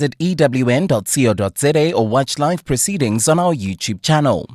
Visit ewn.co.za or watch live proceedings on our YouTube channel.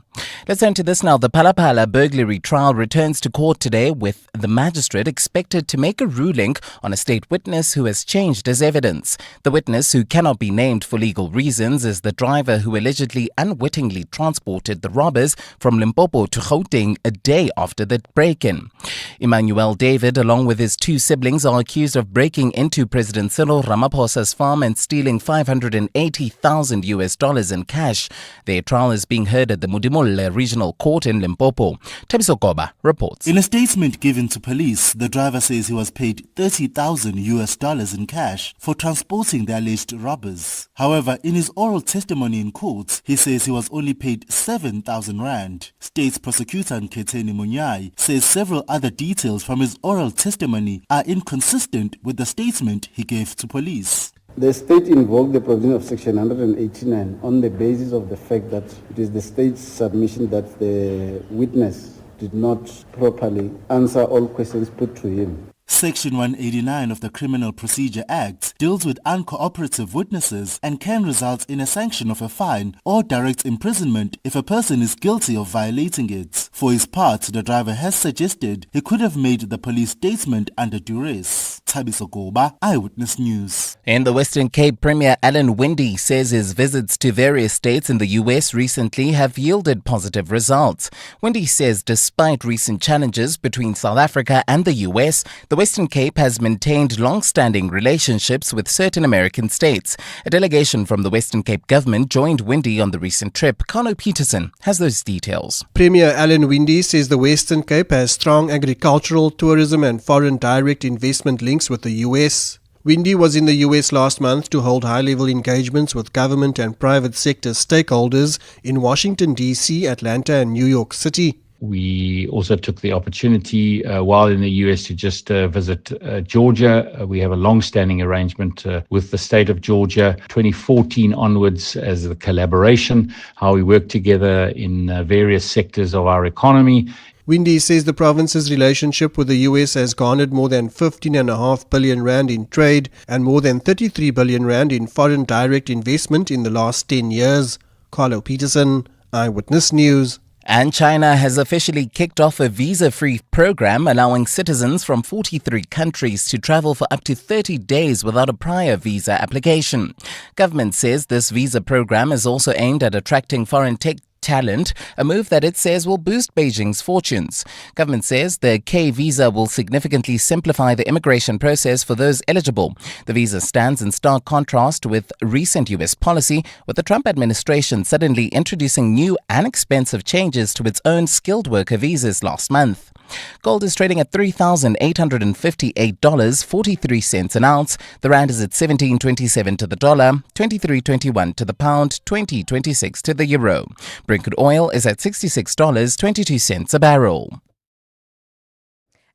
Let's turn to this now. The Phalaphala burglary trial returns to court today, with the magistrate expected to make a ruling on a state witness who has changed as evidence. The witness, who cannot be named for legal reasons, is the driver who allegedly unwittingly transported the robbers from Limpopo to Gauteng a day after the break-in. Emmanuel David, along with his two siblings, are accused of breaking into President Cyril Ramaphosa's farm and stealing $580,000 in cash. Their trial is being heard at the Mudimole Regional Court in Limpopo. Tembisa reports. In a statement given to police, the driver says he was paid $30,000 in cash for transporting the alleged robbers. However, in his oral testimony in court, he says he was only paid 7,000 rand. State prosecutor Clement Manyathela says several other details from his oral testimony are inconsistent with the statement he gave to police. The state invoked the provision of Section 189 on the basis of the fact that it is the state's submission that the witness did not properly answer all questions put to him. Section 189 of the Criminal Procedure Act deals with uncooperative witnesses and can result in a sanction of a fine or direct imprisonment if a person is guilty of violating it. For his part, the driver has suggested he could have made the police statement under duress. Tembisa, Eyewitness News. In the Western Cape, Premier Alan Winde says his visits to various states in the US recently have yielded positive results. Winde says despite recent challenges between South Africa and the US, the Western Cape has maintained long-standing relationships with certain American states. A delegation from the Western Cape government joined Winde on the recent trip. Carlo Peterson has those details. Premier Alan Winde says the Western Cape has strong agricultural, tourism and foreign direct investment links with the US. Winde was in the US last month to hold high-level engagements with government and private sector stakeholders in Washington, D.C., Atlanta and New York City. We also took the opportunity while in the US to just visit Georgia. We have a long-standing arrangement with the state of Georgia, 2014 onwards, as a collaboration, how we work together in various sectors of our economy. Winde says the province's relationship with the US has garnered more than 15.5 billion rand in trade and more than 33 billion rand in foreign direct investment in the last 10 years. Carlo Peterson, Eyewitness News. And China has officially kicked off a visa-free program allowing citizens from 43 countries to travel for up to 30 days without a prior visa application. Government says this visa program is also aimed at attracting foreign tech talent, a move that it says will boost Beijing's fortunes. Government says the K visa will significantly simplify the immigration process for those eligible. The visa stands in stark contrast with recent US policy, with the Trump administration suddenly introducing new and expensive changes to its own skilled worker visas last month. Gold is trading at $3,858.43 an ounce. The rand is at 17.27 to the dollar, 23.21 to the pound, 20.26 to the euro. Brent crude oil is at $66.22 a barrel.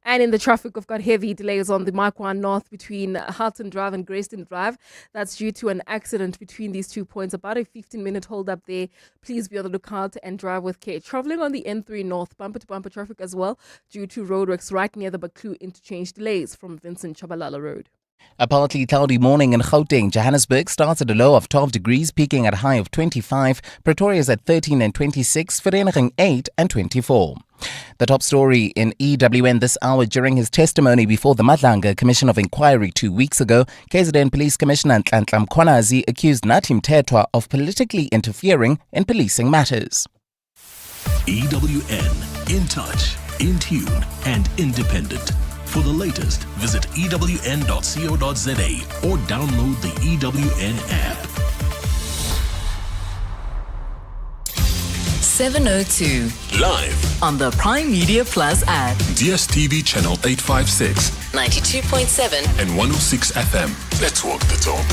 And in the traffic, we've got heavy delays on the Mark 1 North between Halton Drive and Grayston Drive. That's due to an accident between these 2 points. About a 15-minute hold up there. Please be on the lookout and drive with care. Traveling on the N3 North, bumper-to-bumper traffic as well due to roadworks right near the Baklu interchange. Delays from Vincent Chabalala Road. A partly cloudy morning in Gauteng. Johannesburg starts at a low of 12 degrees, peaking at a high of 25. Pretoria is at 13 and 26. Vereeniging 8 and 24. The top story in EWN this hour: during his testimony before the Madlanga Commission of Inquiry 2 weeks ago, KZN Police Commissioner Nhlanhla Mkhwanazi accused Nathi Mthethwa of politically interfering in policing matters. EWN, in touch, in tune and independent. For the latest, visit ewn.co.za or download the EWN app. 7:02 Live on the Prime Media Plus app. DSTV channel 856, 92.7 and 106 FM. Let's walk the talk.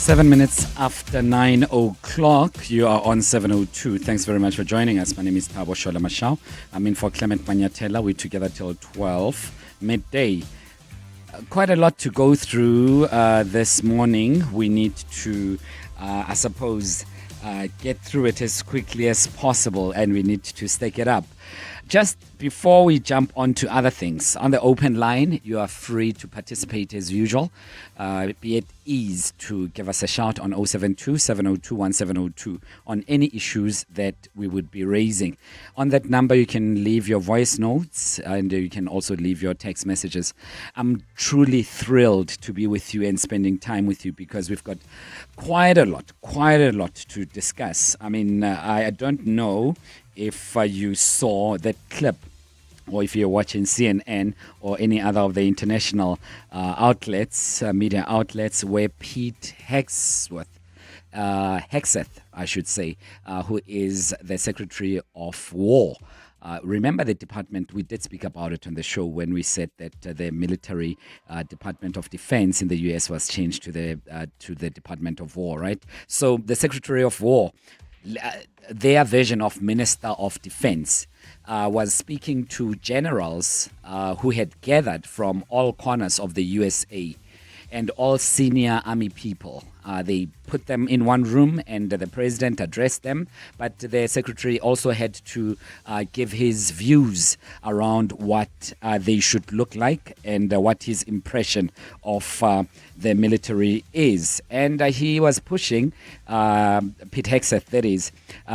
Seven minutes after 9 o'clock. o'clock. You are on 702. Thanks very much for joining us. My name is Thabo Shola Mashao. I'm in for Clement Manyathela. We're together till 12 midday. Quite a lot to go through this morning. We need to, I suppose, get through it as quickly as possible, and we need to stake it up. Just before we jump on to other things, on the open line, you are free to participate as usual. Be at ease to give us a shout on 072-702-1702 on any issues that we would be raising. On that number, you can leave your voice notes and you can also leave your text messages. I'm truly thrilled to be with you and spending time with you because we've got quite a lot to discuss. I mean, I don't know if you saw that clip or if you're watching CNN or any other of the international outlets, media outlets, where Pete Hegseth, I should say, who is the Secretary of War. Remember the department, we did speak about it on the show when we said that the military Department of Defense in the US was changed to the Department of War, right? So the Secretary of War, their version of Minister of Defense, was speaking to generals who had gathered from all corners of the USA and all senior army people. They put them in one room and the president addressed them, but the secretary also had to give his views around what they should look like and what his impression of the military is. And he was pushing, Pete Hegseth, that is,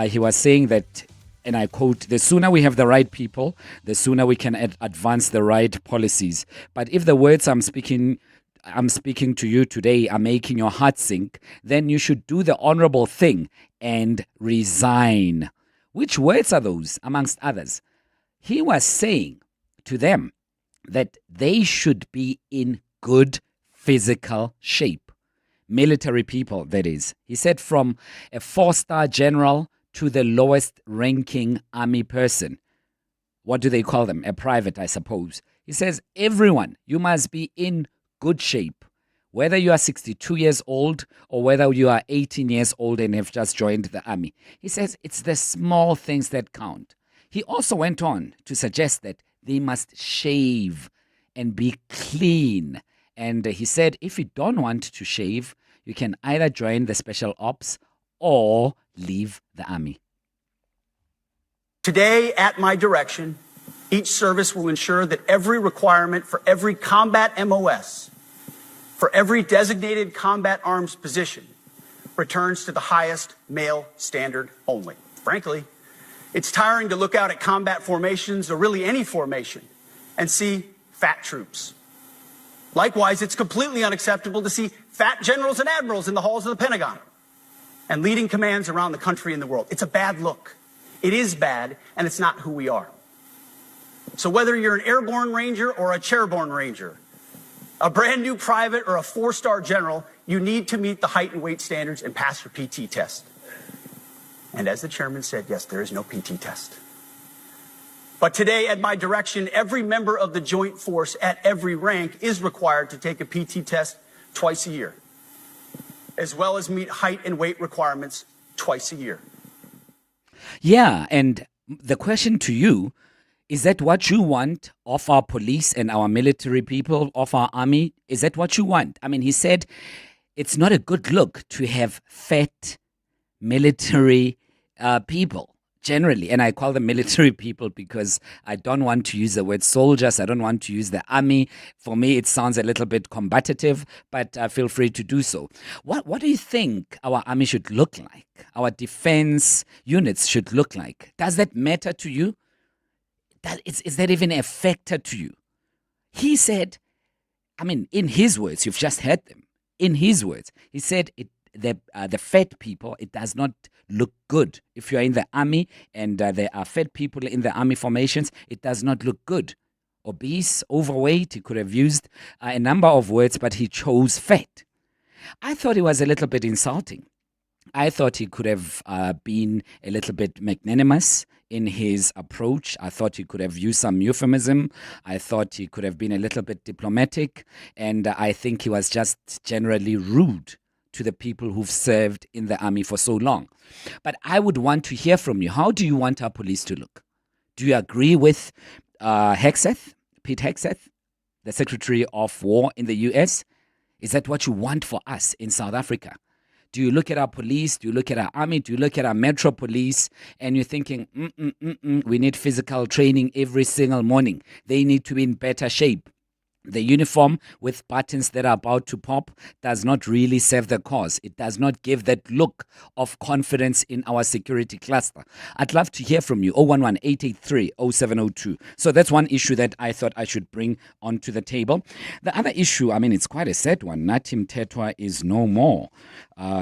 he was saying that, and I quote, "The sooner we have the right people, the sooner we can advance the right policies. But if the words I'm speaking to you today are making your heart sink, then you should do the honorable thing and resign." Which words are those, amongst others? He was saying to them that they should be in good physical shape. Military people, that is. He said from a 4-star general to the lowest ranking army person. What do they call them? A private, I suppose. He says, everyone, you must be in good shape. Whether you are 62 years old or whether you are 18 years old and have just joined the army. He says it's the small things that count. He also went on to suggest that they must shave and be clean. And he said if you don't want to shave, you can either join the special ops or leave the army. Today, at my direction, each service will ensure that every requirement for every combat MOS, for every designated combat arms position, returns to the highest male standard only. Frankly, it's tiring to look out at combat formations, or really any formation, and see fat troops. Likewise, it's completely unacceptable to see fat generals and admirals in the halls of the Pentagon and leading commands around the country and the world. It's a bad look. It is bad, and it's not who we are. So whether you're an airborne ranger or a chairborne ranger, a brand new private or a 4-star general, you need to meet the height and weight standards and pass your PT test. And as the chairman said, yes, there is no PT test. But today, at my direction, every member of the joint force at every rank is required to take a PT test twice a year, as well as meet height and weight requirements twice a year. Yeah, and the question to you, is that what you want of our police and our military people, of our army? Is that what you want? I mean, he said it's not a good look to have fat military people generally. And I call them military people because I don't want to use the word soldiers. I don't want to use the army. For me, it sounds a little bit combative, but feel free to do so. What do you think our army should look like? Our defense units should look like? Does that matter to you? Is that even a factor to you? He said, I mean, in his words, you've just heard them. In his words, he said the fat people, it does not look good. If you're in the army and there are fat people in the army formations, it does not look good. Obese, overweight, he could have used a number of words, but he chose fat. I thought it was a little bit insulting. I thought he could have been a little bit magnanimous in his approach. I thought he could have used some euphemism. I thought he could have been a little bit diplomatic. And I think he was just generally rude to the people who've served in the army for so long. But I would want to hear from you. How do you want our police to look? Do you agree with Pete Hegseth, the Secretary of War in the US? Is that what you want for us in South Africa? Do you look at our police? Do you look at our army? Do you look at our metro police? And you're thinking, we need physical training every single morning. They need to be in better shape. The uniform with buttons that are about to pop does not really serve the cause. It does not give that look of confidence in our security cluster. I'd love to hear from you. 011-883-0702. So that's one issue that I thought I should bring onto the table. The other issue, I mean, it's quite a sad one. Nathi Mthethwa is no more.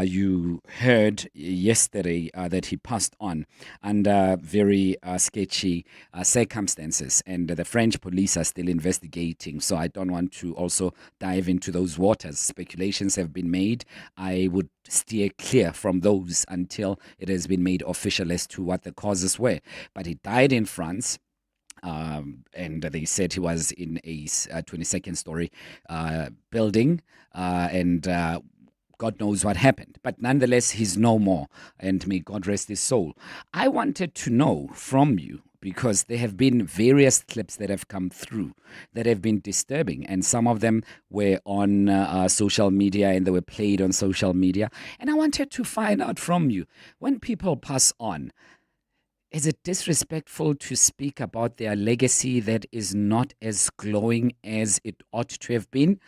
You heard yesterday that he passed on under very sketchy circumstances, and the French police are still investigating. So I don't want to also dive into those waters. Speculations have been made. I would steer clear from those until it has been made official as to what the causes were. But he died in France. And they said he was in a 22nd story building, and God knows what happened. But nonetheless, he's no more, and may God rest his soul. I wanted to know from you, because there have been various clips that have come through that have been disturbing, and some of them were on social media, and they were played on social media. And I wanted to find out from you, when people pass on, is it disrespectful to speak about their legacy that is not as glowing as it ought to have been?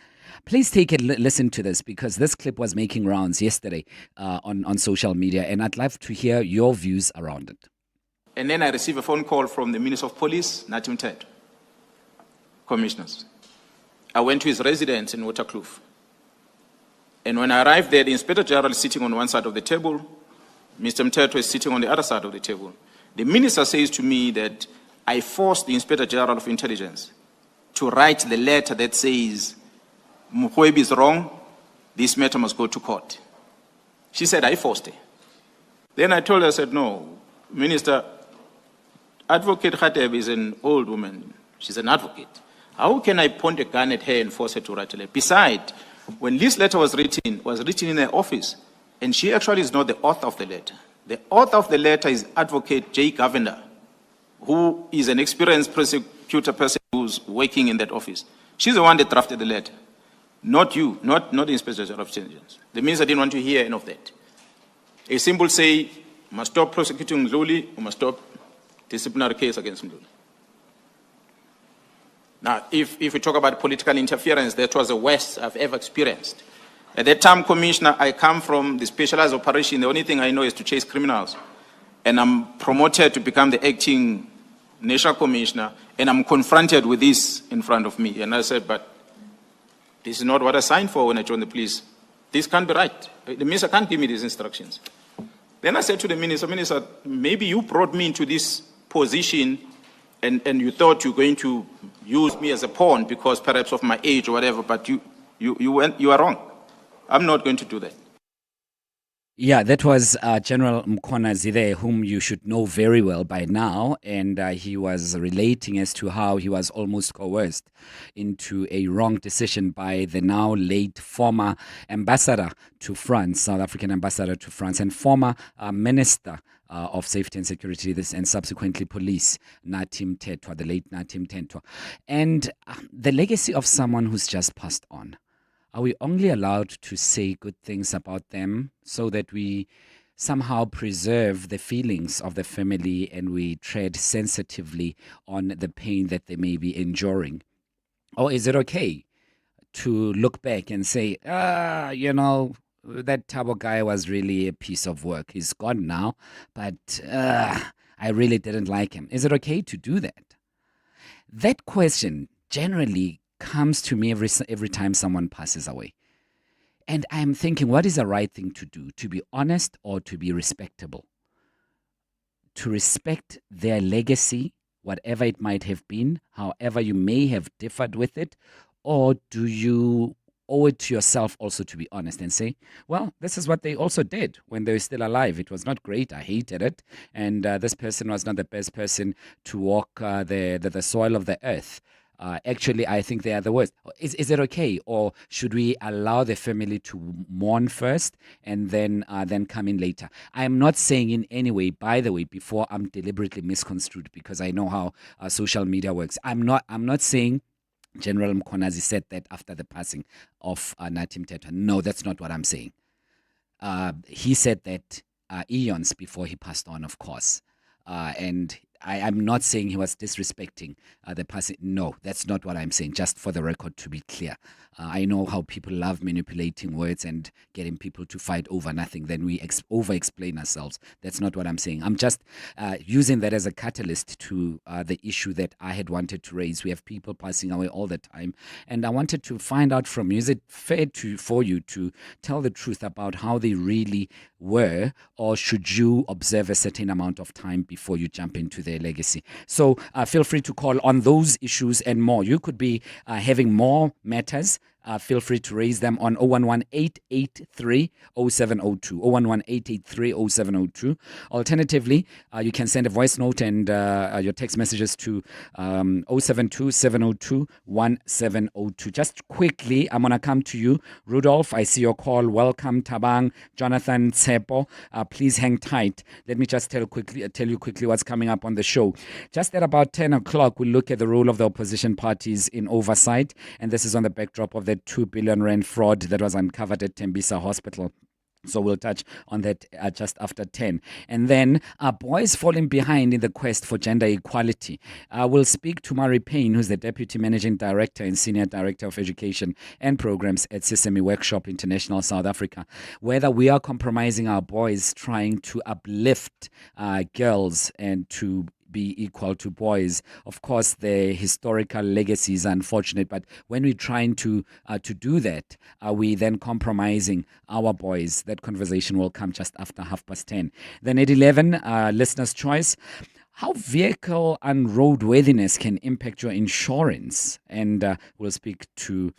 Please take a listen to this, because this clip was making rounds yesterday on social media, and I'd love to hear your views around it. And then I received a phone call from the Minister of Police, Nathi Mthethwa, commissioners. I went to his residence in Waterkloof. And when I arrived there, the Inspector General is sitting on one side of the table, Mr. Mthethwa is sitting on the other side of the table. The minister says to me that I forced the Inspector General of Intelligence to write the letter that says, Mkhwebi is wrong, this matter must go to court. She said, I forced her. Then I told her, I said, no, Minister, Advocate Khateb is an old woman. She's an advocate. How can I point a gun at her and force her to write a letter? Besides, when this letter was written in her office, and she actually is not the author of the letter. The author of the letter is Advocate J. Governor, who is an experienced prosecutor person who's working in that office. She's the one that drafted the letter, not you, not the Inspector General of Intelligence. The minister didn't want to hear any of that. A simple say, we must stop prosecuting Mdluli, we must stop disciplinary case against Mdluli. Now, if we talk about political interference, that was the worst I've ever experienced. At that time, Commissioner, I come from the specialized operation. The only thing I know is to chase criminals. And I'm promoted to become the acting National Commissioner, and I'm confronted with this in front of me. And I said, but this is not what I signed for when I joined the police. This can't be right. The minister can't give me these instructions. Then I said to the minister, maybe you brought me into this position and you thought you were going to use me as a pawn because perhaps of my age or whatever, but you are wrong. I'm not going to do that. Yeah, that was General Mkhwana Zide, whom you should know very well by now, and he was relating as to how he was almost coerced into a wrong decision by the now late former ambassador to France, South African ambassador to France, and former minister of Safety and Security and subsequently police, Nathi Mthethwa, the late Nathi Mthethwa. And the legacy of someone who's just passed on. Are we only allowed to say good things about them so that we somehow preserve the feelings of the family and we tread sensitively on the pain that they may be enduring? Or is it okay to look back and say, that Thabo guy was really a piece of work. He's gone now, but I really didn't like him. Is it okay to do that? That question generally comes to me every time someone passes away. And I'm thinking, what is the right thing to do? To be honest or to be respectable? To respect their legacy, whatever it might have been, however you may have differed with it, or do you owe it to yourself also to be honest and say, well, this is what they also did when they were still alive. It was not great. I hated it. And this person was not the best person to walk the soil of the earth. Actually, I think they are the worst. Is it okay, or should we allow the family to mourn first and then come in later? I am not saying in any way, by the way, before I'm deliberately misconstrued, because I know how social media works. I'm not saying General Mkhonazi said that after the passing of Nathi Mthethwa. No, that's not what I'm saying. He said that eons before he passed on, of course, and I'm not saying he was disrespecting the person. No, that's not what I'm saying, just for the record, to be clear. I know how people love manipulating words and getting people to fight over nothing. Then we over-explain ourselves. That's not what I'm saying. I'm just using that as a catalyst to the issue that I had wanted to raise. We have people passing away all the time. And I wanted to find out from you, is it fair for you to tell the truth about how they really were, or should you observe a certain amount of time before you jump into their legacy? So feel free to call on those issues and more. You could be having more matters. Feel free to raise them on 011-883-0702, 011-883-0702. Alternatively, you can send a voice note and your text messages to 072-702-1702. Just quickly, I'm going to come to you. Rudolph, I see your call. Welcome, Tabang, Jonathan, Tsepo. Please hang tight. Let me just tell you quickly what's coming up on the show. Just at about 10 o'clock, we'll look at the role of the opposition parties in Oversight, and this is on the backdrop of the 2 billion rand fraud that was uncovered at Tembisa Hospital. So we'll touch on that just after 10. And then boys falling behind in the quest for gender equality. We'll speak to Murray Payne, who's the Deputy Managing Director and Senior Director of Education and Programs at Sesame Workshop International South Africa, whether we are compromising our boys trying to uplift girls and to be equal to boys. Of course, the historical legacy is unfortunate, but when we're trying to do that, are we then compromising our boys? That conversation will come just after 10:30. Then at 11, listener's choice. How vehicle and roadworthiness can impact your insurance? And we'll speak to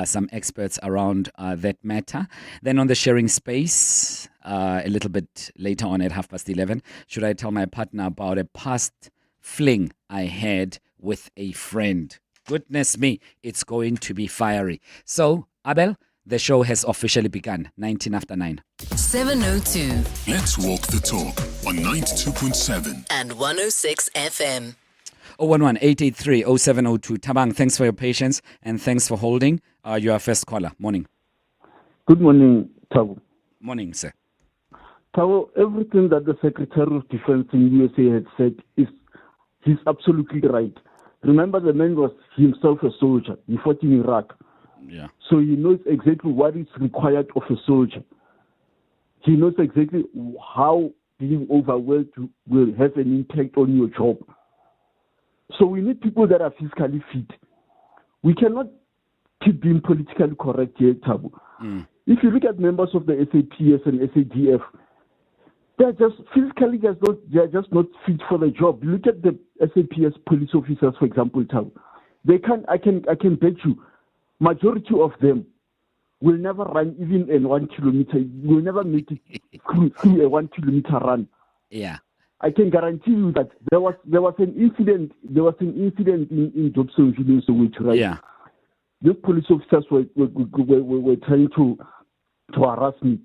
some experts around that matter. Then on the sharing space, a little bit later on at 11:30, should I tell my partner about a past fling I had with a friend? Goodness me, it's going to be fiery. So, Abel, the show has officially begun. 9:19. 702. Let's walk the talk on 92.7 and 106 FM. 011-883-0702. Tabang, thanks for your patience and thanks for holding. You are first caller. Morning. Good morning, Tabo. Morning, sir. Tabo, everything that the Secretary of Defense in USA had said he's absolutely right. Remember, the man was himself a soldier. He fought in Iraq. Yeah. So he knows exactly what is required of a soldier. He knows exactly how being overworked will have an impact on your job. So we need people that are physically fit. We cannot keep being politically correct here, Tabo. If you look at members of the SAPS and SADF, they're just physically they're just not fit for the job. Look at the SAPS police officers, for example, Tabo. They can I can bet you, majority of them will never run even in 1 kilometer. Will never make it through a 1 kilometer run. Yeah. I can guarantee you that there was an incident. There was an incident in Dobson Village, right? Yeah. These police officers were trying to harass me,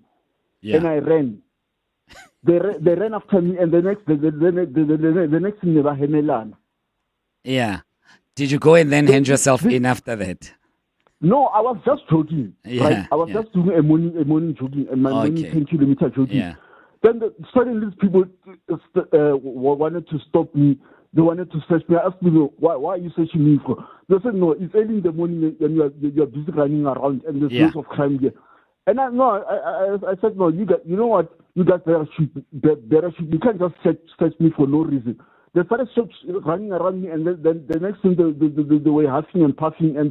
and I ran. They ran after me, and the next thing they were hemelan. Yeah. Did you go and then hand yourself in after that? No, I was just jogging. Yeah, right? I was just doing a morning jogging, and my morning 10-kilometer jogging. Yeah. Then suddenly people wanted to stop me. They wanted to search me. I asked them, why are you searching me for? They said, no, it's early in the morning and you're busy running around and there's lots of crime here. And I said, no, you know what? You guys better shoot. You can't just search me for no reason. They started running around me, and then the next thing they were huffing and puffing, and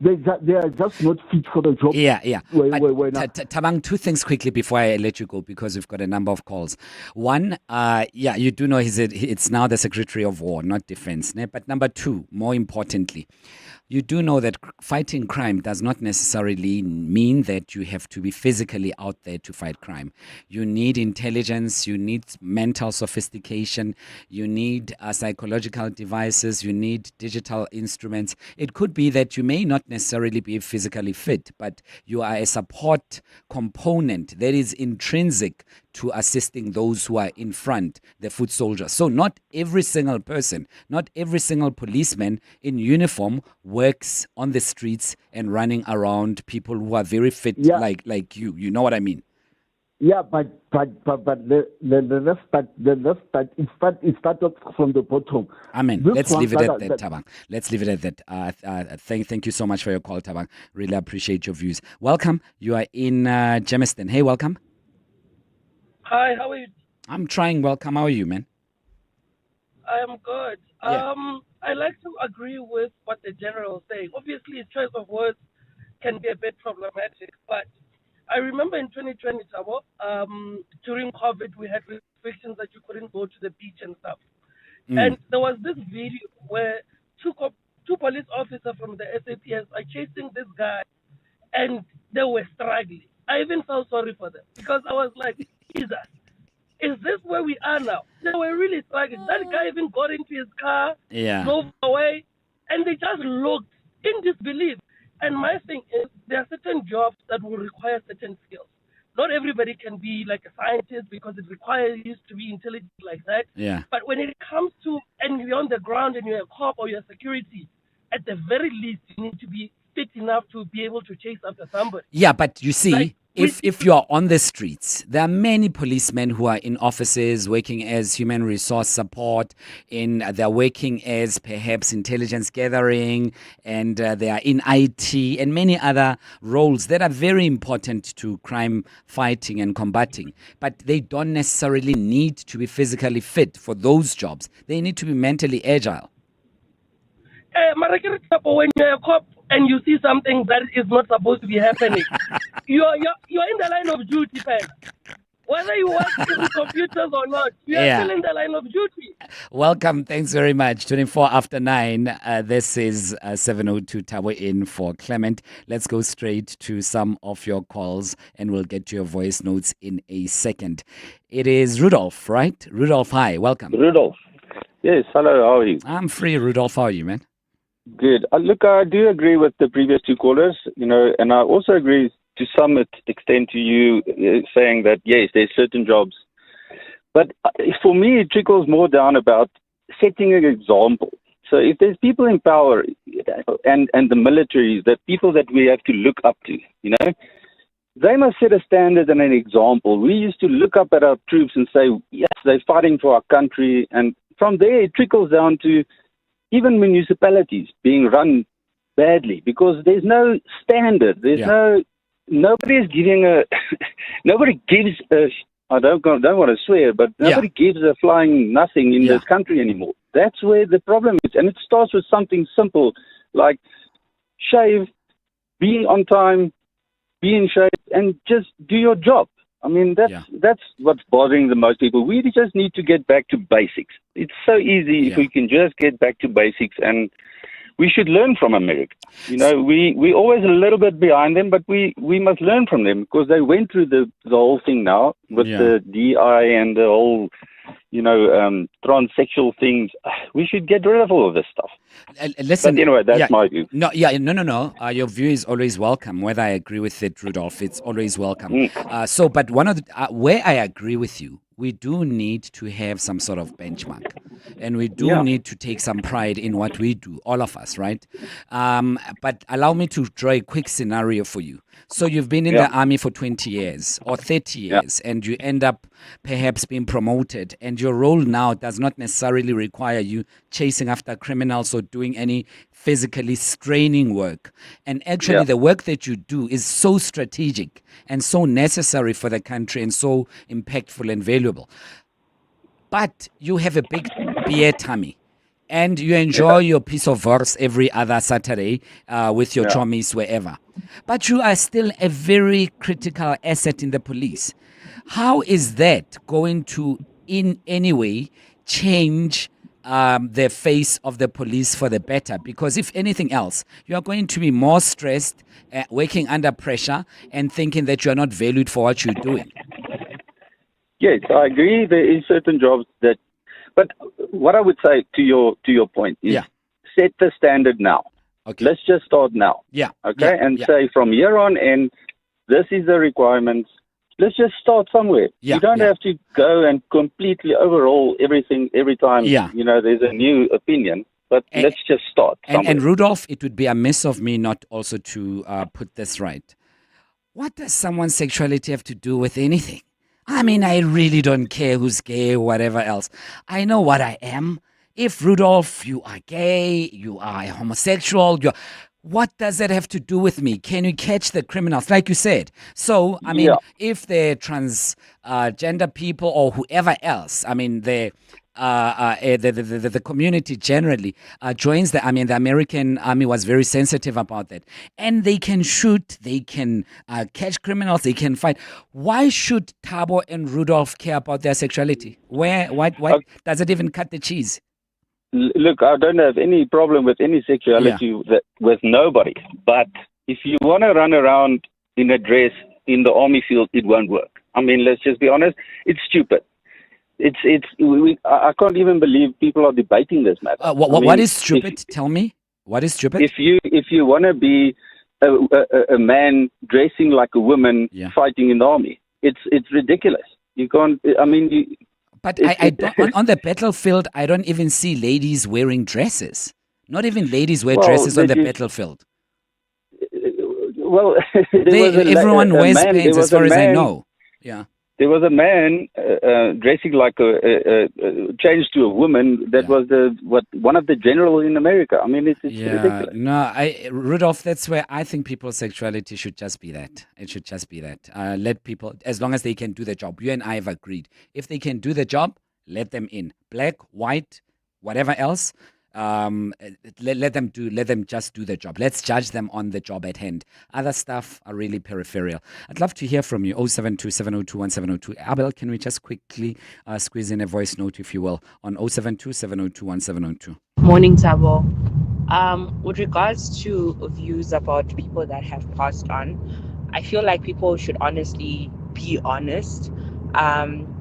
they are just not fit for the job. Yeah. Why Tabang, two things quickly before I let you go, because we've got a number of calls. One, you do know it's now the Secretary of War, not Defense. But number two, more importantly, you do know that fighting crime does not necessarily mean that you have to be physically out there to fight crime. You need intelligence, you need mental sophistication, you need psychological devices, you need digital instruments. It could be that you may not necessarily be physically fit, but you are a support component that is intrinsic to assisting those who are in front, the foot soldiers. So not every single person, not every single policeman in uniform works on the streets and running around people who are very fit like you. You know what I mean? Yeah, but the rest, it started from the bottom. Amen. Let's leave it at that, Tabang. Let's leave it at that. Thank you so much for your call, Tabang. Really appreciate your views. Welcome. You are in Germiston. Hey, welcome. Hi, how are you? I'm trying. Welcome. How are you, man? I am good. Yeah. I like to agree with what the general is saying. Obviously, choice of words can be a bit problematic, but I remember in 2020, Tabo, during COVID, we had restrictions that you couldn't go to the beach and stuff. And there was this video where two police officers from the SAPS are chasing this guy, and they were struggling. I even felt sorry for them because I was like, Jesus, is this where we are now? They were really struggling. That guy even got into his car, drove away, and they just looked in disbelief. And my thing is, there are certain jobs that will require certain skills. Not everybody can be like a scientist because it requires you to be intelligent like that. Yeah. But when it comes to, and you're on the ground and you're a cop or you're security, at the very least, you need to be fit enough to be able to chase after somebody. Yeah, but you see, if you are on the streets, there are many policemen who are in offices working as human resource support, they're working as perhaps intelligence gathering, and they are in IT and many other roles that are very important to crime fighting and combating. But they don't necessarily need to be physically fit for those jobs. They need to be mentally agile. When you're a cop and you see something that is not supposed to be happening, you're in the line of duty, man. Whether you work in the computers or not, you're still in the line of duty. Welcome. Thanks very much. 24 after 9. This is 702 Tower in for Clement. Let's go straight to some of your calls and we'll get to your voice notes in a second. It is Rudolph, right? Rudolph, hi. Welcome. Rudolph. Yes, hello. How are you? I'm free, Rudolph. How are you, man? Good. Look, I do agree with the previous two callers, and I also agree to some extent to you saying that, yes, there's certain jobs. But for me, it trickles more down about setting an example. So if there's people in power and the military, the people that we have to look up to, they must set a standard and an example. We used to look up at our troops and say, yes, they're fighting for our country. And from there, it trickles down to even municipalities being run badly because there's no standard. There's nobody gives a, I don't want to swear, but nobody gives a flying nothing in this country anymore. That's where the problem is. And it starts with something simple like shave, being on time, be in shape, and just do your job. I mean, that's what's bothering the most people. We just need to get back to basics. It's so easy if we can just get back to basics, and we should learn from America. We're always a little bit behind them, but we must learn from them because they went through the whole thing now with the DI and the whole, transsexual things. We should get rid of all of this stuff. Listen, but anyway, that's my view. No. Your view is always welcome. Whether I agree with it, Rudolph, it's always welcome. But one of the where I agree with you, we do need to have some sort of benchmark, and we do need to take some pride in what we do, all of us, right? But allow me to draw a quick scenario for you. So you've been in the army for 20 years or 30 years, and you end up perhaps being promoted, and your role now does not necessarily require you chasing after criminals or doing any physically straining work. And actually the work that you do is so strategic and so necessary for the country and so impactful and valuable. But you have a big beer tummy. And you enjoy your piece of verse every other Saturday with your chommies wherever. But you are still a very critical asset in the police. How is that going to, in any way, change the face of the police for the better? Because if anything else, you are going to be more stressed, working under pressure, and thinking that you are not valued for what you're doing. Yes, I agree. There is certain jobs that, but what I would say to your point is set the standard now. Okay. Let's just start now. Yeah. Okay, say from here on in, this is the requirements. Let's just start somewhere. You don't have to go and completely overhaul everything every time. There's a new opinion. But let's just start somewhere. And Rudolph, it would be amiss of me not also to put this right. What does someone's sexuality have to do with anything? I mean, I really don't care who's gay or whatever else. I know what I am. If, Rudolph, you are gay, you are homosexual, what does that have to do with me? Can you catch the criminals? Like you said. So, I mean, if they're transgender people or whoever else, I mean, the community generally joins the army, and the American army was very sensitive about that. And they can shoot, they can catch criminals, they can fight. Why should Thabo and Rudolph care about their sexuality? Why does it even cut the cheese? Look, I don't have any problem with any sexuality with nobody. But if you want to run around in a dress in the army field, it won't work. I mean, let's just be honest. It's stupid. I can't even believe people are debating this matter. What is stupid? Tell me. What is stupid? If you want to be a man dressing like a woman fighting in the army, it's ridiculous. You can't. I mean. But I don't, on the battlefield, I don't even see ladies wearing dresses. Not even ladies wear dresses on the battlefield. Well, everyone wears pants, as far as I know. Yeah. There was a man dressing like changed to a woman that was one of the generals in America. I mean, it's ridiculous. No, Rudolph, that's where I think people's sexuality should just be that. It should just be that. Let people, as long as they can do the job. You and I have agreed. If they can do the job, let them in. Black, white, whatever else. Let them just do the job. Let's judge them on the job at hand. Other stuff are really peripheral. I'd love to hear from you. 072-702-1702. Abel, can we just quickly squeeze in a voice note, if you will, on 072-702-1702? Morning, Thabo. With regards to views about people that have passed on, I feel like people should honestly be honest.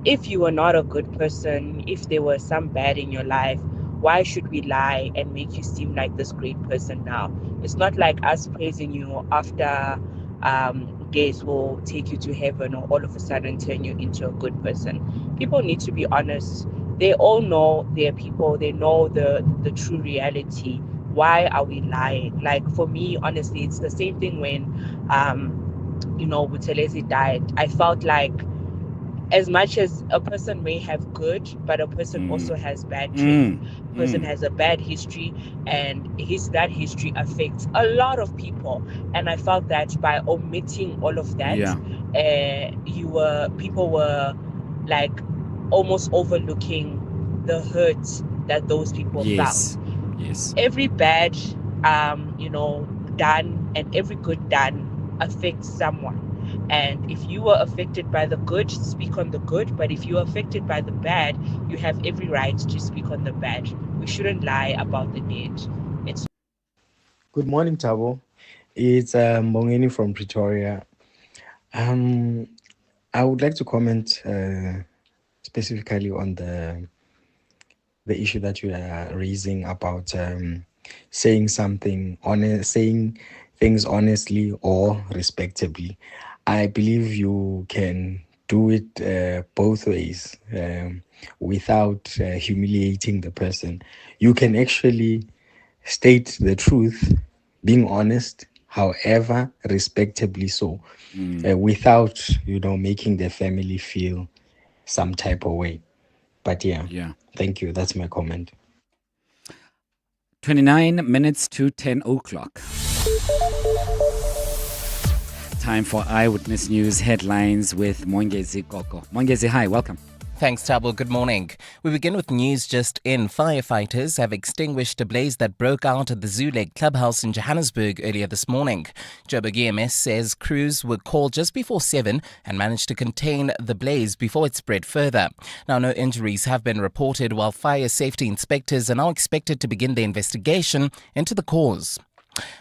If you were not a good person, if there was some bad in your life, why should we lie and make you seem like this great person now? It's not like us praising you after days will take you to heaven or all of a sudden turn you into a good person. People need to be honest. They all know their people. They know the true reality. Why are we lying? Like, for me, honestly, it's the same thing when, Buthelezi died. I felt like as much as a person may have good, but a person also has bad traits. A person has a bad history, and that history affects a lot of people. And I felt that by omitting all of that, people were like almost overlooking the hurt that those people felt. Yes. Every bad, done, and every good done affects someone. And if you were affected by the good, speak on the good. But if you are affected by the bad, you have every right to speak on the bad. We shouldn't lie about the dead. Good morning, Thabo. It's Mongeni from Pretoria. I would like to comment specifically on the issue that you are raising about saying something honest, saying things honestly or respectably. I believe you can do it both ways without humiliating the person. You can actually state the truth, being honest, however, respectably so, without, making the family feel some type of way. But yeah. Thank you. That's my comment. 29 minutes to 10 o'clock. Time for Eyewitness News headlines with Mongezi Koko. Mongezi, hi, welcome. Thanks, Tabo. Good morning. We begin with news just in. Firefighters have extinguished a blaze that broke out at the Zoo Lake Clubhouse in Johannesburg earlier this morning. Joburg EMS says crews were called just before 7 and managed to contain the blaze before it spread further. Now, no injuries have been reported, while fire safety inspectors are now expected to begin the investigation into the cause.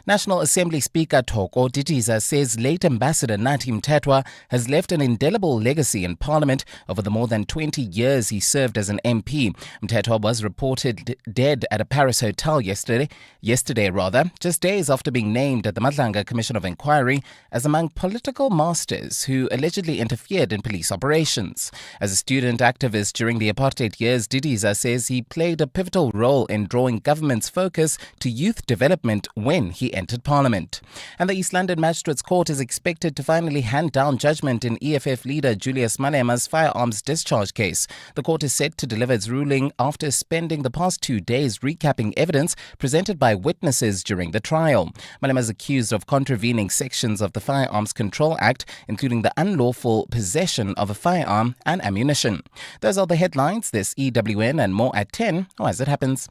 National Assembly Speaker Thoko Didisa says late Ambassador Nathi Mthethwa has left an indelible legacy in Parliament over the more than 20 years he served as an MP. Mthethwa was reported dead at a Paris hotel yesterday, just days after being named at the Madlanga Commission of Inquiry as among political masters who allegedly interfered in police operations. As a student activist during the apartheid years, Didisa says he played a pivotal role in drawing government's focus to youth development when he entered Parliament. And the East London Magistrates Court is expected to finally hand down judgment in EFF leader Julius Malema's firearms discharge case. The court is set to deliver its ruling after spending the past 2 days recapping evidence presented by witnesses during the trial. Malema is accused of contravening sections of the Firearms Control Act, including the unlawful possession of a firearm and ammunition. Those are the headlines. There's EWN and more at 10, or as it happens.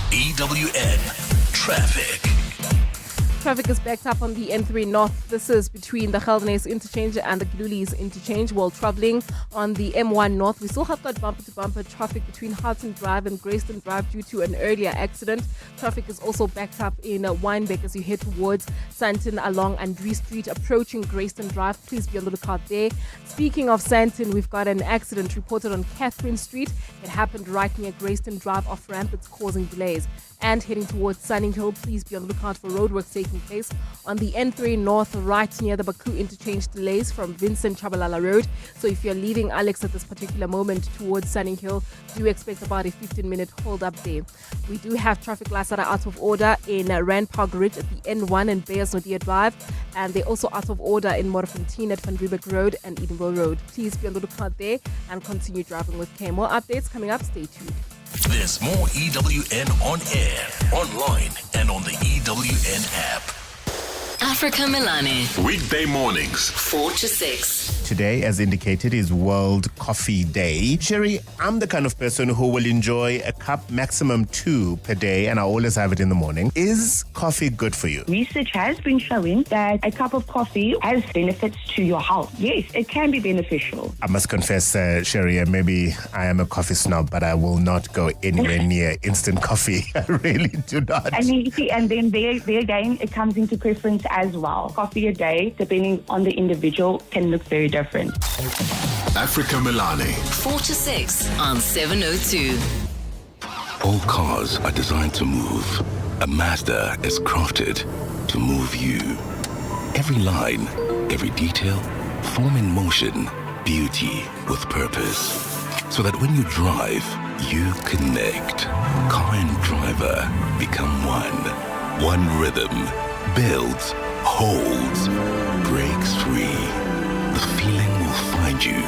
EWN Traffic. Traffic is backed up on the N3 North. This is between the Geldenes interchange and the Glulies interchange. While travelling on the M1 North, we still have got bumper-to-bumper traffic between Harton Drive and Grayston Drive due to an earlier accident. Traffic is also backed up in Wynberg as you head towards Sandton along Andrew Street, approaching Grayston Drive. Please be on the lookout there. Speaking of Sandton, we've got an accident reported on Catherine Street. It happened right near Grayston Drive off-ramp. It's causing delays. And heading towards Sunning Hill, please be on the lookout for roadworks taking place on the N3 North, right near the Baku interchange. Delays from Vincent Chabalala Road. So if you're leaving Alex at this particular moment towards Sunning Hill, do expect about a 15-minute hold up there. We do have traffic lights that are out of order in Rand Park Ridge at the N1 and Beyers Nadia Drive, and they're also out of order in Morfontein at Van Riebeck Road and Edenville Road. Please be on the lookout there and continue driving with care. More updates coming up. Stay tuned. There's more EWN on air, online, and on the EWN app. Africa Milani. Weekday mornings, 4 to 6. Today, as indicated, is World Coffee Day. Sherry, I'm the kind of person who will enjoy a cup, maximum 2 per day, and I always have it in the morning. Is coffee good for you? Research has been showing that a cup of coffee has benefits to your health. Yes, it can be beneficial. I must confess, Sherry, maybe I am a coffee snob, but I will not go anywhere near instant coffee. I really do not. And then there again, it comes into preference as well. Coffee a day, depending on the individual, can look very different. Africa Milani. 4 to 6 on 702. All cars are designed to move. A Mazda is crafted to move you. Every line, every detail, form in motion, beauty with purpose. So that when you drive, you connect. Car and driver become one. One rhythm. Builds, holds, breaks free. The feeling will find you.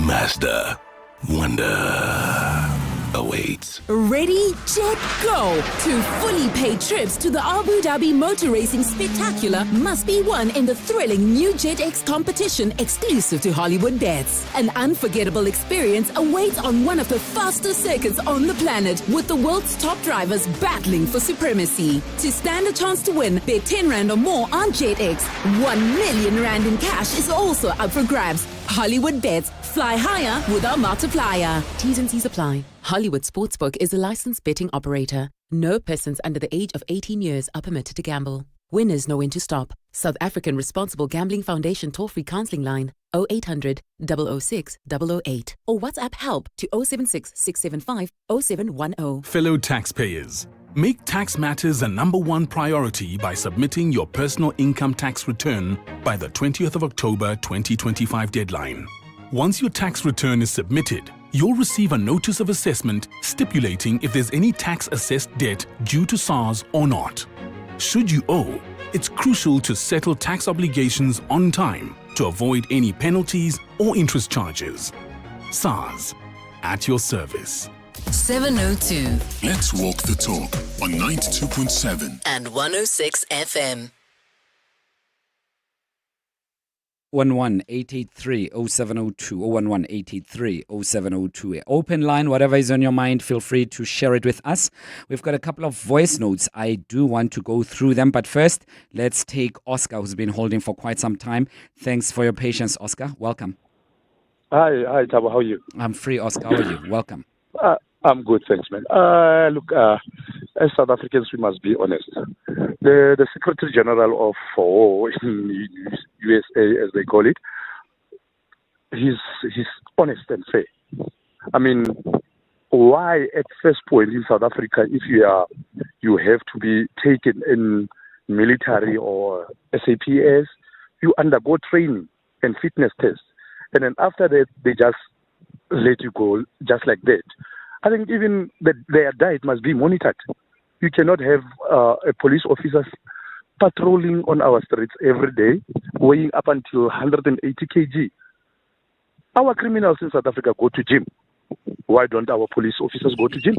Mazda. Wonder awaits. Ready, jet, go! 2 fully paid trips to the Abu Dhabi Motor Racing Spectacular must be won in the thrilling new JetX competition exclusive to Hollywood Bets. An unforgettable experience awaits on one of the fastest circuits on the planet, with the world's top drivers battling for supremacy. To stand a chance to win, bet 10 Rand or more on JetX. 1 million Rand in cash is also up for grabs. Hollywood Bets. Fly higher with our multiplier. T's and C's apply. Hollywood Sportsbook is a licensed betting operator. No persons under the age of 18 years are permitted to gamble. Winners know when to stop. South African Responsible Gambling Foundation toll-free counseling line 0800 006 008 or WhatsApp help to 076 675 0710. Fellow taxpayers, make tax matters a #1 priority by submitting your personal income tax return by the 20th of October 2025 deadline. Once your tax return is submitted, you'll receive a notice of assessment stipulating if there's any tax-assessed debt due to SARS or not. Should you owe, it's crucial to settle tax obligations on time to avoid any penalties or interest charges. SARS, at your service. 702. Let's walk the talk on 92.7 and 106 FM. 011-883-0702, 011-883-0702. Open line, whatever is on your mind, feel free to share it with us. We've got a couple of voice notes. I do want to go through them, but first, let's take Oscar, who's been holding for quite some time. Thanks for your patience, Oscar. Welcome. Hi, Tabo. How are you? I'm free, Oscar. How are you? Welcome. I'm good, thanks, man. Look, as South Africans, we must be honest. The Secretary General of in USA, as they call it, he's honest and fair. I mean, why at first point in South Africa, if you have to be taken in military or SAPS, you undergo training and fitness tests, and then after that they just let you go just like that. I think even their diet must be monitored. You cannot have a police officer patrolling on our streets every day, weighing up until 180 kg. Our criminals in South Africa go to gym. Why don't our police officers go to gym?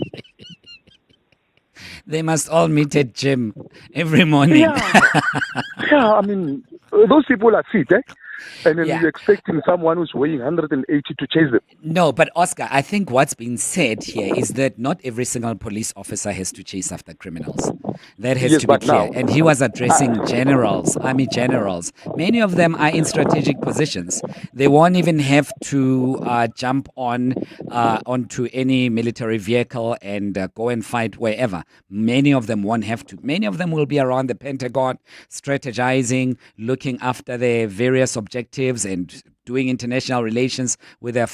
They must all meet at gym every morning. Yeah, I mean, those people are fit, eh? And then you're expecting someone who's weighing 180 to chase them. No, but Oscar, I think what's been said here is that not every single police officer has to chase after criminals. That has to be clear. And he was addressing generals, army generals. Many of them are in strategic positions. They won't even have to jump onto any military vehicle and go and fight wherever. Many of them won't have to. Many of them will be around the Pentagon, strategizing, looking after their various objectives and doing international relations with their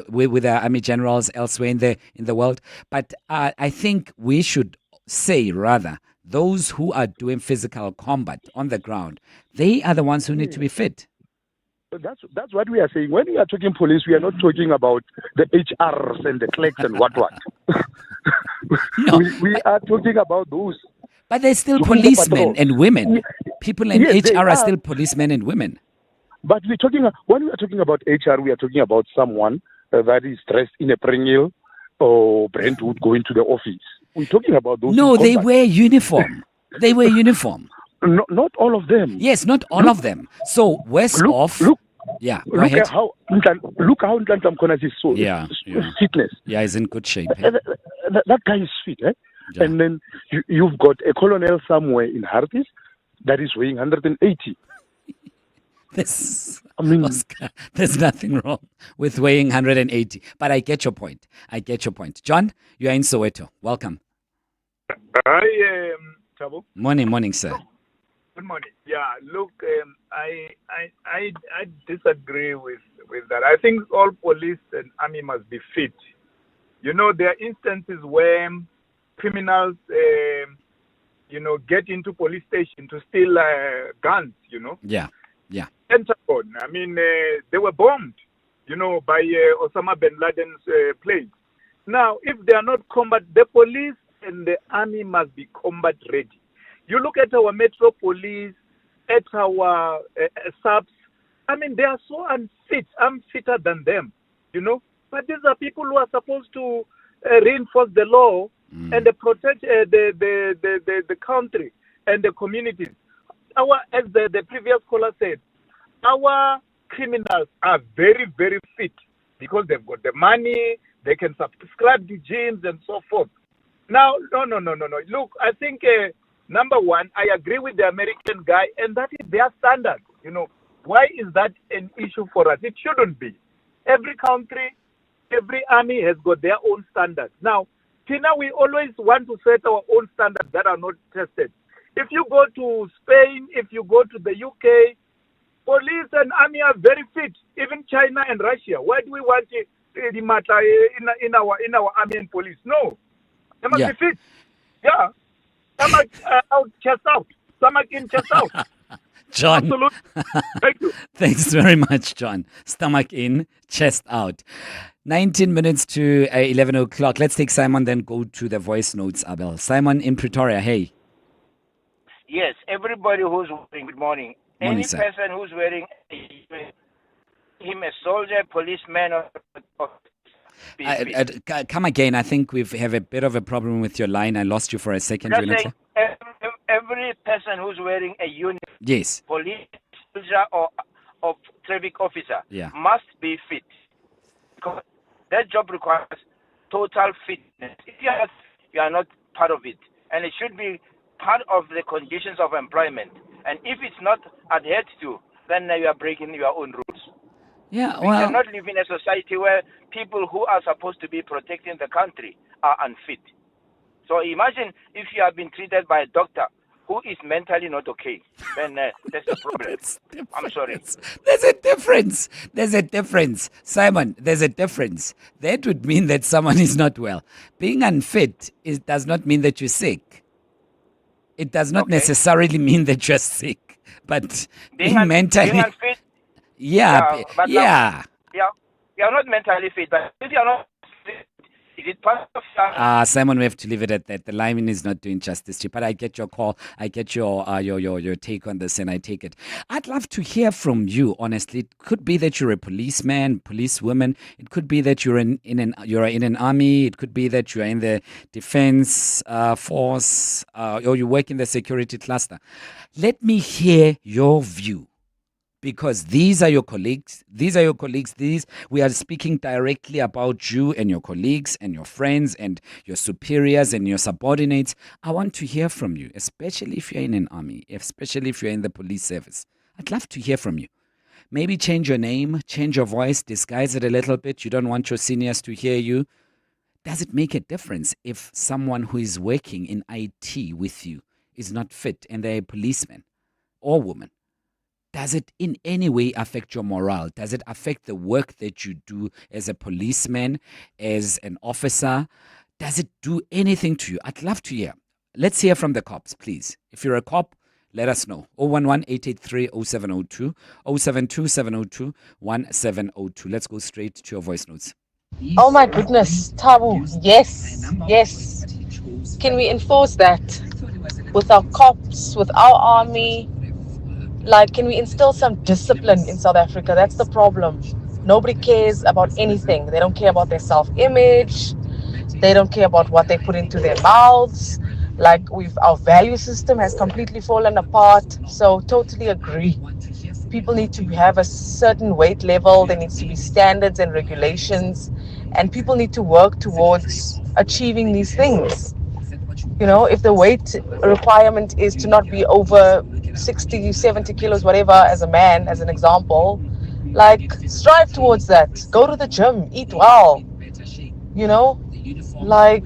with their army generals elsewhere in the world. But I think we should say rather those who are doing physical combat on the ground, they are the ones who need to be fit. That's what we are saying. When we are talking police, we are not talking about the HRs and the clerks and what. No, we are talking about those. But they're still policemen and women. People in HR are still policemen and women. But when we are talking about HR, we are talking about someone that is dressed in a Pringle or Brentwood going to the office. We're talking about those. No, they wear uniform. They wear uniform. Not all of them. Yes, not all of them. So worse off. Go ahead. Look how Ntantam Konas is so fitness. Yeah, he's in good shape. That guy is fit, eh? Yeah. And then you've got a colonel somewhere in Hartis that is weighing 180. Oscar, there's nothing wrong with weighing 180. But I get your point. John, you are in Soweto. Welcome. Hi, Tabo. Morning, sir. Good morning. Yeah, look, I disagree with that. I think all police and army must be fit. You know, there are instances where criminals, get into police station to steal guns, Yeah. Pentagon. I mean, they were bombed, by Osama bin Laden's plane. Now, if they are not the police and the army must be combat ready. You look at our metro police, at our subs. I mean, they are so unfit. I'm fitter than them, But these are people who are supposed to reinforce the law and protect the country and the communities. As the previous caller said, our criminals are very, very fit because they've got the money, they can subscribe to gyms and so forth. Now, no. Look, I think, number one, I agree with the American guy, and that is their standard. Why is that an issue for us? It shouldn't be. Every country, every army has got their own standards. Now, Tina, we always want to set our own standards that are not tested. If you go to Spain, if you go to the UK, police and army are very fit. Even China and Russia. Why do we want the matter in our army and police? No, they must be fit. Yeah, stomach out, chest out. Stomach in, chest out. John. Absolutely. Thank you. Thanks very much, John. Stomach in, chest out. 19 minutes to 11 o'clock. Let's take Simon, then go to the voice notes, Abel. Simon in Pretoria, hey. Yes, everybody who's wearing, good morning. Morning, Any sir. person who's wearing him a soldier, policeman, or Come again. I think we have a bit of a problem with your line. I lost you for a second. just saying, every person who's wearing a uniform, Yes. police, soldier, or traffic officer Yeah. must be fit. Because that job requires total fitness. If you are not part of it. And it should be part of the conditions of employment. And if it's not adhered to, then you are breaking your own rules. Yeah, We well, cannot live in a society where people who are supposed to be protecting the country are unfit. So imagine if you have been treated by a doctor who is mentally not okay, then that's the problem. I'm sorry. there's a difference. There's a difference. Simon, there's a difference. That would mean that someone is not well. Being unfit does not mean that you're sick. It does not necessarily mean that you're sick. But being mentally... Being unfit, yeah. but now, you're not mentally fit, but if you're not fit, is it part of Simon, we have to leave it at that. The line is not doing justice to you, but I get your call. I get your take on this, and I take it. I'd love to hear from you. Honestly, it could be that you're a policeman, policewoman. It could be that you're in an army. It could be that you're in the defense force, or you work in the security cluster. Let me hear your view. Because these are your colleagues. We are speaking directly about you and your colleagues and your friends and your superiors and your subordinates. I want to hear from you, especially if you're in an army, especially if you're in the police service. I'd love to hear from you. Maybe change your name, change your voice, disguise it a little bit. You don't want your seniors to hear you. Does it make a difference if someone who is working in IT with you is not fit and they're a policeman or woman? Does it in any way affect your morale? Does it affect the work that you do as a policeman, as an officer? Does it do anything to you? I'd love to hear. Let's hear from the cops, please. If you're a cop, let us know. 011-883-0702, 072-702-1702. Let's go straight to your voice notes. Oh my goodness, Tabu. Yes. Can we enforce that with our cops, with our army? Like, can we instill some discipline in South Africa? That's the problem. Nobody cares about anything. They don't care about their self-image. They don't care about what they put into their mouths. Like, our value system has completely fallen apart. So, totally agree. People need to have a certain weight level. There needs to be standards and regulations. And people need to work towards achieving these things. You know, if the weight requirement is to not be over 60, 70 kilos, whatever, as a man, as an example, like, strive towards that. Go to the gym, eat well. You know, like,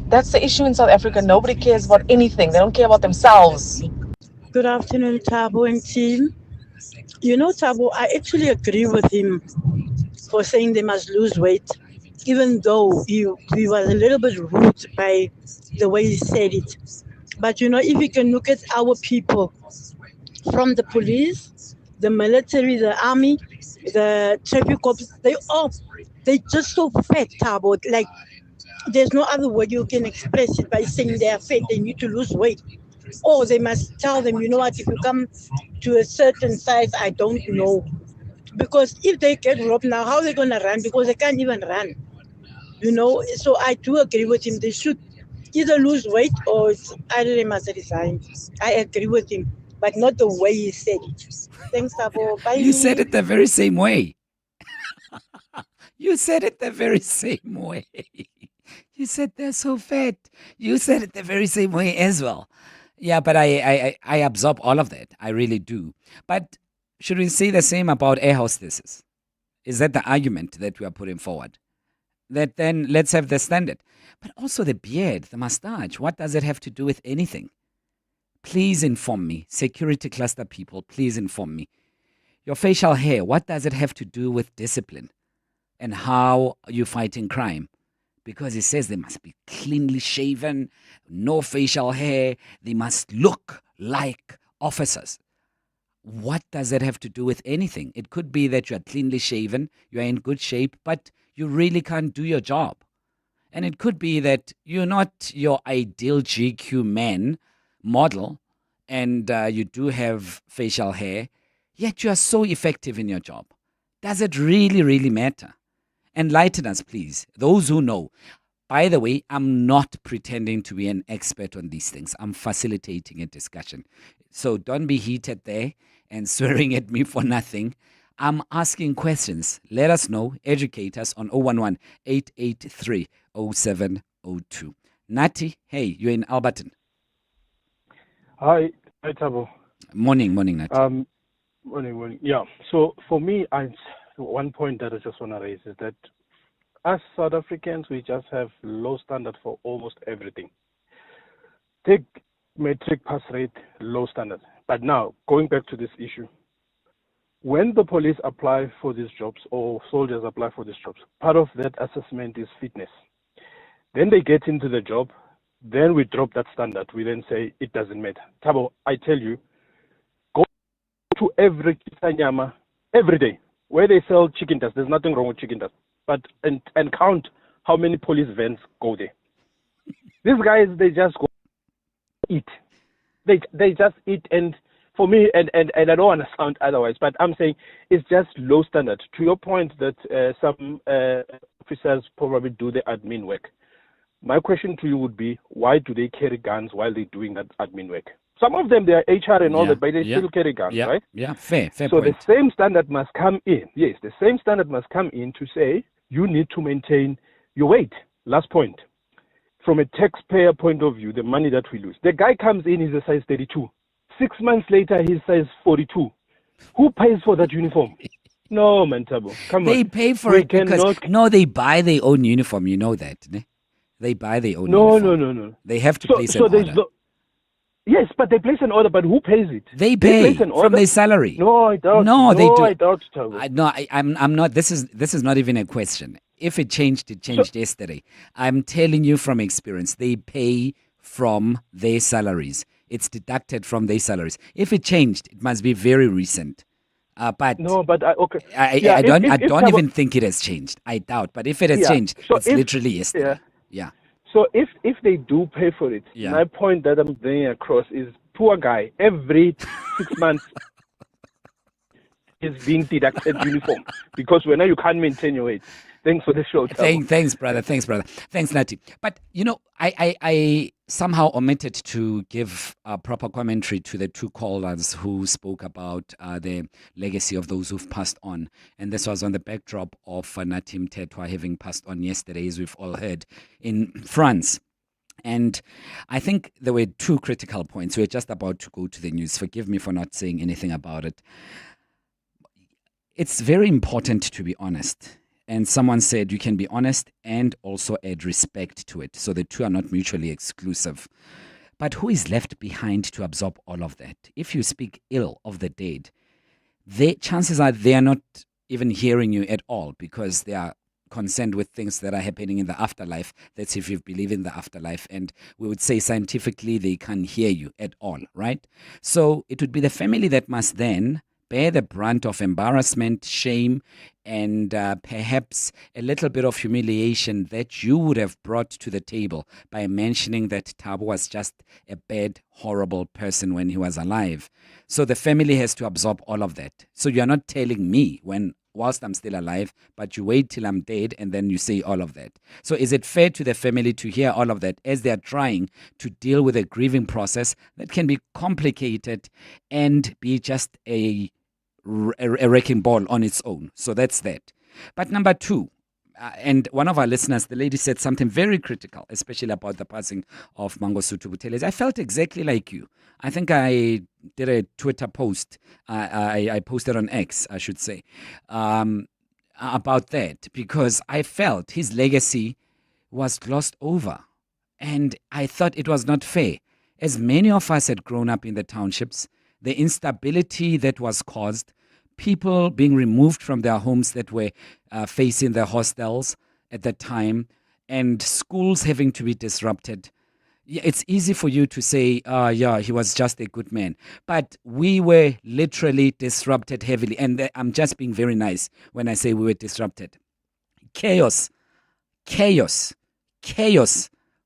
that's the issue in South Africa. Nobody cares about anything. They don't care about themselves. Good afternoon, Tabo and team. You know, Tabo, I actually agree with him for saying they must lose weight, even though he was a little bit rude by the way he said it. But, you know, if you can look at our people, from the police, the military, the army, the traffic cops, they just so fat, Tabo. Like, there's no other word you can express it by saying they are fat, they need to lose weight. Or they must tell them, you know what, if you come to a certain size, I don't know. Because if they get robbed now, how are they going to run? Because they can't even run. You know, so I do agree with him. They should either lose weight or either they must resign. I agree with him, but not the way he said it. Thanks, Tabo. Bye. You said it the very same way. You said it the very same way. You said they're so fat. You said it the very same way as well. Yeah, but I absorb all of that. I really do. But should we say the same about air hostesses? Is that the argument that we are putting forward? That then let's have the standard. But also the beard, the mustache, what does it have to do with anything? Please inform me. Security cluster people, please inform me. Your facial hair, what does it have to do with discipline? And how are you fighting crime? Because it says they must be cleanly shaven, no facial hair, they must look like officers. What does that have to do with anything? It could be that you're cleanly shaven, you're in good shape, but you really can't do your job. And it could be that you're not your ideal GQ man model, and you do have facial hair, yet you are so effective in your job. Does it really, really matter? Enlighten us, please. Those who know. By the way, I'm not pretending to be an expert on these things. I'm facilitating a discussion. So don't be heated there and swearing at me for nothing. I'm asking questions. Let us know. Educate us on 011-883-0702. Nathi, hey, you're in Alberton. Hi, Tabo. Morning, Nathi. Morning. Yeah. So for me, one point that I just want to raise is that as South Africans, we just have low standard for almost everything. Take matric pass rate, low standard. But now, going back to this issue, when the police apply for these jobs or soldiers apply for these jobs, part of that assessment is fitness. Then they get into the job, then we drop that standard. We then say it doesn't matter. Tabo, I tell you, go to every Kisanyama every day where they sell chicken dust. There's nothing wrong with chicken dust. But and count how many police vans go there. These guys, they just go eat. They just eat, and for me, and I don't want to sound otherwise, but I'm saying it's just low standard. To your point that some officers probably do the admin work. My question to you would be, why do they carry guns while they're doing that admin work? Some of them, they are HR and all that, but they still carry guns, right? Yeah, fair So point. the same standard must come in. Yes, the same standard must come in to say you need to maintain your weight. Last point. From a taxpayer point of view, the money that we lose. The guy comes in, he's a size 32. 6 months later, he's size 42. Who pays for that uniform? No, man, Tabo. Come on. They pay for it because, they buy their own uniform. You know that, ne? They buy their own uniform. No. They have to place an order. Yes, but they place an order, but who pays it? They pay place an order from their salary. No, I doubt. No, they do. I doubt, Tabo. I'm not. This is not even a question. If it changed yesterday. I'm telling you from experience. They pay from their salaries. It's deducted from their salaries. If it changed, it must be very recent. But okay. I don't even think it has changed. I doubt. But if it has changed, it's literally yesterday. Yeah. So if they do pay for it, my point that I'm bringing across is poor guy every 6 months is being deducted uniform because when you can't maintain your weight. Thanks for the show. Thanks, brother. Thanks, Nathi. But, I somehow omitted to give a proper commentary to the two callers who spoke about the legacy of those who've passed on. And this was on the backdrop of Nathi Mthethwa having passed on yesterday, as we've all heard, in France. And I think there were two critical points. We're just about to go to the news. Forgive me for not saying anything about it. It's very important to be honest. And someone said you can be honest and also add respect to it. So the two are not mutually exclusive. But who is left behind to absorb all of that? If you speak ill of the dead, chances are they are not even hearing you at all because they are concerned with things that are happening in the afterlife. That's if you believe in the afterlife. And we would say scientifically they can't hear you at all, right? So it would be the family that must then bear the brunt of embarrassment, shame, and perhaps a little bit of humiliation that you would have brought to the table by mentioning that Thabo was just a bad, horrible person when he was alive. So the family has to absorb all of that. So you're not telling me whilst I'm still alive, but you wait till I'm dead and then you say all of that. So is it fair to the family to hear all of that as they're trying to deal with a grieving process that can be complicated and be just a wrecking ball on its own? So that's that. But number two, and one of our listeners, the lady said something very critical, especially about the passing of Mangosuthu Buthelezi. I felt exactly like you. I think I did a Twitter post. I posted on X, I should say, about that because I felt his legacy was glossed over. And I thought it was not fair. As many of us had grown up in the townships, the instability that was caused, people being removed from their homes that were facing the hostels at that time, and schools having to be disrupted. It's easy for you to say, he was just a good man. But we were literally disrupted heavily. And I'm just being very nice when I say we were disrupted. Chaos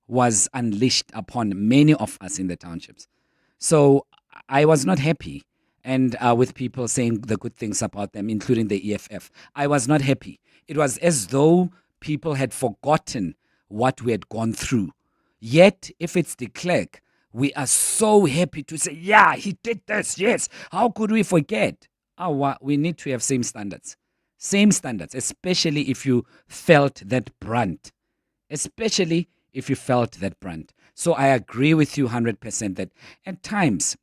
was unleashed upon many of us in the townships. So I was not happy. And with people saying the good things about them, including the EFF. I was not happy. It was as though people had forgotten what we had gone through. Yet, if it's de Klerk, we are so happy to say, yeah, he did this, yes. How could we forget? we need to have same standards. Same standards, especially if you felt that brunt. Especially if you felt that brunt. So I agree with you 100% that at times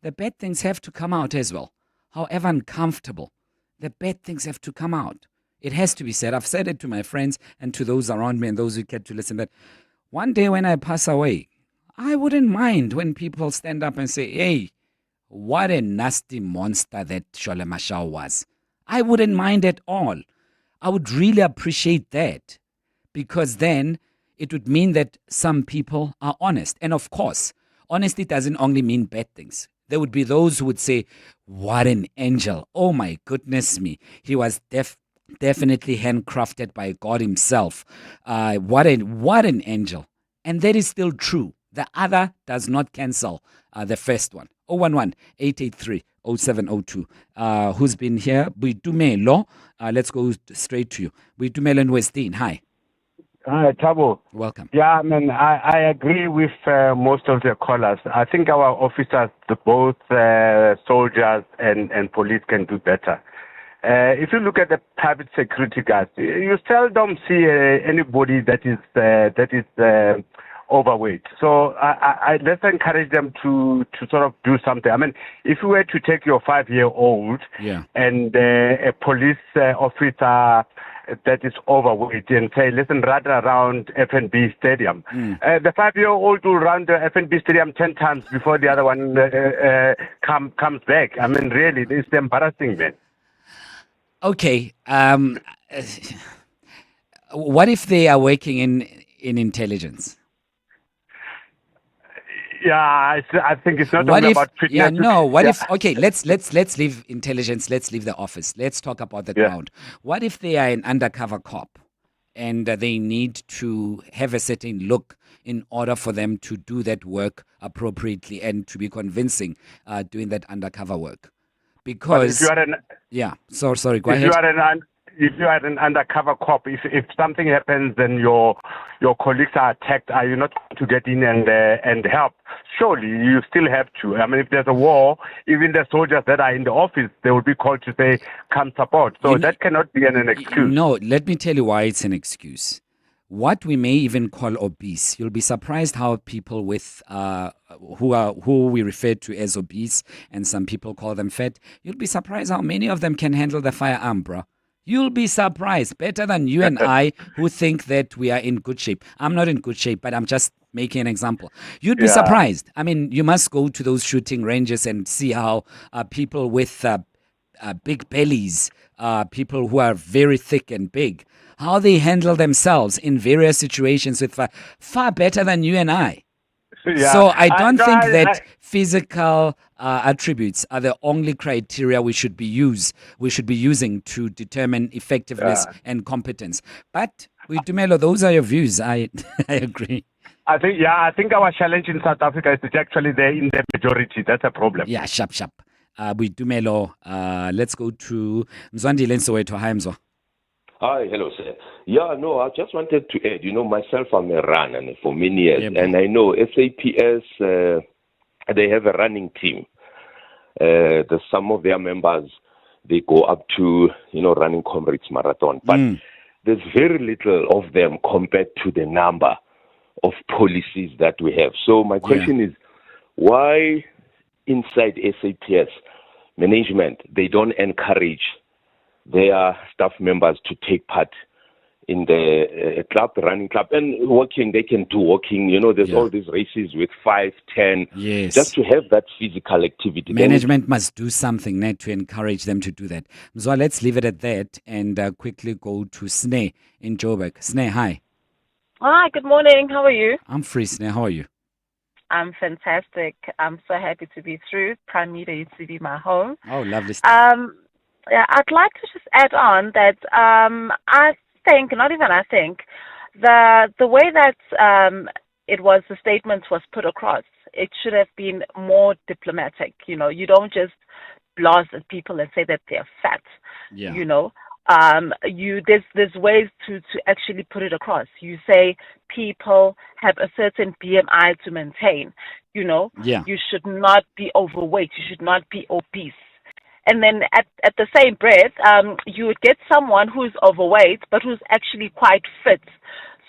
the bad things have to come out as well. However uncomfortable, the bad things have to come out. It has to be said. I've said it to my friends and to those around me and those who get to listen that one day when I pass away, I wouldn't mind when people stand up and say, hey, what a nasty monster that Shole Mashao was. I wouldn't mind at all. I would really appreciate that, because then it would mean that some people are honest. And of course, honesty doesn't only mean bad things. There would be those who would say, what an angel. Oh my goodness me. He was definitely handcrafted by God himself. What an angel. And that is still true. The other does not cancel the first one. 011-883-0702. Who's been here? Buitumelo. Let's go straight to you. Buitumelo and Westine. Hi. Hi, Tabo. Welcome. Yeah, I agree with most of the callers. I think our officers, both soldiers and police, can do better. If you look at the private security guards, you seldom see anybody that is overweight. So let's encourage them to sort of do something. I mean, if you were to take your 5-year-old and a police officer that is overweight and say, listen, run around FNB Stadium. The 5-year-old will run the FNB Stadium 10 times before the other one comes back. I mean, really, it's embarrassing, man. Okay. What if they are working in intelligence? Yeah, I think it's not only about fitness. Yeah, no. What if? Okay, let's leave intelligence. Let's leave the office. Let's talk about the ground. What if they are an undercover cop, and they need to have a certain look in order for them to do that work appropriately and to be convincing doing that undercover work? Because if you are sorry. Go ahead. If you are an undercover cop, if something happens and your colleagues are attacked, are you not going to get in and help? Surely you still have to. I mean, if there's a war, even the soldiers that are in the office, they will be called to say, come support. So that cannot be an excuse. No, let me tell you why it's an excuse. What we may even call obese. You'll be surprised how people with who we refer to as obese, and some people call them fat. You'll be surprised how many of them can handle the firearm, bro. You'll be surprised, better than you and I, who think that we are in good shape. I'm not in good shape, but I'm just making an example. You'd be surprised. I mean, you must go to those shooting ranges and see how people with big bellies, people who are very thick and big, how they handle themselves in various situations with far better than you and I. So I don't think that physical attributes are the only criteria we should be using to determine effectiveness and competence. But Buitumelo, those are your views. I agree. I think our challenge in South Africa is actually they're in the majority. That's a problem. Yeah, sharp. Buitumelo, let's go to Mzwandile Soweto. Hi, Mzwa. Hi, hello, sir. Yeah, no, I just wanted to add, myself, I'm a runner for many years, and I know SAPS, they have a running team. Some of their members, they go up to, running Comrades Marathon, but there's very little of them compared to the number of policies that we have. So my question is, why inside SAPS management, they don't encourage their staff members to take part in the running club, and walking, they can do walking. There's all these races with 5, 10, just to have that physical activity. Management must do something to encourage them to do that. So let's leave it at that and quickly go to Sneh in Joburg. Sneh, hi. Hi, good morning. How are you? I'm free, Sneh. How are you? I'm fantastic. I'm so happy to be through. Prime Media used to be my home. Oh, lovely stuff. I'd like to just add on that I think the way that the statement was put across, it should have been more diplomatic. You don't just blast at people and say that they're fat. Yeah. There's ways to actually put it across. You say people have a certain BMI to maintain. You should not be overweight. You should not be obese. And then at the same breath, you would get someone who's overweight, but who's actually quite fit.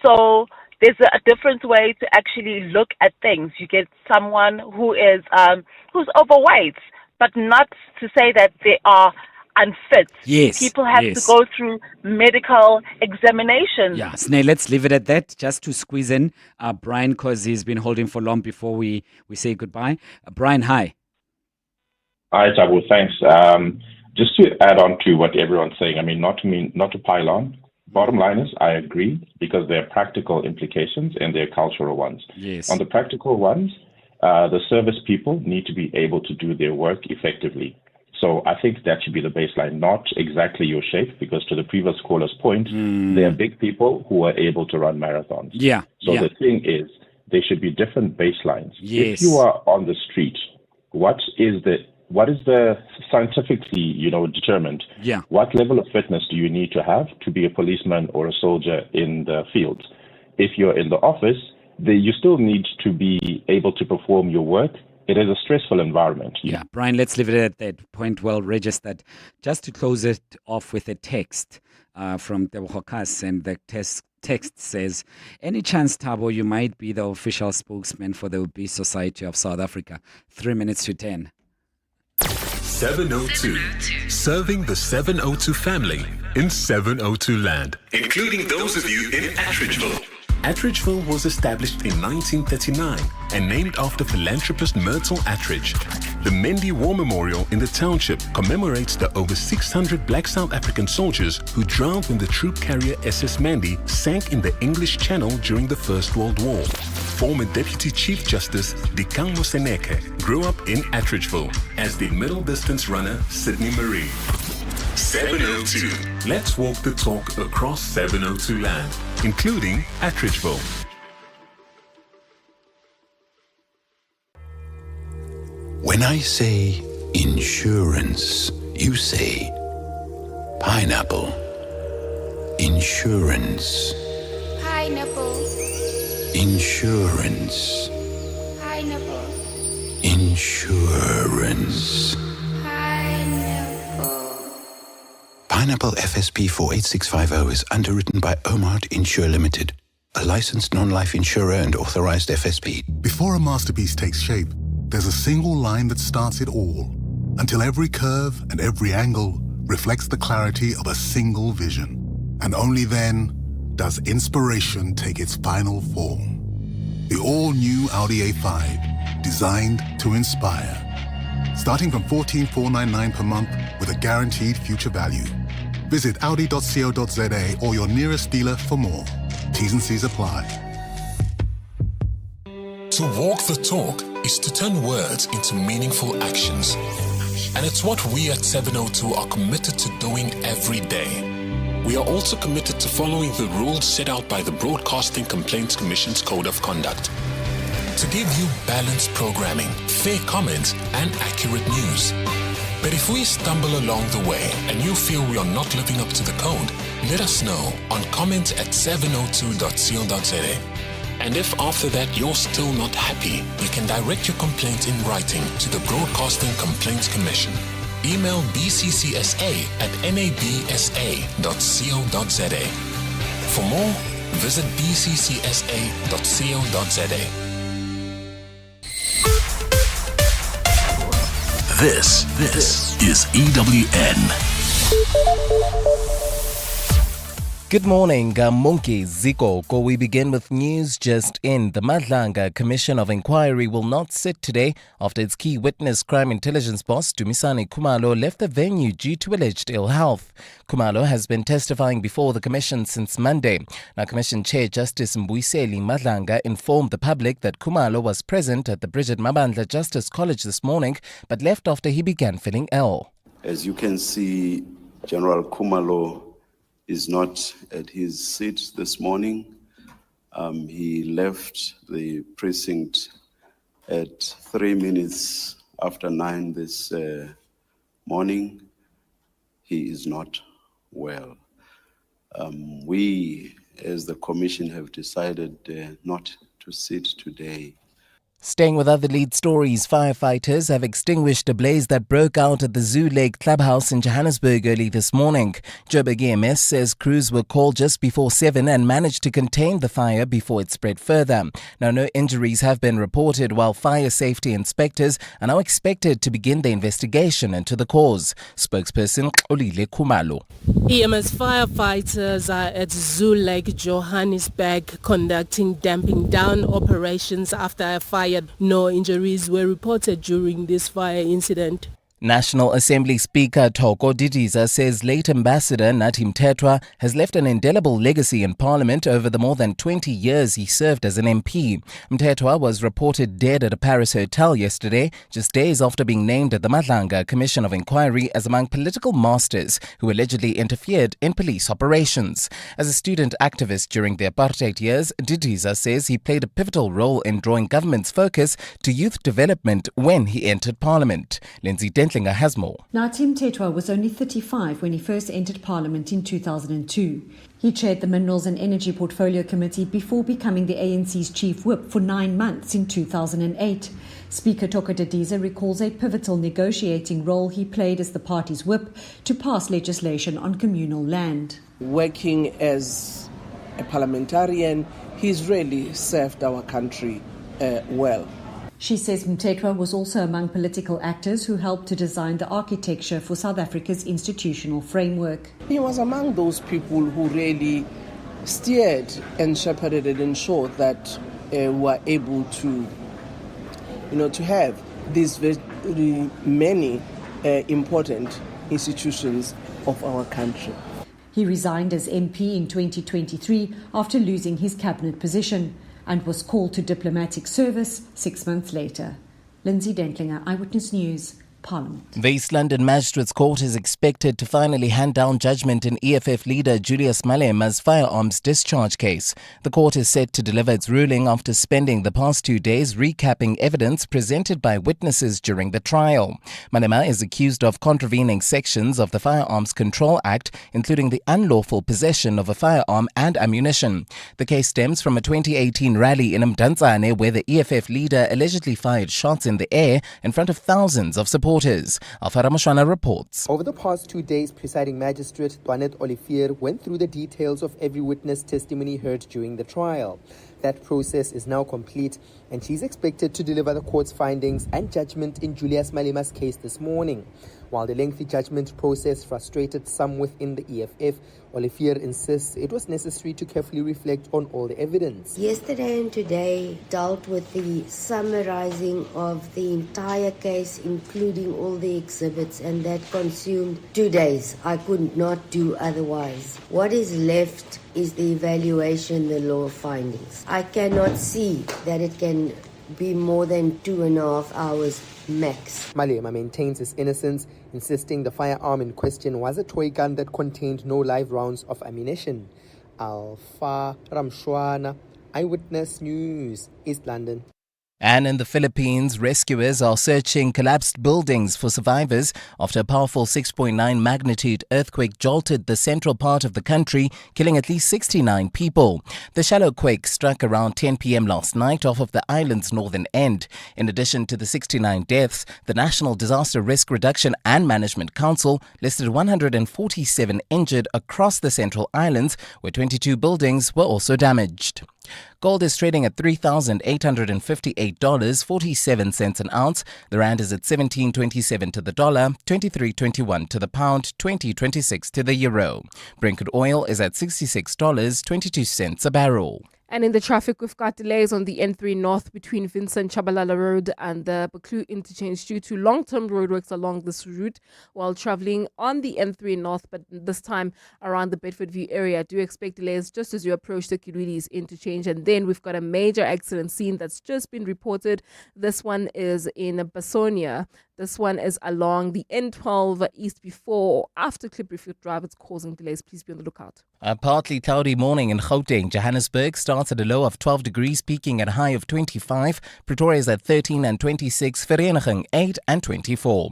So there's a different way to actually look at things. You get someone who is who's overweight, but not to say that they are unfit. Yes. People have to go through medical examinations. Yeah, Sneh, let's leave it at that. Just to squeeze in Brian, because he's been holding for long before we say goodbye. Brian, hi. Hi, Tabu. Thanks. Just to add on to what everyone's saying, I mean, not to pile on. Bottom line is, I agree, because there are practical implications and there are cultural ones. Yes. On the practical ones, the service people need to be able to do their work effectively. So I think that should be the baseline, not exactly your shape, because to the previous caller's point, there are big people who are able to run marathons. Yeah. So the thing is, there should be different baselines. Yes. If you are on the street, what is the scientifically, determined? Yeah. What level of fitness do you need to have to be a policeman or a soldier in the field? If you're in the office, you still need to be able to perform your work. It is a stressful environment. Yeah, Brian, let's leave it at that. Point well registered. Just to close it off with a text from Tebohokas, and the text says, any chance, Thabo, you might be the official spokesman for the Obese Society of South Africa? 3 minutes to 10. 702. Serving the 702 family in 702 land, including those of you in Attridgeville. Attridgeville was established in 1939 and named after philanthropist Myrtle Attridge. The Mendi War Memorial in the township commemorates the over 600 black South African soldiers who drowned when the troop carrier SS Mandy sank in the English Channel during the First World War. Former Deputy Chief Justice Dikang Moseneke grew up in Attridgeville, as did middle distance runner Sydney Marie. 702. Let's walk the talk across 702 land, including Attridgeville. When I say insurance, you say pineapple. Insurance. Pineapple. Insurance. Pineapple. Insurance. Pineapple FSP 48650 is underwritten by Omart Insure Limited, a licensed non-life insurer and authorized FSP. Before a masterpiece takes shape, there's a single line that starts it all, until every curve and every angle reflects the clarity of a single vision. And only then does inspiration take its final form. The all-new Audi A5, designed to inspire. Starting from $14,499 per month with a guaranteed future value. Visit audi.co.za or your nearest dealer for more. T's and C's apply. To walk the talk is to turn words into meaningful actions. And it's what we at 702 are committed to doing every day. We are also committed to following the rules set out by the Broadcasting Complaints Commission's Code of Conduct. To give you balanced programming, fair comments, and accurate news. But if we stumble along the way and you feel we are not living up to the code, let us know on comments@702.co.za. And if after that you're still not happy, you can direct your complaint in writing to the Broadcasting Complaints Commission. Email bccsa@nabsa.co.za. For more, visit bccsa.co.za. This is EWN. Good morning, Monkey Zikoko. We begin with news just in. The Madlanga Commission of Inquiry will not sit today after its key witness, crime intelligence boss Dumisani Khumalo, left the venue due to alleged ill health. Khumalo has been testifying before the commission since Monday. Now, Commission Chair Justice Mbuyiseli Madlanga informed the public that Khumalo was present at the Bridget Mabandla Justice College this morning, but left after he began feeling ill. As you can see, General Khumalo is not at his seat this morning. He left the precinct at 3 minutes after 9 this morning. He is not well. We, as the commission, have decided not to sit today. Staying with other lead stories, firefighters have extinguished a blaze that broke out at the Zoo Lake Clubhouse in Johannesburg early this morning. Joburg EMS says crews were called just before 7 and managed to contain the fire before it spread further. Now, no injuries have been reported, while fire safety inspectors are now expected to begin the investigation into the cause. Spokesperson Olile Khumalo. EMS firefighters are at Zoo Lake, Johannesburg, conducting damping down operations after a fire. No injuries were reported during this fire incident. National Assembly Speaker Thoko Didiza says late Ambassador Nathi Mthethwa has left an indelible legacy in Parliament over the more than 20 years he served as an MP. Mthethwa was reported dead at a Paris hotel yesterday, just days after being named at the Madlanga Commission of Inquiry as among political masters who allegedly interfered in police operations. As a student activist during the apartheid years, Didiza says he played a pivotal role in drawing government's focus to youth development when he entered Parliament. Lindsay has more. Nathi Mthethwa was only 35 when he first entered Parliament in 2002. He chaired the Minerals and Energy Portfolio Committee before becoming the ANC's chief whip for 9 months in 2008. Speaker Thoko Didiza recalls a pivotal negotiating role he played as the party's whip to pass legislation on communal land. Working as a parliamentarian, he's really served our country well. She says Mthethwa was also among political actors who helped to design the architecture for South Africa's institutional framework. He was among those people who really steered and shepherded and ensured that we were able to, to have these very many important institutions of our country. He resigned as MP in 2023 after losing his cabinet position, and was called to diplomatic service 6 months later. Lindsay Dentlinger, Eyewitness News, Parliament. The East London Magistrates Court is expected to finally hand down judgment in EFF leader Julius Malema's firearms discharge case. The court is set to deliver its ruling after spending the past 2 days recapping evidence presented by witnesses during the trial. Malema is accused of contravening sections of the Firearms Control Act, including the unlawful possession of a firearm and ammunition. The case stems from a 2018 rally in Mdantsane where the EFF leader allegedly fired shots in the air in front of thousands of supporters. Alfara Moshwana reports. Over the past 2 days, presiding magistrate Twanet Olivier went through the details of every witness testimony heard during the trial. That process is now complete, and she's expected to deliver the court's findings and judgment in Julius Malema's case this morning. While the lengthy judgment process frustrated some within the EFF, Olivier insists it was necessary to carefully reflect on all the evidence. Yesterday and today dealt with the summarizing of the entire case, including all the exhibits, and that consumed 2 days. I could not do otherwise. What is left is the evaluation, the law findings. I cannot see that it can be more than 2.5 hours max. Malema maintains his innocence, insisting the firearm in question was a toy gun that contained no live rounds of ammunition. Alfa Ramshwana, Eyewitness News, East London. And in the Philippines, rescuers are searching collapsed buildings for survivors after a powerful 6.9 magnitude earthquake jolted the central part of the country, killing at least 69 people. The shallow quake struck around 10 p.m. last night off of the island's northern end. In addition to the 69 deaths, the National Disaster Risk Reduction and Management Council listed 147 injured across the Central Islands, where 22 buildings were also damaged. Gold is trading at $3,858.47 an ounce. The rand is at 17.27 to the dollar, 23.21 to the pound, 20.26 to the euro. Brent oil is at $66.22 a barrel. And in the traffic, we've got delays on the N3 North between Vincent Chabalala Road and the Baklu interchange due to long-term roadworks along this route while traveling on the N3 North, but this time around the Bedfordview area. Do expect delays just as you approach the Kirulis interchange. And then we've got a major accident scene that's just been reported. This one is in Basonia. This one is along the N12 east before or after Clipperfield Drive. It's causing delays. Please be on the lookout. A partly cloudy morning in Gauteng. Johannesburg starts at a low of 12 degrees, peaking at a high of 25. Pretoria is at 13 and 26. Vereeniging 8 and 24.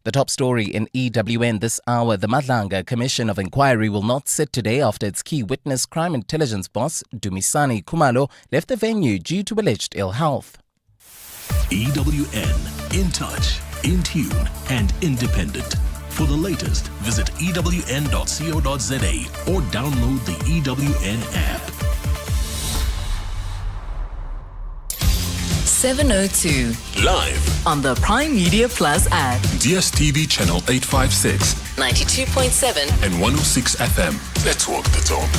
The top story in EWN this hour. The Madlanga Commission of Inquiry will not sit today after its key witness, crime intelligence boss Dumisani Khumalo, left the venue due to alleged ill health. EWN, in touch, in tune, and independent. For the latest, visit ewn.co.za or download the EWN app. 702. Live on the Prime Media Plus app. DSTV channel 856, 92.7 and 106 FM. Let's walk the talk.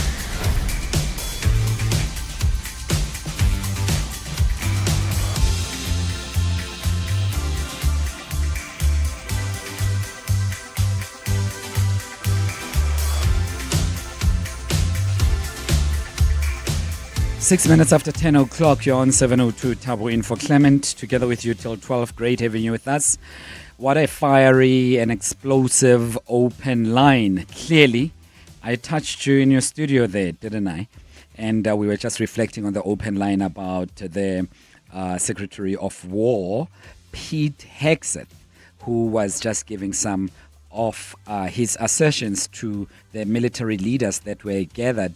Six minutes after 10 o'clock, you're on 702 Thabo in for Clement, together with you till 12. Great having you with us. What a fiery and explosive open line. Clearly, I touched you in your studio there, didn't I? And we were just reflecting on the open line about the Secretary of War, Pete Hegseth, who was just giving some of his assertions to the military leaders that were gathered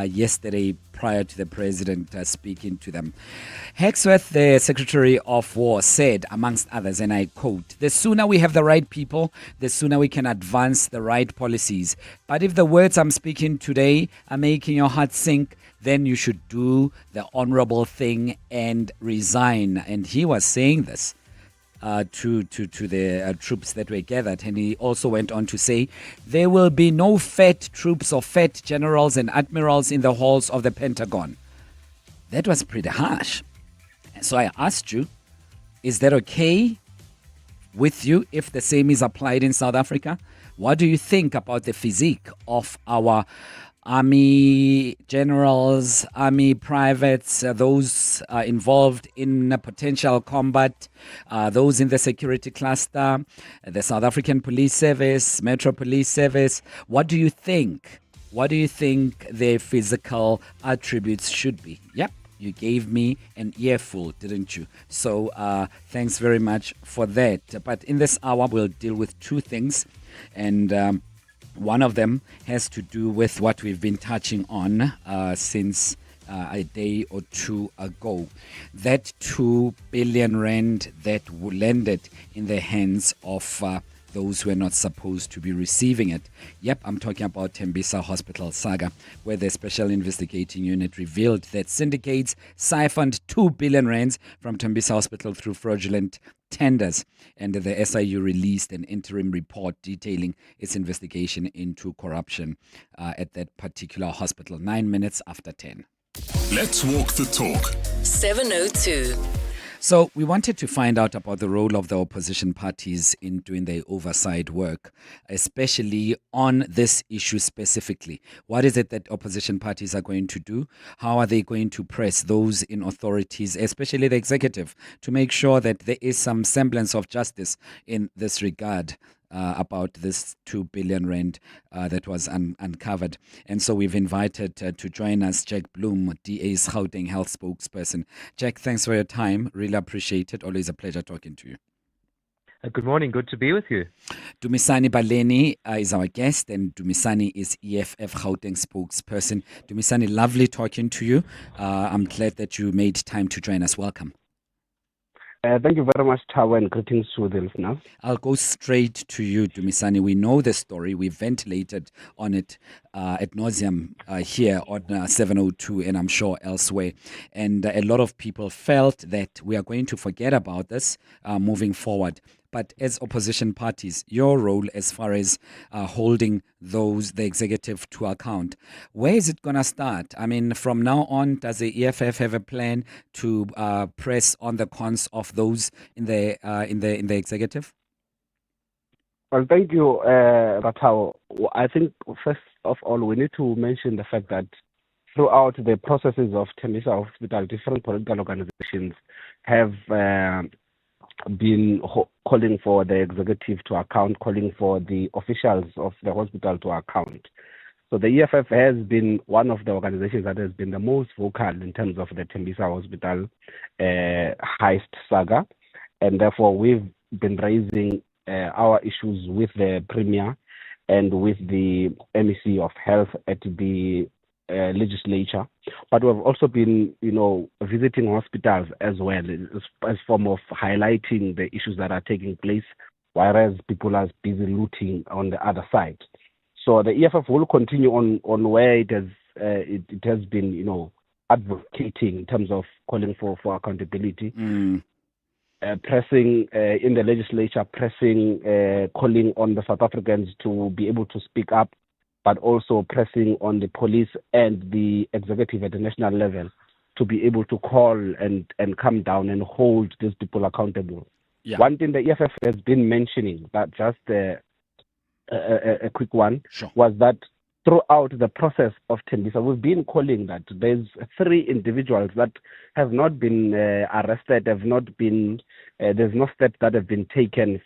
yesterday prior to the president speaking to them. Hegseth, the Secretary of War, said, amongst others, and I quote, "The sooner we have the right people, the sooner we can advance the right policies. But if the words I'm speaking today are making your heart sink, then you should do the honorable thing and resign." And he was saying this to the troops that were gathered. And he also went on to say, there will be no fat troops or fat generals and admirals in the halls of the Pentagon. That was pretty harsh. So I asked you, is that okay with you if the same is applied in South Africa? What do you think about the physique of our army generals, army privates, those involved in potential combat, those in the security cluster, the South African Police Service, Metro Police Service? What do you think? What do you think their physical attributes should be? Yep, you gave me an earful, didn't you? So thanks very much for that. But in this hour, we'll deal with two things. And one of them has to do with what we've been touching on since a day or two ago. That 2 billion rand that landed in the hands of those who are not supposed to be receiving it. Yep, I'm talking about Tembisa Hospital saga, where the Special Investigating Unit revealed that syndicates siphoned 2 billion rands from Tembisa Hospital through fraudulent tenders. And the SIU released an interim report detailing its investigation into corruption at that particular hospital. 9 minutes after 10. Let's walk the talk. 702. So we wanted to find out about the role of the opposition parties in doing their oversight work, especially on this issue specifically. What is it that opposition parties are going to do? How are they going to press those in authorities, especially the executive, to make sure that there is some semblance of justice in this regard? About this 2 billion rand that was uncovered. And so we've invited to join us Jack Bloom, DA's Gauteng Health spokesperson. Jack, thanks for your time. Really appreciate it. Always a pleasure talking to you. Good morning. Good to be with you. Dumisani Baleni is our guest, and Dumisani is EFF Gauteng spokesperson. Dumisani, lovely talking to you. I'm glad that you made time to join us. Welcome. Thank you very much, Thabo, and greetings to the listeners. I'll go straight to you, Dumisani. We know the story. We ventilated on it ad nauseum here on 702 and I'm sure elsewhere. And a lot of people felt that we are going to forget about this moving forward. But as opposition parties, your role as far as holding the executive to account, where is it going to start? I mean, from now on, does the EFF have a plan to press on the cons of those in the executive? Well, thank you, Ratao. I think first of all, we need to mention the fact that throughout the processes of Tembisa Hospital, different political organizations have been calling for the executive to account, calling for the officials of the hospital to account. So the EFF has been one of the organizations that has been the most vocal in terms of the Tembisa Hospital heist saga. And therefore, we've been raising our issues with the Premier and with the MEC of Health at the legislature, but we've also been, visiting hospitals as well as form of highlighting the issues that are taking place, whereas people are busy looting on the other side. So the EFF will continue on where it has been, advocating in terms of calling for accountability. Pressing in the legislature, calling on the South Africans to be able to speak up, but also pressing on the police and the executive at the national level to be able to call and come down and hold these people accountable. Yeah. One thing the EFF has been mentioning, that just a quick one, was that throughout the process of Tembisa, we've been calling that there's 3 individuals that have not been arrested, there's no steps that have been taken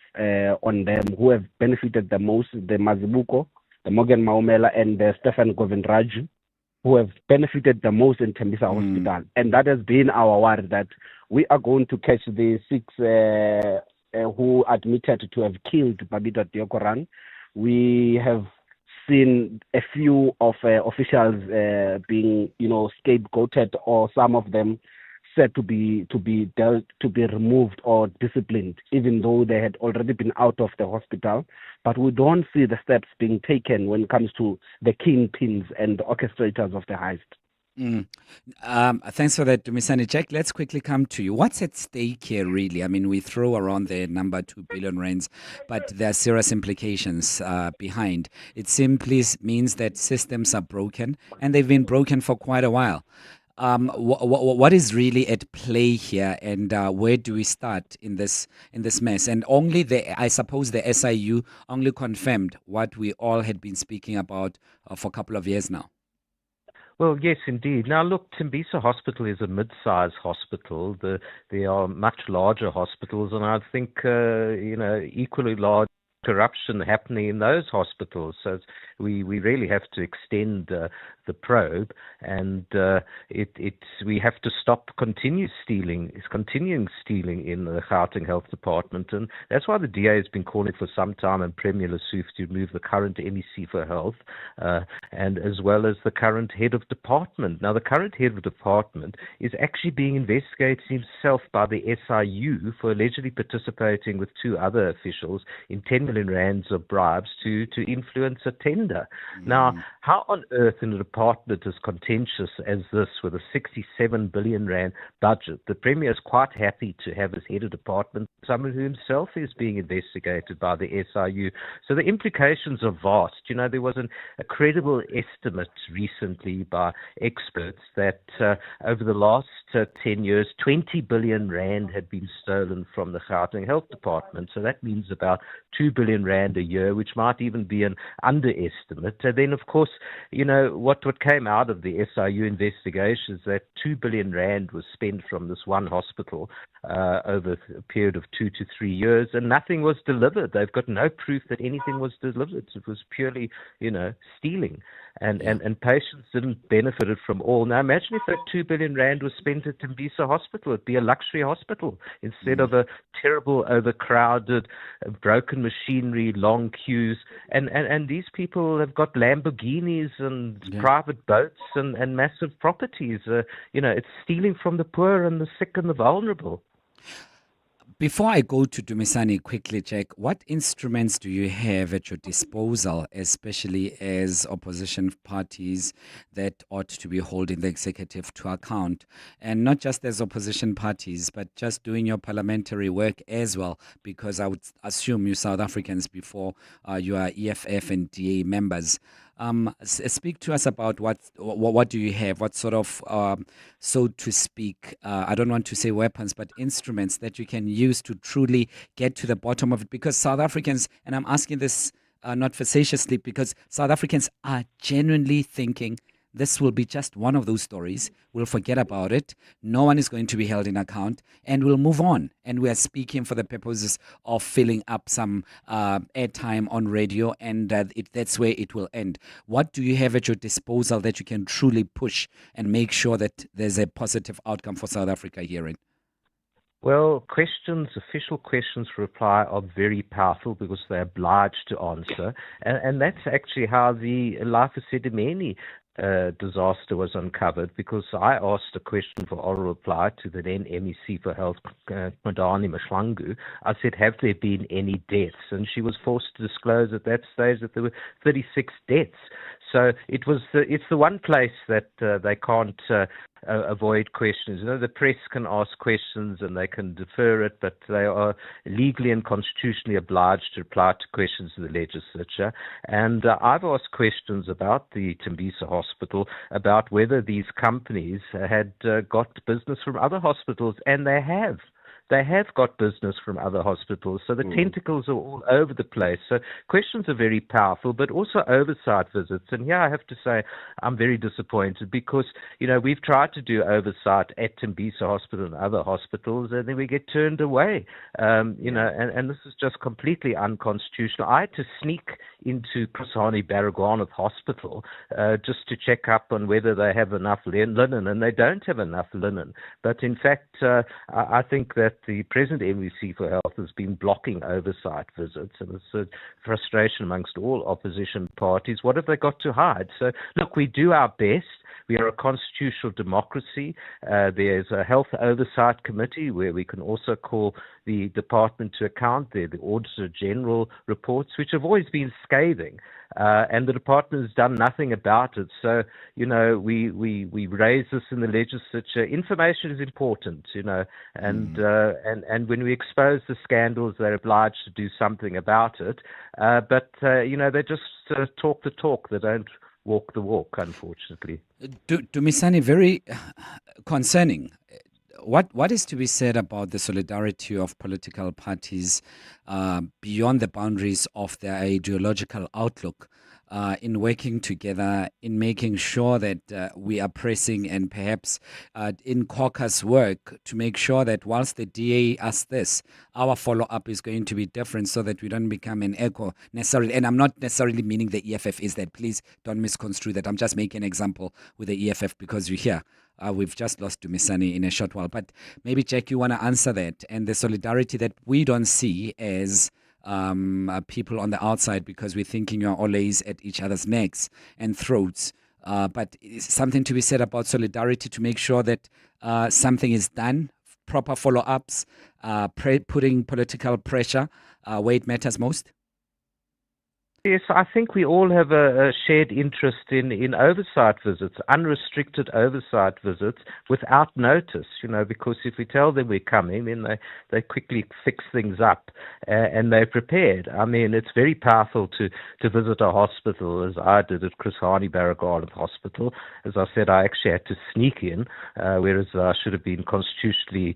on them who have benefited the most, the Mazibuko, the Morgan Maumela, and the Stefan Govindraju, who have benefited the most in Tembisa Hospital. And that has been our worry, that we are going to catch the 6 who admitted to have killed Babita Diokoran. We have seen a few of officials being, scapegoated, or some of them said to be removed or disciplined, even though they had already been out of the hospital. But we don't see the steps being taken when it comes to the kingpins and the orchestrators of the heist. Thanks for that, Dumisani. Jack, let's quickly come to you. What's at stake here, really? I mean, we throw around the number 2 billion rands, but there are serious implications behind. It simply means that systems are broken, and they've been broken for quite a while. What is really at play here, and where do we start in this mess? And I suppose the SIU only confirmed what we all had been speaking about for a couple of years now. Well, yes, indeed. Now, look, Tembisa Hospital is a mid-sized hospital. There are much larger hospitals, and I think, equally large corruption happening in those hospitals. So we really have to extend the probe, and we have to stop continuing stealing in the Gauteng Health Department, and that's why the DA has been calling for some time, and Premier Lesuf, to remove the current MEC for Health, and as well as the current head of department. Now, the current head of department is actually being investigated himself by the SIU for allegedly participating with 2 other officials in 10 million rands of bribes to influence a tender. Now, how on earth in a department as contentious as this, with a 67 billion rand budget, the Premier is quite happy to have as head of department someone who himself is being investigated by the SIU. So the implications are vast. There was a credible estimate recently by experts that over the last 10 years, 20 billion rand had been stolen from the Gauteng Health Department. So that means about 2 billion rand a year, which might even be an underestimate. And then, of course, what came out of the SIU investigation is that 2 billion rand was spent from this one hospital over a period of 2 to 3 years, and nothing was delivered. They've got no proof that anything was delivered. It was purely, stealing, and patients didn't benefit from all. Now, imagine if that 2 billion rand was spent at Tembisa Hospital. It'd be a luxury hospital instead of a terrible, overcrowded, broken machinery, long queues, and these people have got Lamborghinis and private boats and massive properties. It's stealing from the poor and the sick and the vulnerable. Before I go to Dumisani quickly, Jack, what instruments do you have at your disposal, especially as opposition parties that ought to be holding the executive to account? And not just as opposition parties, but just doing your parliamentary work as well, because I would assume you South Africans, before you are EFF and DA members. Speak to us about what do you have, what sort of, so to speak, I don't want to say weapons, but instruments that you can use to truly get to the bottom of it. Because South Africans, and I'm asking this not facetiously, because South Africans are genuinely thinking this will be just one of those stories. We'll forget about it. No one is going to be held in account, and we'll move on. And we are speaking for the purposes of filling up some airtime on radio, and that's where it will end. What do you have at your disposal that you can truly push and make sure that there's a positive outcome for South Africa herein? Well, official questions for reply are very powerful because they're obliged to answer. And that's actually how the Life of Sedimeni disaster was uncovered, because I asked a question for oral reply to the then MEC for Health, Madani Mashlangu. I said, have there been any deaths? And she was forced to disclose at that stage that there were 36 deaths. So it's the one place that they can't avoid questions. You know, the press can ask questions and they can defer it, but they are legally and constitutionally obliged to reply to questions of the legislature. And I've asked questions about the Tembisa hospital, about whether these companies had got business from other hospitals, and they have. They have got business from other hospitals, so the tentacles are all over the place. So questions are very powerful, but also oversight visits. And here I have to say I'm very disappointed, because, you know, we've tried to do oversight at Tembisa Hospital and other hospitals, and then we get turned away. You know, and this is just completely unconstitutional. I had to sneak into Chris Hani Baragwanath Hospital just to check up on whether they have enough linen, and they don't have enough linen. But in fact, I think that the present MEC for Health has been blocking oversight visits, and it's a frustration amongst all opposition parties. What have they got to hide? So, look, we do our best. We are a constitutional democracy. There's a health oversight committee where we can also call the department to account. There, the Auditor General reports, which have always been scathing, and the department has done nothing about it. So, you know, we raise this in the legislature. Information is important, you know, and when we expose the scandals, they're obliged to do something about it. But you know, they just talk the talk. They don't walk the walk, unfortunately. Dumisani, very concerning. What is to be said about the solidarity of political parties beyond the boundaries of their ideological outlook in working together, in making sure that we are pressing and perhaps in caucus work to make sure that whilst the DA asks this, our follow-up is going to be different, so that we don't become an echo necessarily. And I'm not necessarily meaning the EFF is that. Please don't misconstrue that. I'm just making an example with the EFF because you're here. We've just lost Dumisani in a short while. But maybe, Jack, you want to answer that, and the solidarity that we don't see as people on the outside, because we're thinking you're always at each other's necks and throats. But it's something to be said about solidarity to make sure that something is done, proper follow-ups, putting political pressure where it matters most. Yes, I think we all have a shared interest in oversight visits, unrestricted oversight visits without notice, you know, because if we tell them we're coming, then they quickly fix things up and they're prepared. I mean, it's very powerful to visit a hospital, as I did at Chris Hani Baragwanath Hospital. As I said, I actually had to sneak in, whereas I should have been constitutionally,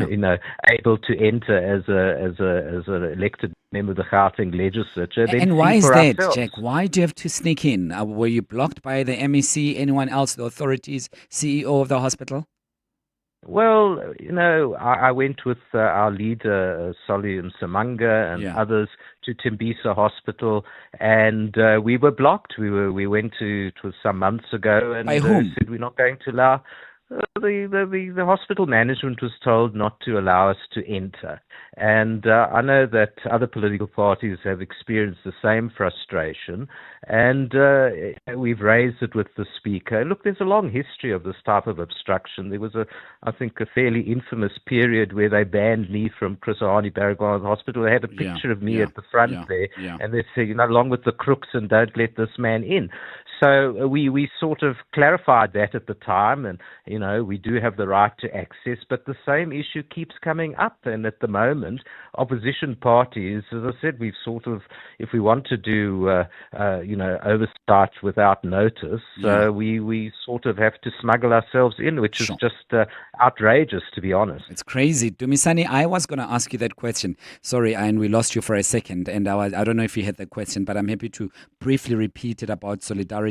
you know, able to enter as an elected member of the Gauteng legislature. And why is that, Jack? Why do you have to sneak in? Were you blocked by the MEC, anyone else, the authorities, CEO of the hospital? Well, you know, I went with our leader, Solly Msamanga, and others to Tembisa Hospital, and we were blocked. We went to, it was some months ago, and by whom? Said we're not going to allow. The hospital management was told not to allow us to enter. And I know that other political parties have experienced the same frustration, and we've raised it with the Speaker. Look, there's a long history of this type of obstruction. There was, I think, a fairly infamous period where they banned me from Chris Hani Baragwanath Hospital. They had a picture of me at the front there, and they said, you know, along with the crooks, and don't let this man in. So we sort of clarified that at the time, and, you know, we do have the right to access, but the same issue keeps coming up. And at the moment, opposition parties, as I said, we've sort of, if we want to do, you know, oversight without notice, we sort of have to smuggle ourselves in, which is just outrageous, to be honest. It's crazy. Dumisani, I was going to ask you that question. Sorry, and we lost you for a second, and I don't know if you had the question, but I'm happy to briefly repeat it about solidarity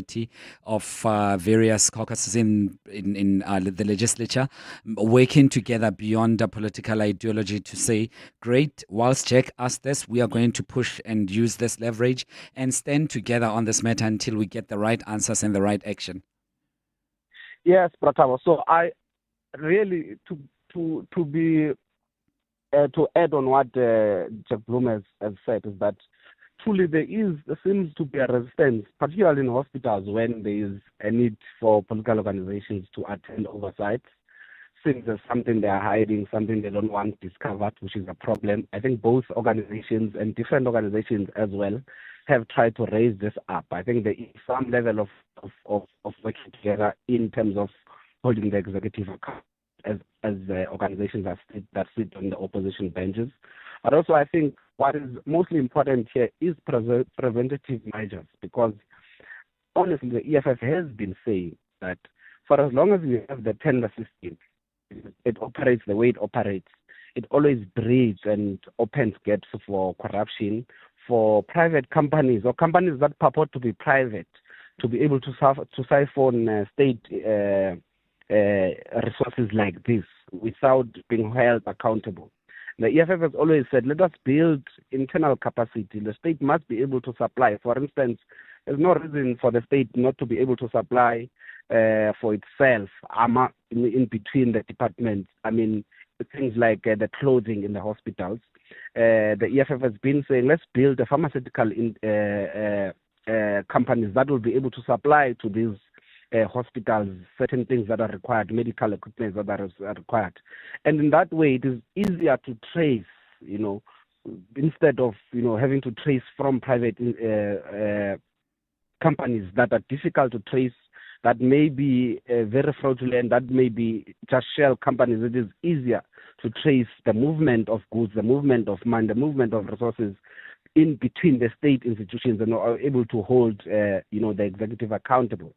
of various caucuses in the legislature, working together beyond the political ideology to say, great, whilst Jack asked this, we are going to push and use this leverage and stand together on this matter until we get the right answers and the right action. Yes, Pratabo. So I really, to add on what Jack Bloom has said, is that truthfully, there seems to be a resistance, particularly in hospitals, when there is a need for political organizations to attend oversight. Since there's something they are hiding, something they don't want discovered, which is a problem. I think both organizations and different organizations as well have tried to raise this up. I think there is some level of working together in terms of holding the executive account as the organizations that sit on the opposition benches. But also I think what is mostly important here is preventative measures, because honestly the EFF has been saying that for as long as we have the tender system, it operates the way it operates, it always breeds and opens gaps for corruption for private companies or companies that purport to be private to be able to siphon state resources like this without being held accountable. The EFF has always said, let us build internal capacity. The state must be able to supply. For instance, there's no reason for the state not to be able to supply for itself in between the departments. I mean, things like the clothing in the hospitals. The EFF has been saying, let's build a pharmaceutical companies that will be able to supply to these hospitals certain things that are required, medical equipment that are required. And in that way, it is easier to trace, instead of, having to trace from private companies that are difficult to trace, that may be very fraudulent, that may be just shell companies. It is easier to trace the movement of goods, the movement of money, the movement of resources in between the state institutions, and are able to hold, the executive accountable.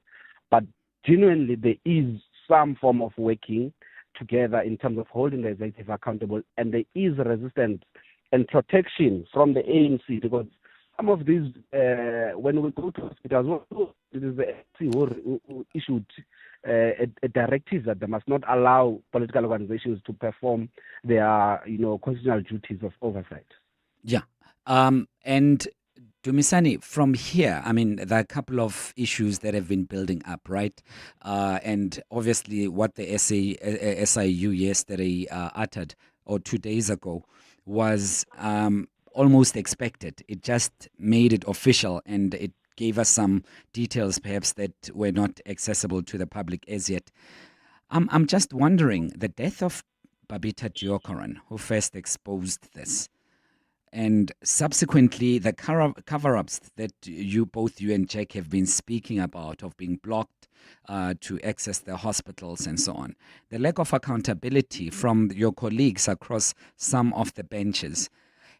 But genuinely, there is some form of working together in terms of holding the executive accountable, and there is resistance and protection from the ANC, because some of these, when we go to hospitals, it is the ANC who issued a directive that they must not allow political organizations to perform their, constitutional duties of oversight. Yeah. And Dumisani, from here, I mean, there are a couple of issues that have been building up, right? And obviously what the SIU yesterday uttered, or 2 days ago, was almost expected. It just made it official, and it gave us some details perhaps that were not accessible to the public as yet. I'm just wondering, the death of Babita Deokaran, who first exposed this, and subsequently the cover-ups that both you and Jack have been speaking about, of being blocked to access the hospitals and so on, the lack of accountability from your colleagues across some of the benches.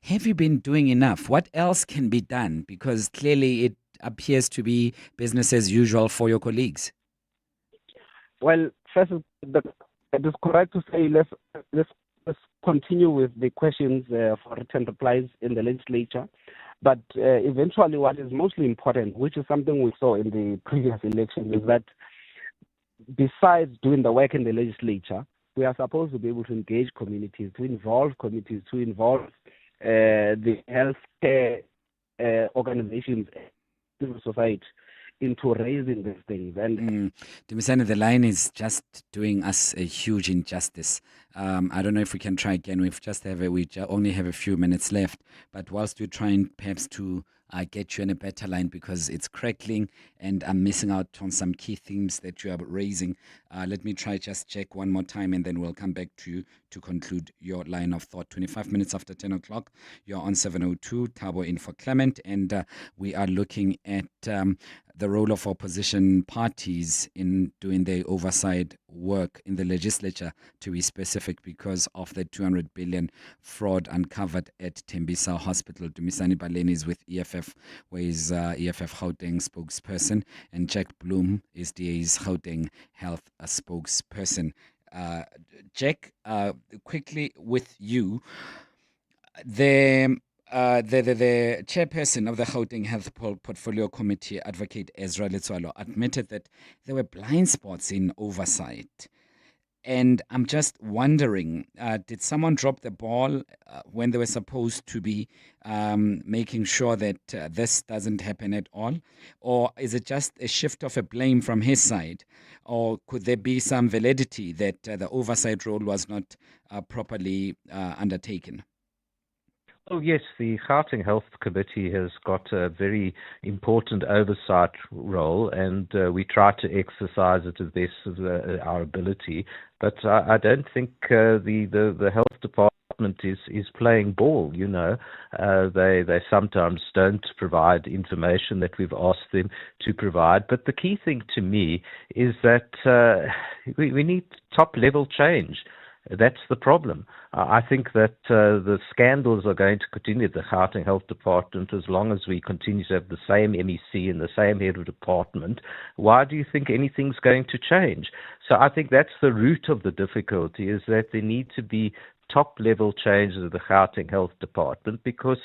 Have you been doing enough? What else can be done? Because clearly it appears to be business as usual for your colleagues. Well, first, it is correct to say let's continue with the questions for written replies in the legislature. But eventually what is mostly important, which is something we saw in the previous election, is that besides doing the work in the legislature, we are supposed to be able to engage communities, to involve communities, to involve the healthcare organizations, civil society, into raising these things. And Dumisani, the line is just doing us a huge injustice. I don't know if we can try again. We only have a few minutes left. But whilst we're trying perhaps to get you in a better line, because it's crackling and I'm missing out on some key themes that you are raising, let me try just check one more time, and then we'll come back to you to conclude your line of thought. 25 minutes after 10 o'clock, you're on 702, Thabo in for Clement, and we are looking at the role of opposition parties in doing their oversight work in the legislature, to be specific, because of the 200 billion fraud uncovered at Tembisa Hospital. Dumisani Baleni is with EFF, where is EFF Gauteng spokesperson, and Jack Bloom is DA's Gauteng Health spokesperson. Jack, quickly with you, the chairperson of the Gauteng Health Portfolio Committee, Advocate Ezra Letswalo, admitted that there were blind spots in oversight. And I'm just wondering, did someone drop the ball when they were supposed to be making sure that this doesn't happen at all? Or is it just a shift of a blame from his side? Or could there be some validity that the oversight role was not properly undertaken? Oh, yes, the Gauteng Health Committee has got a very important oversight role, and we try to exercise it to the best of our ability. But I don't think the health department is playing ball, you know. They sometimes don't provide information that we've asked them to provide. But the key thing to me is that we need top-level change. That's the problem. I think that the scandals are going to continue at the Gauteng Health Department as long as we continue to have the same MEC and the same head of department. Why do you think anything's going to change? So I think that's the root of the difficulty, is that there need to be top-level changes of the Gauteng Health Department because,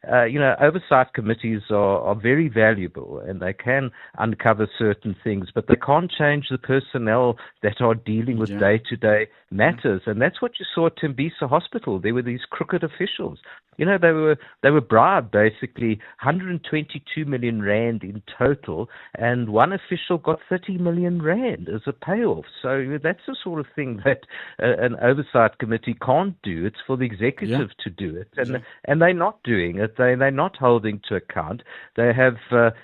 oversight committees are very valuable and they can uncover certain things, but they can't change the personnel that are dealing with day-to-day matters. And that's what you saw at Tembisa Hospital. There were these crooked officials. You know, they were bribed basically 122 million rand in total, and one official got 30 million rand as a payoff. So that's the sort of thing that an oversight committee can't do. It's for the executive to do it, and they're not doing it. They're not holding to account. They have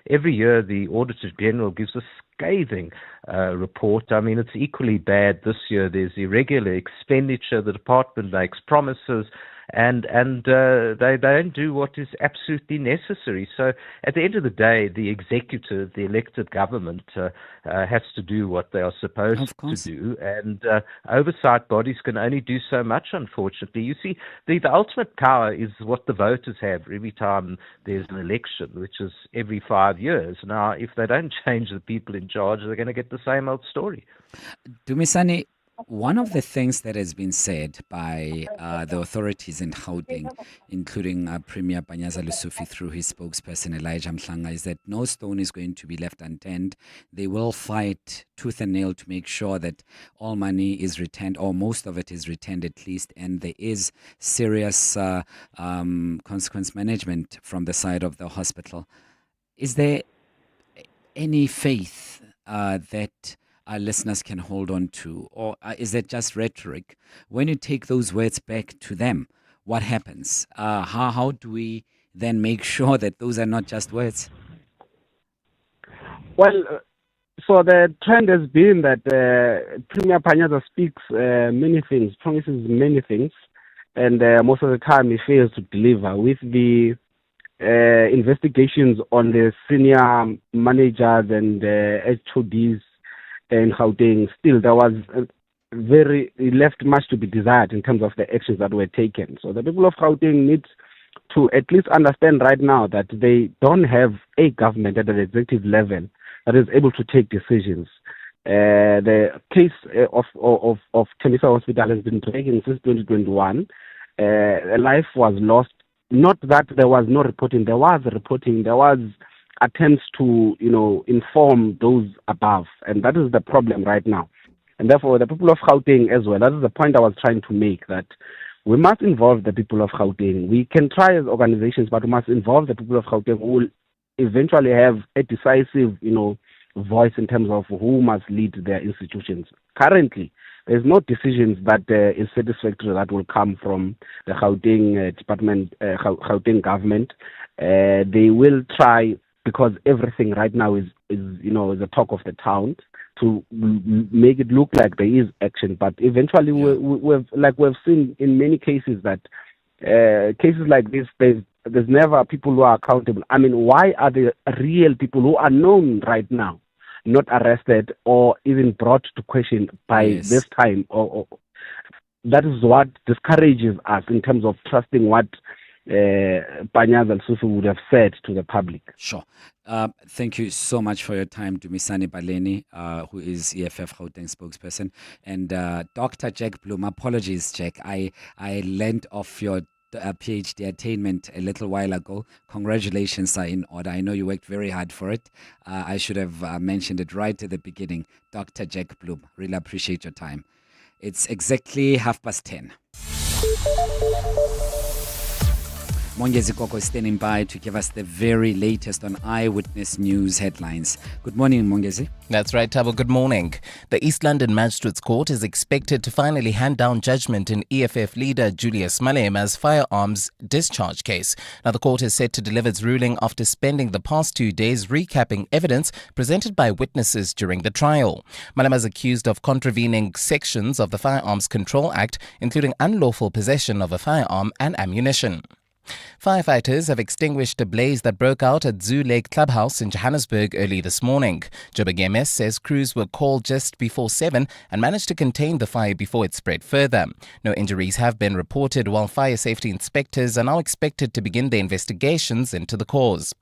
every year the Auditor General gives a scathing report. I mean, it's equally bad this year. There's irregular expenditure. The department makes promises, and they don't do what is absolutely necessary. So at the end of the day, the executive, the elected government, has to do what they are supposed to do, and oversight bodies can only do so much, unfortunately. You see, the ultimate power is what the voters have every time there's an election, which is every 5 years. Now, if they don't change the people in charge, they're going to get the same old story. Dumisani, one of the things that has been said by the authorities in Gauteng, including Premier Panyaza Lesufi through his spokesperson Elijah Mhlanga, is that no stone is going to be left unturned. They will fight tooth and nail to make sure that all money is returned, or most of it is returned at least, and there is serious consequence management from the side of the hospital. Is there any faith that our listeners can hold on to, or is it just rhetoric? When you take those words back to them, what happens? How do we then make sure that those are not just words? Well, so the trend has been that Premier Panyaza speaks many things, promises many things, and most of the time he fails to deliver. With the investigations on the senior managers and HODs in Gauteng, still there was it left much to be desired in terms of the actions that were taken. So the people of Gauteng need to at least understand right now that they don't have a government at the executive level that is able to take decisions. The case of Tembisa Hospital has been dragging since 2021. A life was lost. Not that there was no reporting. There was reporting. There was attempts to, inform those above. And that is the problem right now. And therefore, the people of Gauteng as well, that is the point I was trying to make, that we must involve the people of Gauteng. We can try as organizations, but we must involve the people of Gauteng who will eventually have a decisive, voice in terms of who must lead their institutions. Currently, there's no decisions that is satisfactory that will come from the Gauteng department, Gauteng government. They will try, because everything right now is the talk of the town, to make it look like there is action. But eventually, we've seen in many cases that cases like this, there's never people who are accountable. I mean, why are the real people who are known right now not arrested or even brought to question by this time? Or that is what discourages us in terms of trusting what Panyaza Lesufi would have said to the public. Sure. Thank you so much for your time, Dumisani Baleni, who is EFF Gauteng spokesperson, and Dr. Jack Bloom. Apologies, Jack. I learned off your PhD attainment a little while ago. Congratulations are in order. I know you worked very hard for it. I should have mentioned it right at the beginning. Dr. Jack Bloom, really appreciate your time. It's exactly 10:30. Mongezi Koko is standing by to give us the very latest on Eyewitness News headlines. Good morning, Mongezi. That's right, Tabo. Good morning. The East London Magistrates Court is expected to finally hand down judgment in EFF leader Julius Malema's firearms discharge case. Now, the court is set to deliver its ruling after spending the past 2 days recapping evidence presented by witnesses during the trial. Malema is accused of contravening sections of the Firearms Control Act, including unlawful possession of a firearm and ammunition. Firefighters have extinguished a blaze that broke out at Zoo Lake Clubhouse in Johannesburg early this morning. Joburg MS says crews were called just before 7 and managed to contain the fire before it spread further. No injuries have been reported, while fire safety inspectors are now expected to begin their investigations into the cause.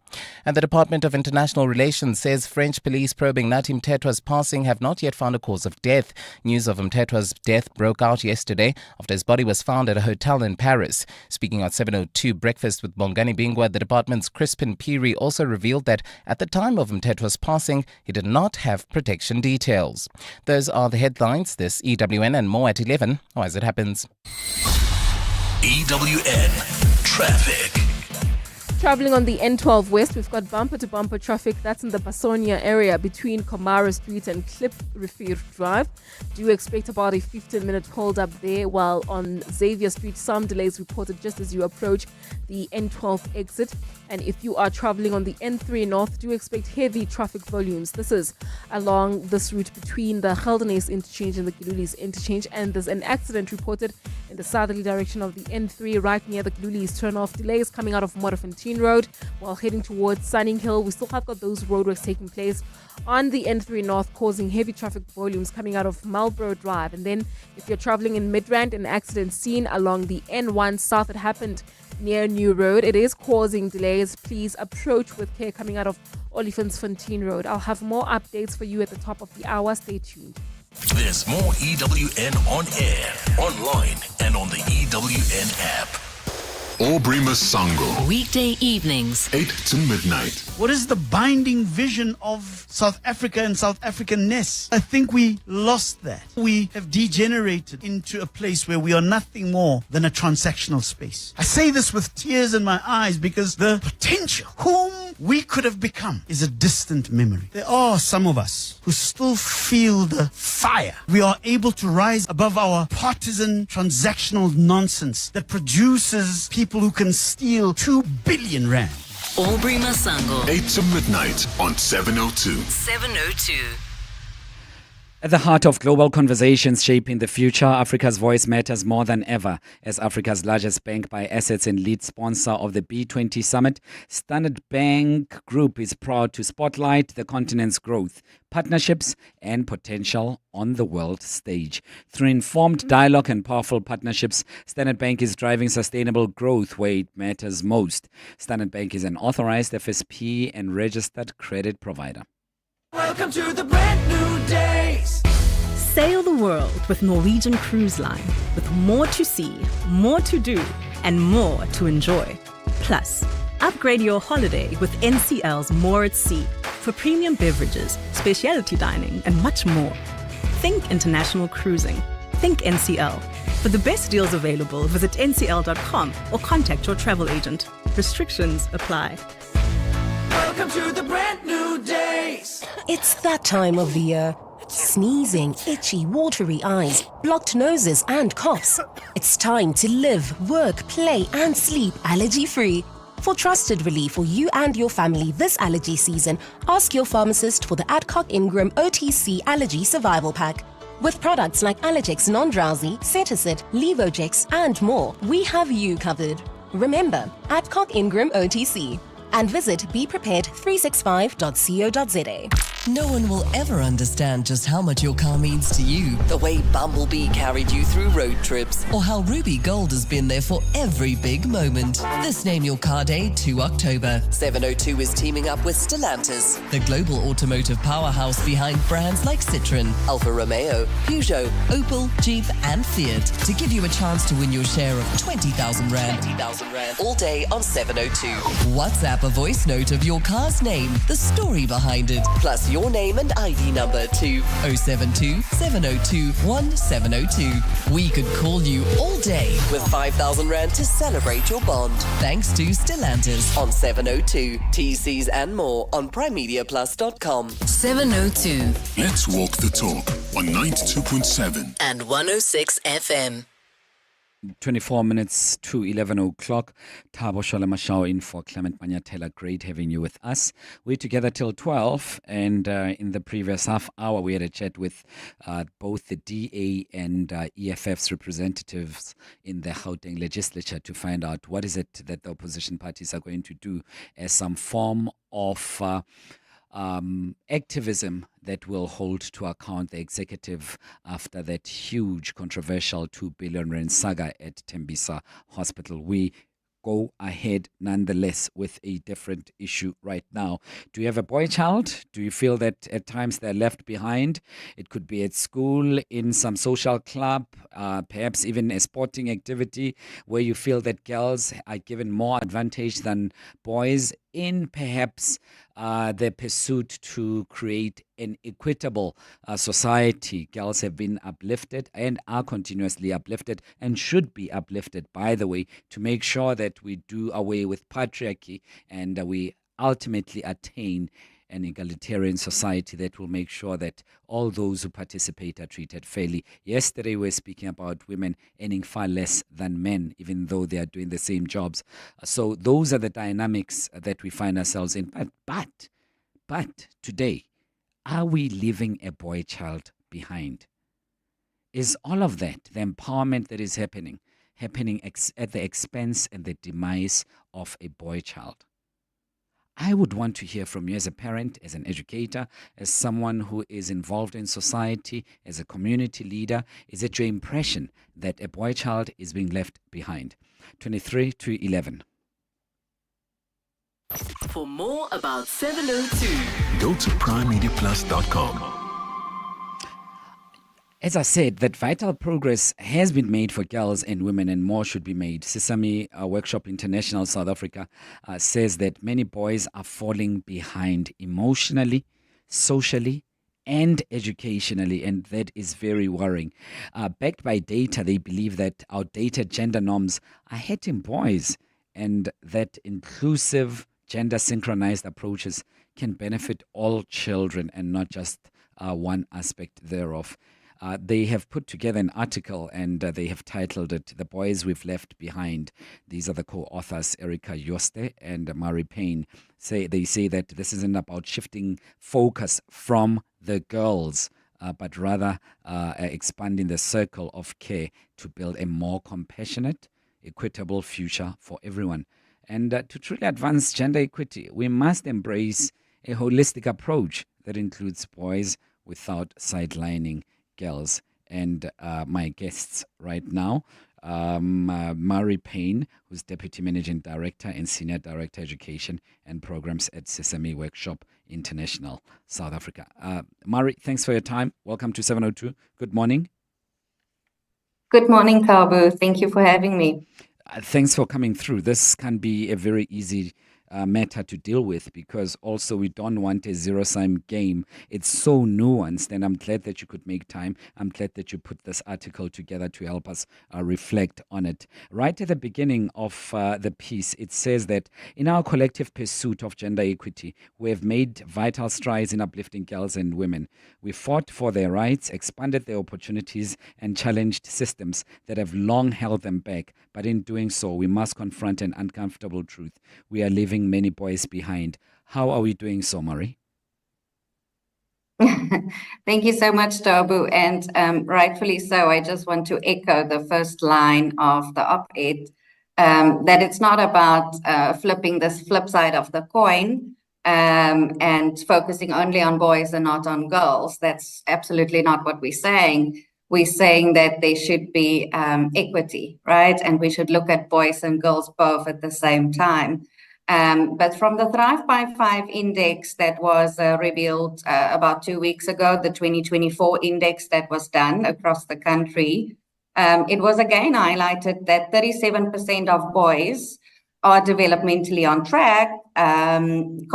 And the Department of International Relations says French police probing Nathi Mthethwa's passing have not yet found a cause of death. News of Mthethwa's death broke out yesterday after his body was found at a hotel in Paris. Speaking on 702 Breakfast with Bongani Bingwa, the department's Crispin Peary also revealed that at the time of Mthethwa's passing, he did not have protection details. Those are the headlines. This EWN and more at 11, or as it happens. EWN Traffic. Traveling on the N12 West, we've got bumper-to-bumper traffic. That's in the Basonia area between Komara Street and Klip Rivier Drive. Do expect about a 15-minute hold-up there, while on Xavier Street, some delays reported just as you approach the N12 exit. And if you are traveling on the N3 North, do expect heavy traffic volumes. This is along this route between the Geldenhuys interchange and the Gilulis interchange. And there's an accident reported in the southerly direction of the N3 right near the Gilulis turn-off. Delays coming out of Modderfontein Road while heading towards Sunning Hill. We still have got those roadworks taking place on the N3 North, causing heavy traffic volumes coming out of Marlborough Drive. And then if you're traveling in Midrand, an accident seen along the N1 South. It happened near New Road. It is causing delays. Please approach with care coming out of Olifantsfontein Road. I'll have more updates for you at the top of the hour. Stay tuned. There's more EWN on air, online, and on the EWN app. Aubrey Masango. Weekday evenings, 8 to midnight. What is the binding vision of South Africa and South Africanness? I think we lost that. We have degenerated into a place where we are nothing more than a transactional space. I say this with tears in my eyes because the potential, whom we could have become, is a distant memory. There are some of us who still feel the fire. We are able to rise above our partisan transactional nonsense that produces people who can steal 2 billion rand. Aubrey Masango. 8 to midnight on 702. 702. At the heart of global conversations shaping the future, Africa's voice matters more than ever. As Africa's largest bank by assets and lead sponsor of the B20 Summit, Standard Bank Group is proud to spotlight the continent's growth, partnerships and potential on the world stage. Through informed dialogue and powerful partnerships, Standard Bank is driving sustainable growth where it matters most. Standard Bank is an authorized FSP and registered credit provider. Welcome to the brand new days. Sail the world with Norwegian Cruise Line, with more to see, more to do, and more to enjoy. Plus, upgrade your holiday with NCL's More at Sea for premium beverages, specialty dining, and much more. Think international cruising. Think NCL. For the best deals available, visit ncl.com or contact your travel agent. Restrictions apply. Welcome to the brand new days. It's that time of the year. Sneezing, itchy, watery eyes, blocked noses and coughs. It's time to live, work, play and sleep allergy-free. For trusted relief for you and your family this allergy season, ask your pharmacist for the Adcock Ingram OTC Allergy Survival Pack. With products like Allergex Non-Drowsy, Cetisid, Levogex and more, we have you covered. Remember, Adcock Ingram OTC. And visit beprepared365.co.za. No one will ever understand just how much your car means to you. The way Bumblebee carried you through road trips, or how Ruby Gold has been there for every big moment. This Name Your Car Day 2 October. 702 is teaming up with Stellantis, the global automotive powerhouse behind brands like Citroën, Alfa Romeo, Peugeot, Opel, Jeep and Fiat, to give you a chance to win your share of 20,000 Rand. All day on 702. WhatsApp a voice note of your car's name, the story behind it, plus your your name and ID number to 072 702 1702. We could call you all day with 5,000 Rand to celebrate your bond. Thanks to Stellantis on 702. TCs and more on primemediaplus.com. 702 Let's walk the talk on 92.7 and 106 FM. 24 minutes to 11 o'clock. Thabo Show in for Clement Manyathela. Great having you with us. We're together till 12, and in the previous half hour, we had a chat with both the DA and EFF's representatives in the Gauteng legislature to find out what is it that the opposition parties are going to do as some form of activism that will hold to account the executive after that huge controversial 2 billion rand saga at Tembisa Hospital. We go ahead nonetheless with a different issue right now. Do you have a boy child? Do you feel that at times they're left behind? It could be at school, in some social club, perhaps even a sporting activity where you feel that girls are given more advantage than boys in perhaps the pursuit to create an equitable society. Girls have been uplifted and are continuously uplifted and should be uplifted, by the way, to make sure that we do away with patriarchy and we ultimately attain an egalitarian society that will make sure that all those who participate are treated fairly. Yesterday, we were speaking about women earning far less than men, even though they are doing the same jobs. So those are the dynamics that we find ourselves in. But today, are we leaving a boy child behind? Is all of that, the empowerment that is happening at the expense and the demise of a boy child? I would want to hear from you as a parent, as an educator, as someone who is involved in society, as a community leader. Is it your impression that a boy child is being left behind? 23 to 11. For more about 702, go to primemediaplus.com. As I said, that vital progress has been made for girls and women, and more should be made. Sesame Workshop International South Africa says that many boys are falling behind emotionally, socially, and educationally, and that is very worrying. Backed by data, they believe that outdated gender norms are hurting boys, and that inclusive, gender-synchronized approaches can benefit all children and not just one aspect thereof. They have put together an article and they have titled it "The Boys We've Left Behind." These are the co-authors, Erica Yoste and Mari Payne. They say that this isn't about shifting focus from the girls, but rather expanding the circle of care to build a more compassionate, equitable future for everyone. And to truly advance gender equity, we must embrace a holistic approach that includes boys without sidelining girls. And my guests right now, Mari Payne, who's Deputy Managing Director and Senior Director Education and Programs at Sesame Workshop International, South Africa. Mari, thanks for your time. Welcome to 702. Good morning. Good morning, Thabo. Thank you for having me. Thanks for coming through. This can be a very easy matter to deal with, because also we don't want a zero-sum game. It's so nuanced, and I'm glad that you could make time. I'm glad that you put this article together to help us reflect on it. Right at the beginning of the piece, it says that in our collective pursuit of gender equity, we have made vital strides in uplifting girls and women. We fought for their rights, expanded their opportunities, and challenged systems that have long held them back. But in doing so, we must confront an uncomfortable truth. We are leaving many boys behind. How are we doing so, Mari? Thank you so much, Thabo. And rightfully so, I just want to echo the first line of the op-ed, that it's not about flipping this flip side of the coin and focusing only on boys and not on girls. That's absolutely not what we're saying. We're saying that there should be equity, right? And we should look at boys and girls both at the same time. But from the Thrive by 5 index that was revealed about 2 weeks ago, the 2024 index that was done across the country, it was again highlighted that 37% of boys are developmentally on track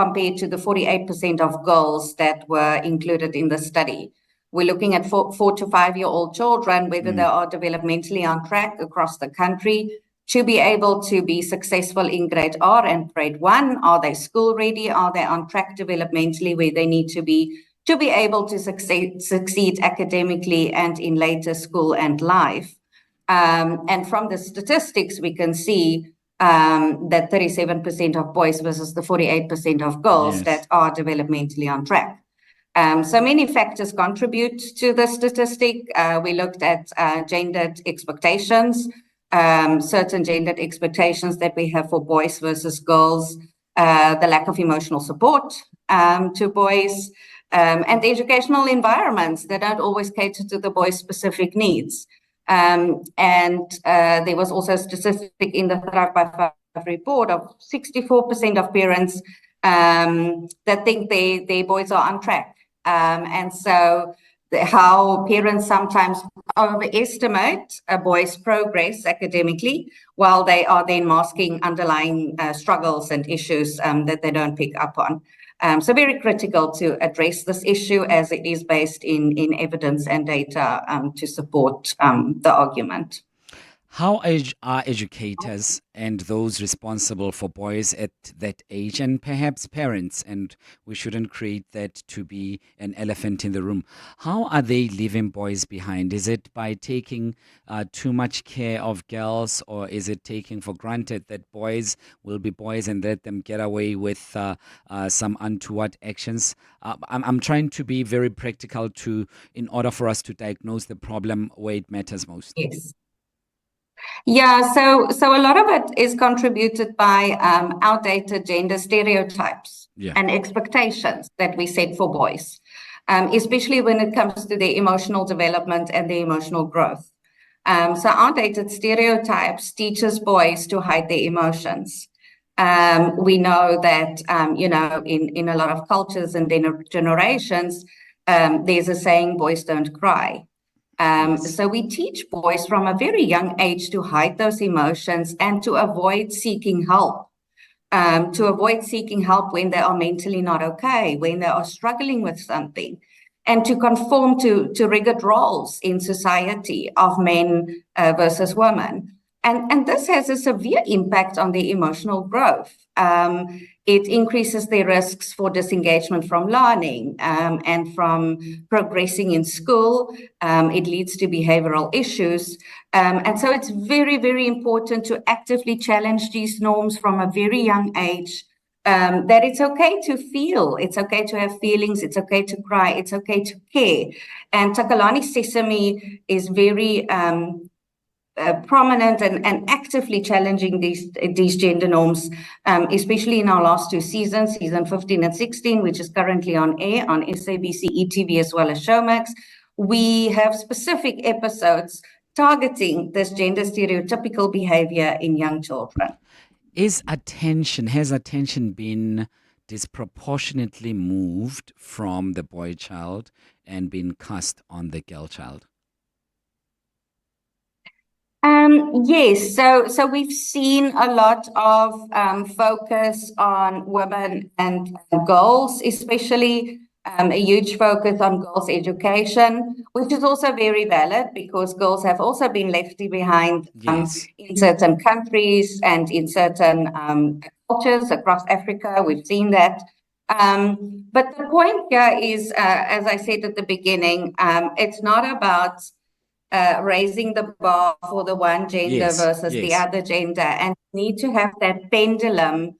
compared to the 48% of girls that were included in the study. We're looking at 4 to 5 year old children, whether they are developmentally on track across the country to be able to be successful in grade R and grade 1. Are they school ready? Are they on track developmentally where they need to be able to succeed academically and in later school and life? And from the statistics, we can see that 37% of boys versus the 48% of girls that are developmentally on track. So many factors contribute to the statistic. We looked at gendered expectations, certain gendered expectations that we have for boys versus girls, the lack of emotional support to boys, and educational environments that don't always cater to the boys' specific needs. And there was also a statistic in the Thrive by 5 report of 64% of parents that think their boys are on track. And so how parents sometimes overestimate a boy's progress academically while they are then masking underlying struggles and issues that they don't pick up on. So very critical to address this issue as it is based in evidence and data to support the argument. How are educators and those responsible for boys at that age, and perhaps parents, and we shouldn't create that to be an elephant in the room, how are they leaving boys behind? Is it by taking too much care of girls, or is it taking for granted that boys will be boys and let them get away with some untoward actions? I'm trying to be very practical in order for us to diagnose the problem where it matters most. Yes. Yeah, so a lot of it is contributed by outdated gender stereotypes and expectations that we set for boys, especially when it comes to their emotional development and their emotional growth. So outdated stereotypes teaches boys to hide their emotions. We know that, in a lot of cultures and generations, there's a saying, boys don't cry. So we teach boys from a very young age to hide those emotions and to avoid seeking help. When they are mentally not okay, when they are struggling with something, and to conform to rigid roles in society of men versus women. And this has a severe impact on their emotional growth. It increases their risks for disengagement from learning and from progressing in school. It leads to behavioral issues. And so it's very, very important to actively challenge these norms from a very young age, that it's okay to feel, it's okay to have feelings, it's okay to cry, it's okay to care. And Takalani Sesame is very prominent and actively challenging these gender norms, especially in our last 2 seasons, season 15 and 16, which is currently on air on SABC, ETV, as well as Showmax. We have specific episodes targeting this gender stereotypical behavior in young children. Has attention been disproportionately moved from the boy child and been cast on the girl child? Yes, so we've seen a lot of focus on women and girls, especially a huge focus on girls' education, which is also very valid because girls have also been left behind in certain countries and in certain cultures across Africa. We've seen that. But the point here is, as I said at the beginning, it's not about raising the bar for the one gender versus the other gender, and need to have that pendulum.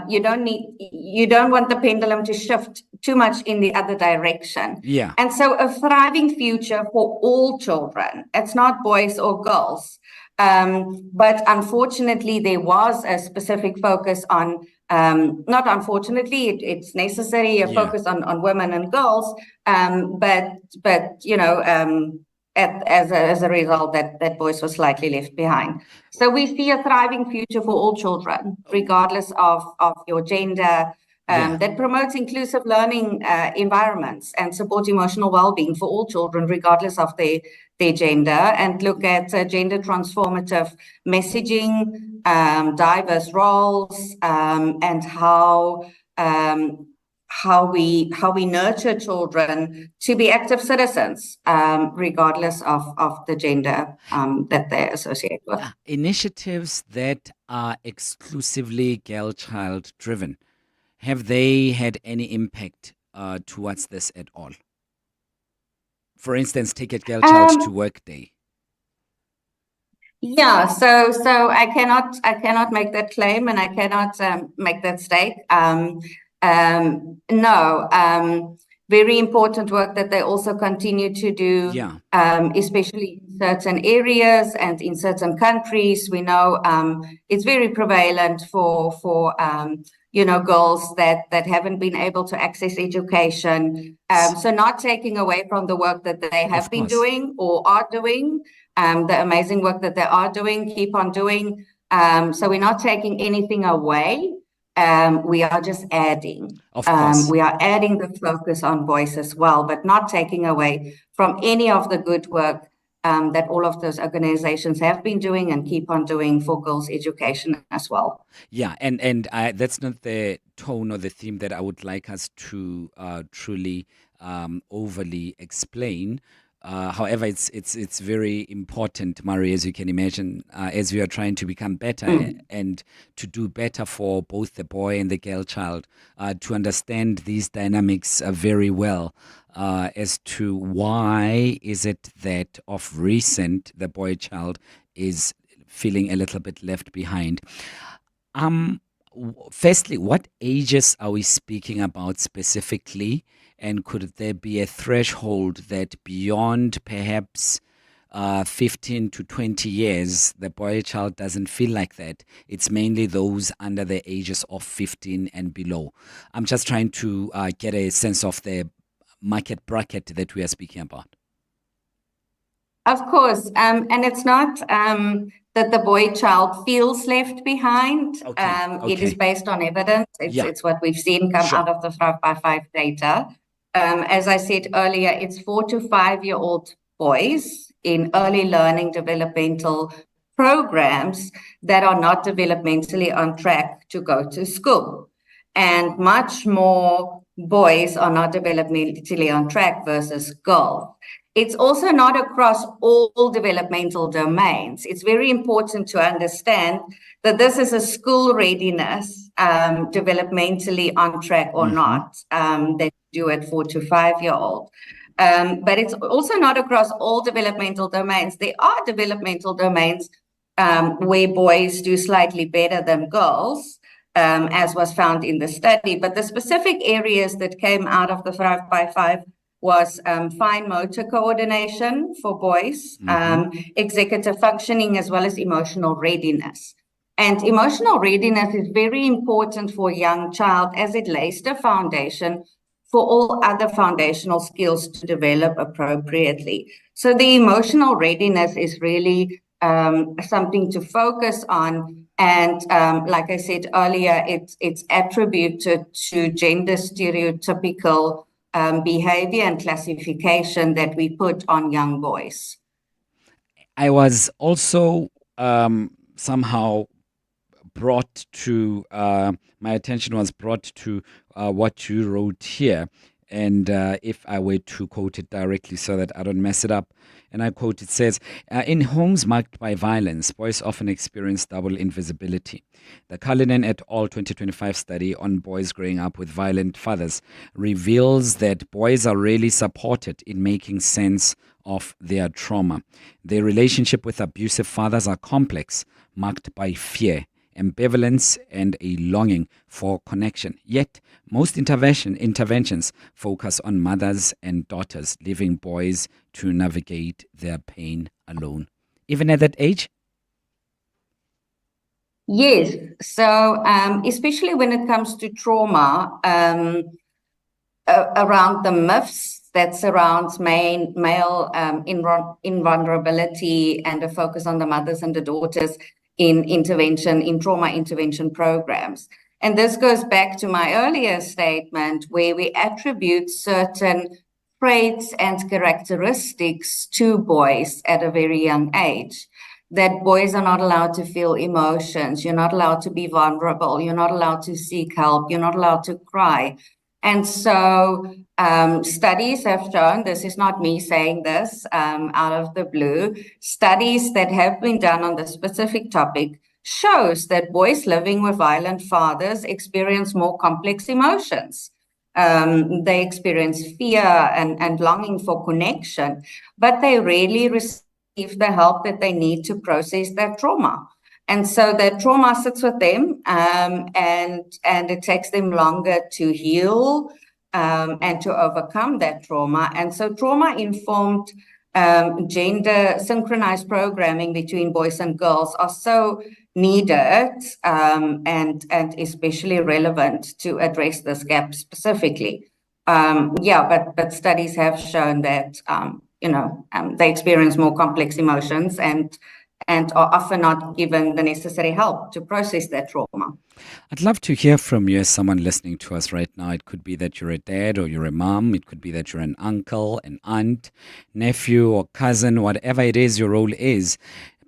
You don't want the pendulum to shift too much in the other direction. And so a thriving future for all children. It's not boys or girls. But unfortunately, there was a specific focus on, not unfortunately, it's necessary, a focus on women and girls. As a result, that boys were slightly left behind. So we see a thriving future for all children, regardless of your gender, that promotes inclusive learning environments and support emotional well-being for all children, regardless of their gender, and look at gender transformative messaging, diverse roles, and how we nurture children to be active citizens, regardless of the gender that they're associated with. Initiatives that are exclusively girl-child driven, have they had any impact towards this at all? For instance, take a girl-child to work day. Yeah, so I cannot make that claim, and I cannot make that stake. No, very important work that they also continue to do, especially in certain areas and in certain countries. We know it's very prevalent for girls that haven't been able to access education. So not taking away from the work that they have been doing or are doing, the amazing work that they are doing, keep on doing. So we're not taking anything away. We are just adding. Of course. We are adding the focus on voice as well, but not taking away from any of the good work that all of those organizations have been doing and keep on doing for girls' education as well. Yeah, and that's not the tone or the theme that I would like us to truly overly explain. However, it's very important, Mari, as you can imagine, as we are trying to become better and to do better for both the boy and the girl child, to understand these dynamics very well, as to why is it that of recent the boy child is feeling a little bit left behind. Firstly, what ages are we speaking about specifically? And could there be a threshold that beyond perhaps 15 to 20 years, the boy child doesn't feel like that? It's mainly those under the ages of 15 and below. I'm just trying to get a sense of the market bracket that we are speaking about. Of course. And it's not that the boy child feels left behind. It is based on evidence. It's what we've seen come out of the 5x5 data. As I said earlier, it's 4 to 5-year-old boys in early learning developmental programs that are not developmentally on track to go to school. And much more boys are not developmentally on track versus girls. It's also not across all developmental domains. It's very important to understand that this is a school readiness, developmentally on track or not, that do at 4 to 5-year-old. But it's also not across all developmental domains. There are developmental domains where boys do slightly better than girls, as was found in the study. But the specific areas that came out of the 5x5 was fine motor coordination for boys, executive functioning, as well as emotional readiness. And emotional readiness is very important for a young child as it lays the foundation for all other foundational skills to develop appropriately. So the emotional readiness is really something to focus on. And like I said earlier, it's attributed to gender stereotypical behavior and classification that we put on young boys. I was also somehow brought to, my attention was brought to what you wrote here. And if I were to quote it directly so that I don't mess it up, and I quote, it says, in homes marked by violence, boys often experience double invisibility. The Cullinan et al. 2025 study on boys growing up with violent fathers reveals that boys are rarely supported in making sense of their trauma. Their relationship with abusive fathers are complex, marked by fear, ambivalence, and a longing for connection. Yet, most interventions focus on mothers and daughters, leaving boys to navigate their pain alone. Even at that age? Yes. So, especially when it comes to trauma, around the myths that surrounds male invulnerability and a focus on the mothers and the daughters in trauma intervention programs. And this goes back to my earlier statement where we attribute certain traits and characteristics to boys at a very young age. That boys are not allowed to feel emotions. You're not allowed to be vulnerable. You're not allowed to seek help. You're not allowed to cry. And so studies have shown, this is not me saying this out of the blue, studies that have been done on this specific topic shows that boys living with violent fathers experience more complex emotions. They experience fear and longing for connection, but they rarely receive the help that they need to process that trauma. And so that trauma sits with them, and it takes them longer to heal and to overcome that trauma. And so trauma-informed gender synchronized programming between boys and girls are so needed and especially relevant to address this gap specifically. But studies have shown that they experience more complex emotions and are often not given the necessary help to process that trauma. I'd love to hear from you as someone listening to us right now. It could be that you're a dad or you're a mom. It could be that you're an uncle, an aunt, nephew or cousin, whatever it is your role is.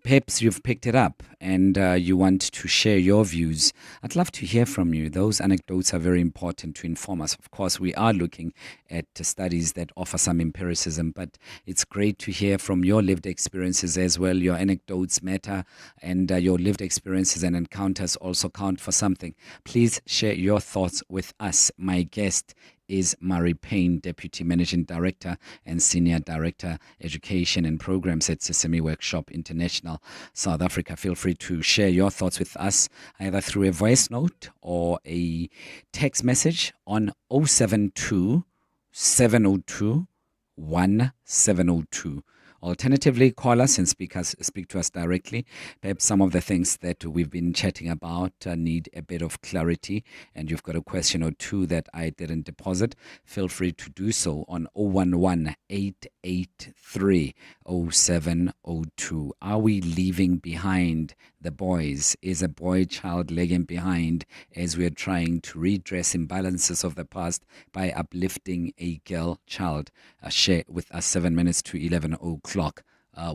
Perhaps you've picked it up and you want to share your views. I'd love to hear from you. Those anecdotes are very important to inform us. Of course, we are looking at studies that offer some empiricism, but it's great to hear from your lived experiences as well. Your anecdotes matter, and your lived experiences and encounters also count for something. Please share your thoughts with us. My guest is Murray Payne, Deputy Managing Director and Senior Director, Education and Programs at Sesame Workshop International, South Africa. Feel free to share your thoughts with us either through a voice note or a text message on 072 702 1702. Alternatively, call us and speak to us directly. Perhaps some of the things that we've been chatting about need a bit of clarity, and you've got a question or two that I didn't deposit. Feel free to do so on 011-883-0702. Are we leaving behind the boys? Is a boy child lagging behind as we are trying to redress imbalances of the past by uplifting a girl child? Share with us. 7 minutes to 11 o'clock.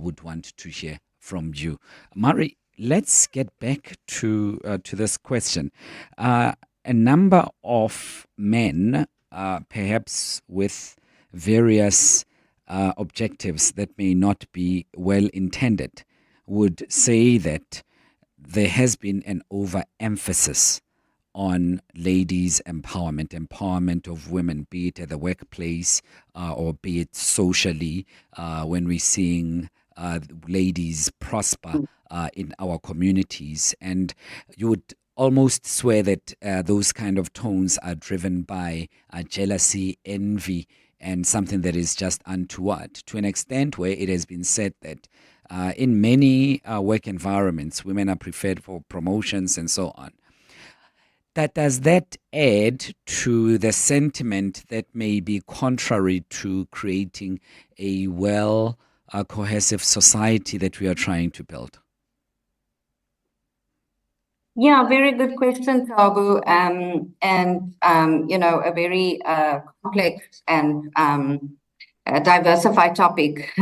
Would want to hear from you. Murray, let's get back to this question. A number of men, perhaps with various objectives that may not be well intended, would say that there has been an overemphasis on ladies' empowerment of women, be it at the workplace or be it socially, when we're seeing ladies prosper in our communities. And you would almost swear that those kind of tones are driven by jealousy, envy, and something that is just untoward, to an extent where it has been said that in many work environments, women are preferred for promotions and so on. Does that add to the sentiment that may be contrary to creating a cohesive society that we are trying to build? Yeah, very good question, Tabu, and a very complex and diversified topic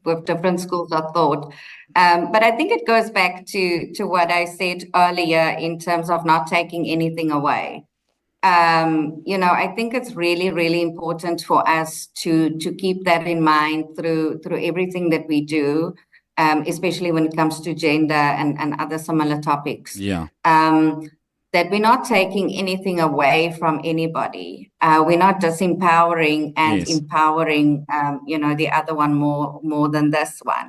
with different schools of thought. But I think it goes back to what I said earlier in terms of not taking anything away. I think it's really, really important for us to keep that in mind through everything that we do, especially when it comes to gender and other similar topics. Yeah. That we're not taking anything away from anybody. We're not disempowering and empowering, the other one more than this one.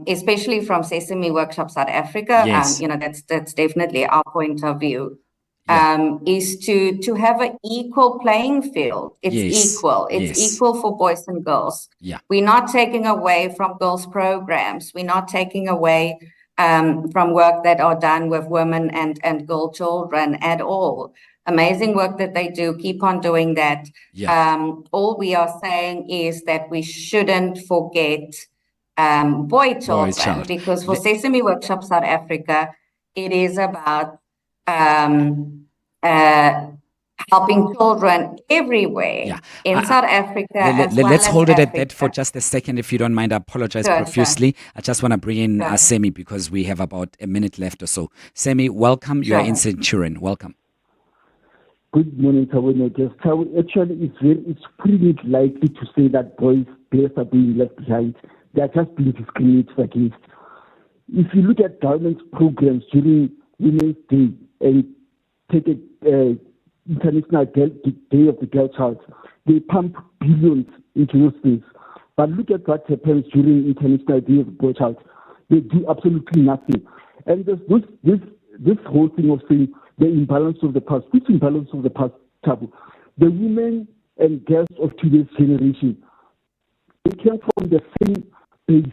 Especially from Sesame Workshop South Africa, that's definitely our point of view. Is to have an equal playing field. It's equal. It's equal for boys and girls. Yeah. We're not taking away from girls' programs. We're not taking away from work that are done with women and girl children at all. Amazing work that they do. Keep on doing that. Yeah. All we are saying is that we shouldn't forget boy children, because for Sesame Workshop South Africa, it is about helping children everywhere in South Africa. Let's hold it at that for just a second, if you don't mind. I apologize profusely. I just want to bring in Semi, because we have about a minute left or so. Semi, welcome. You are in Centurion. Welcome. Good morning, Actually, it's pretty likely to say that boys' girls are being left behind. They are just being discriminated against. If you look at government's programs during Women's Day and take International Day of the Girl Child, they pump billions into those things. But look at what happens during International Day of the Girl Child. They do absolutely nothing. And there's this whole thing of saying the imbalance of the past. This imbalance of the past, Tabu. The women and girls of today's generation, they came from the same base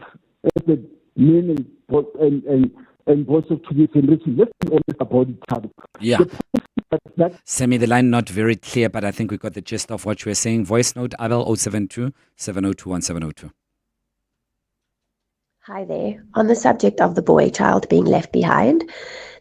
as the men and boys of today's generation. Let's be honest about it, Tabu. Yeah. Semi, the line not very clear, but I think we got the gist of what you were saying. Voice note, Abel 072 702 1702. Hi there. On the subject of the boy child being left behind,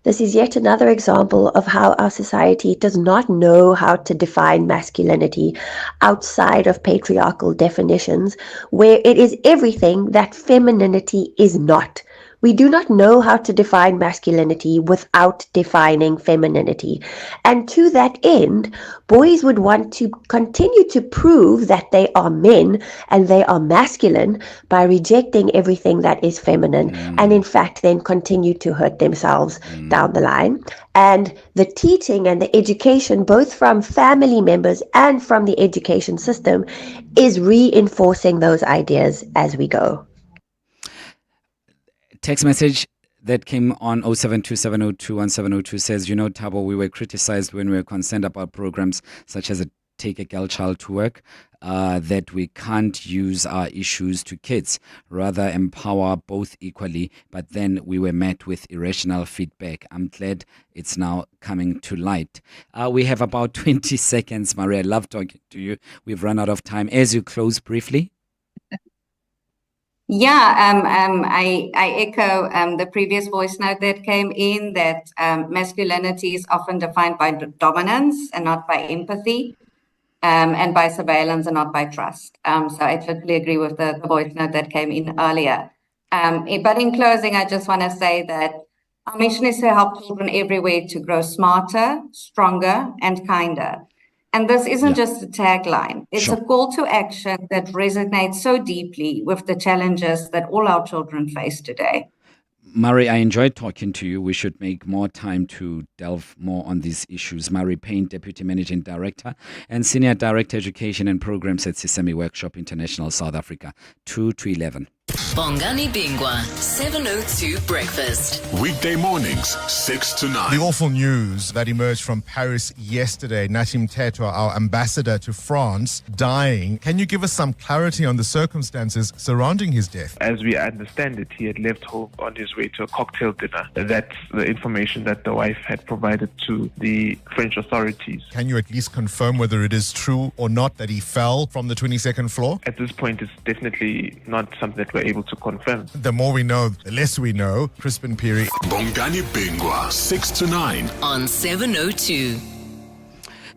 this is yet another example of how our society does not know how to define masculinity outside of patriarchal definitions, where it is everything that femininity is not. We do not know how to define masculinity without defining femininity. And to that end, boys would want to continue to prove that they are men and they are masculine by rejecting everything that is feminine, and in fact then continue to hurt themselves down the line. And the teaching and the education, both from family members and from the education system, is reinforcing those ideas as we go. Text message that came on 072 702 1702 says, Thabo, we were criticized when we were concerned about programs such as Take a Girl Child to Work, that we can't use our issues to kids, rather empower both equally, but then we were met with irrational feedback. I'm glad it's now coming to light. We have about 20 seconds, Maria. I love talking to you. We've run out of time. As you close briefly. I echo the previous voice note that came in, that masculinity is often defined by dominance and not by empathy, and by surveillance and not by trust. So I totally agree with the voice note that came in earlier. But in closing, I just want to say that our mission is to help children everywhere to grow smarter, stronger, and kinder. And this isn't just a tagline. It's a call to action that resonates so deeply with the challenges that all our children face today. Mari, I enjoyed talking to you. We should make more time to delve more on these issues. Mari Payne, Deputy Managing Director and Senior Director Education and Programs at Sesame Workshop International, South Africa, 2 to 11. Bongani Bingwa, 702 Breakfast. Weekday mornings, 6 to 9. The awful news that emerged from Paris yesterday, Nathi Mthethwa, our ambassador to France, dying. Can you give us some clarity on the circumstances surrounding his death? As we understand it, he had left home on his way to a cocktail dinner. That's the information that the wife had provided to the French authorities. Can you at least confirm whether it is true or not that he fell from the 22nd floor? At this point, it's definitely not something that we're able to confirm. The more we know, the less we know. Crispin Piri. Bongani Bingwa, 6 to 9. On 702.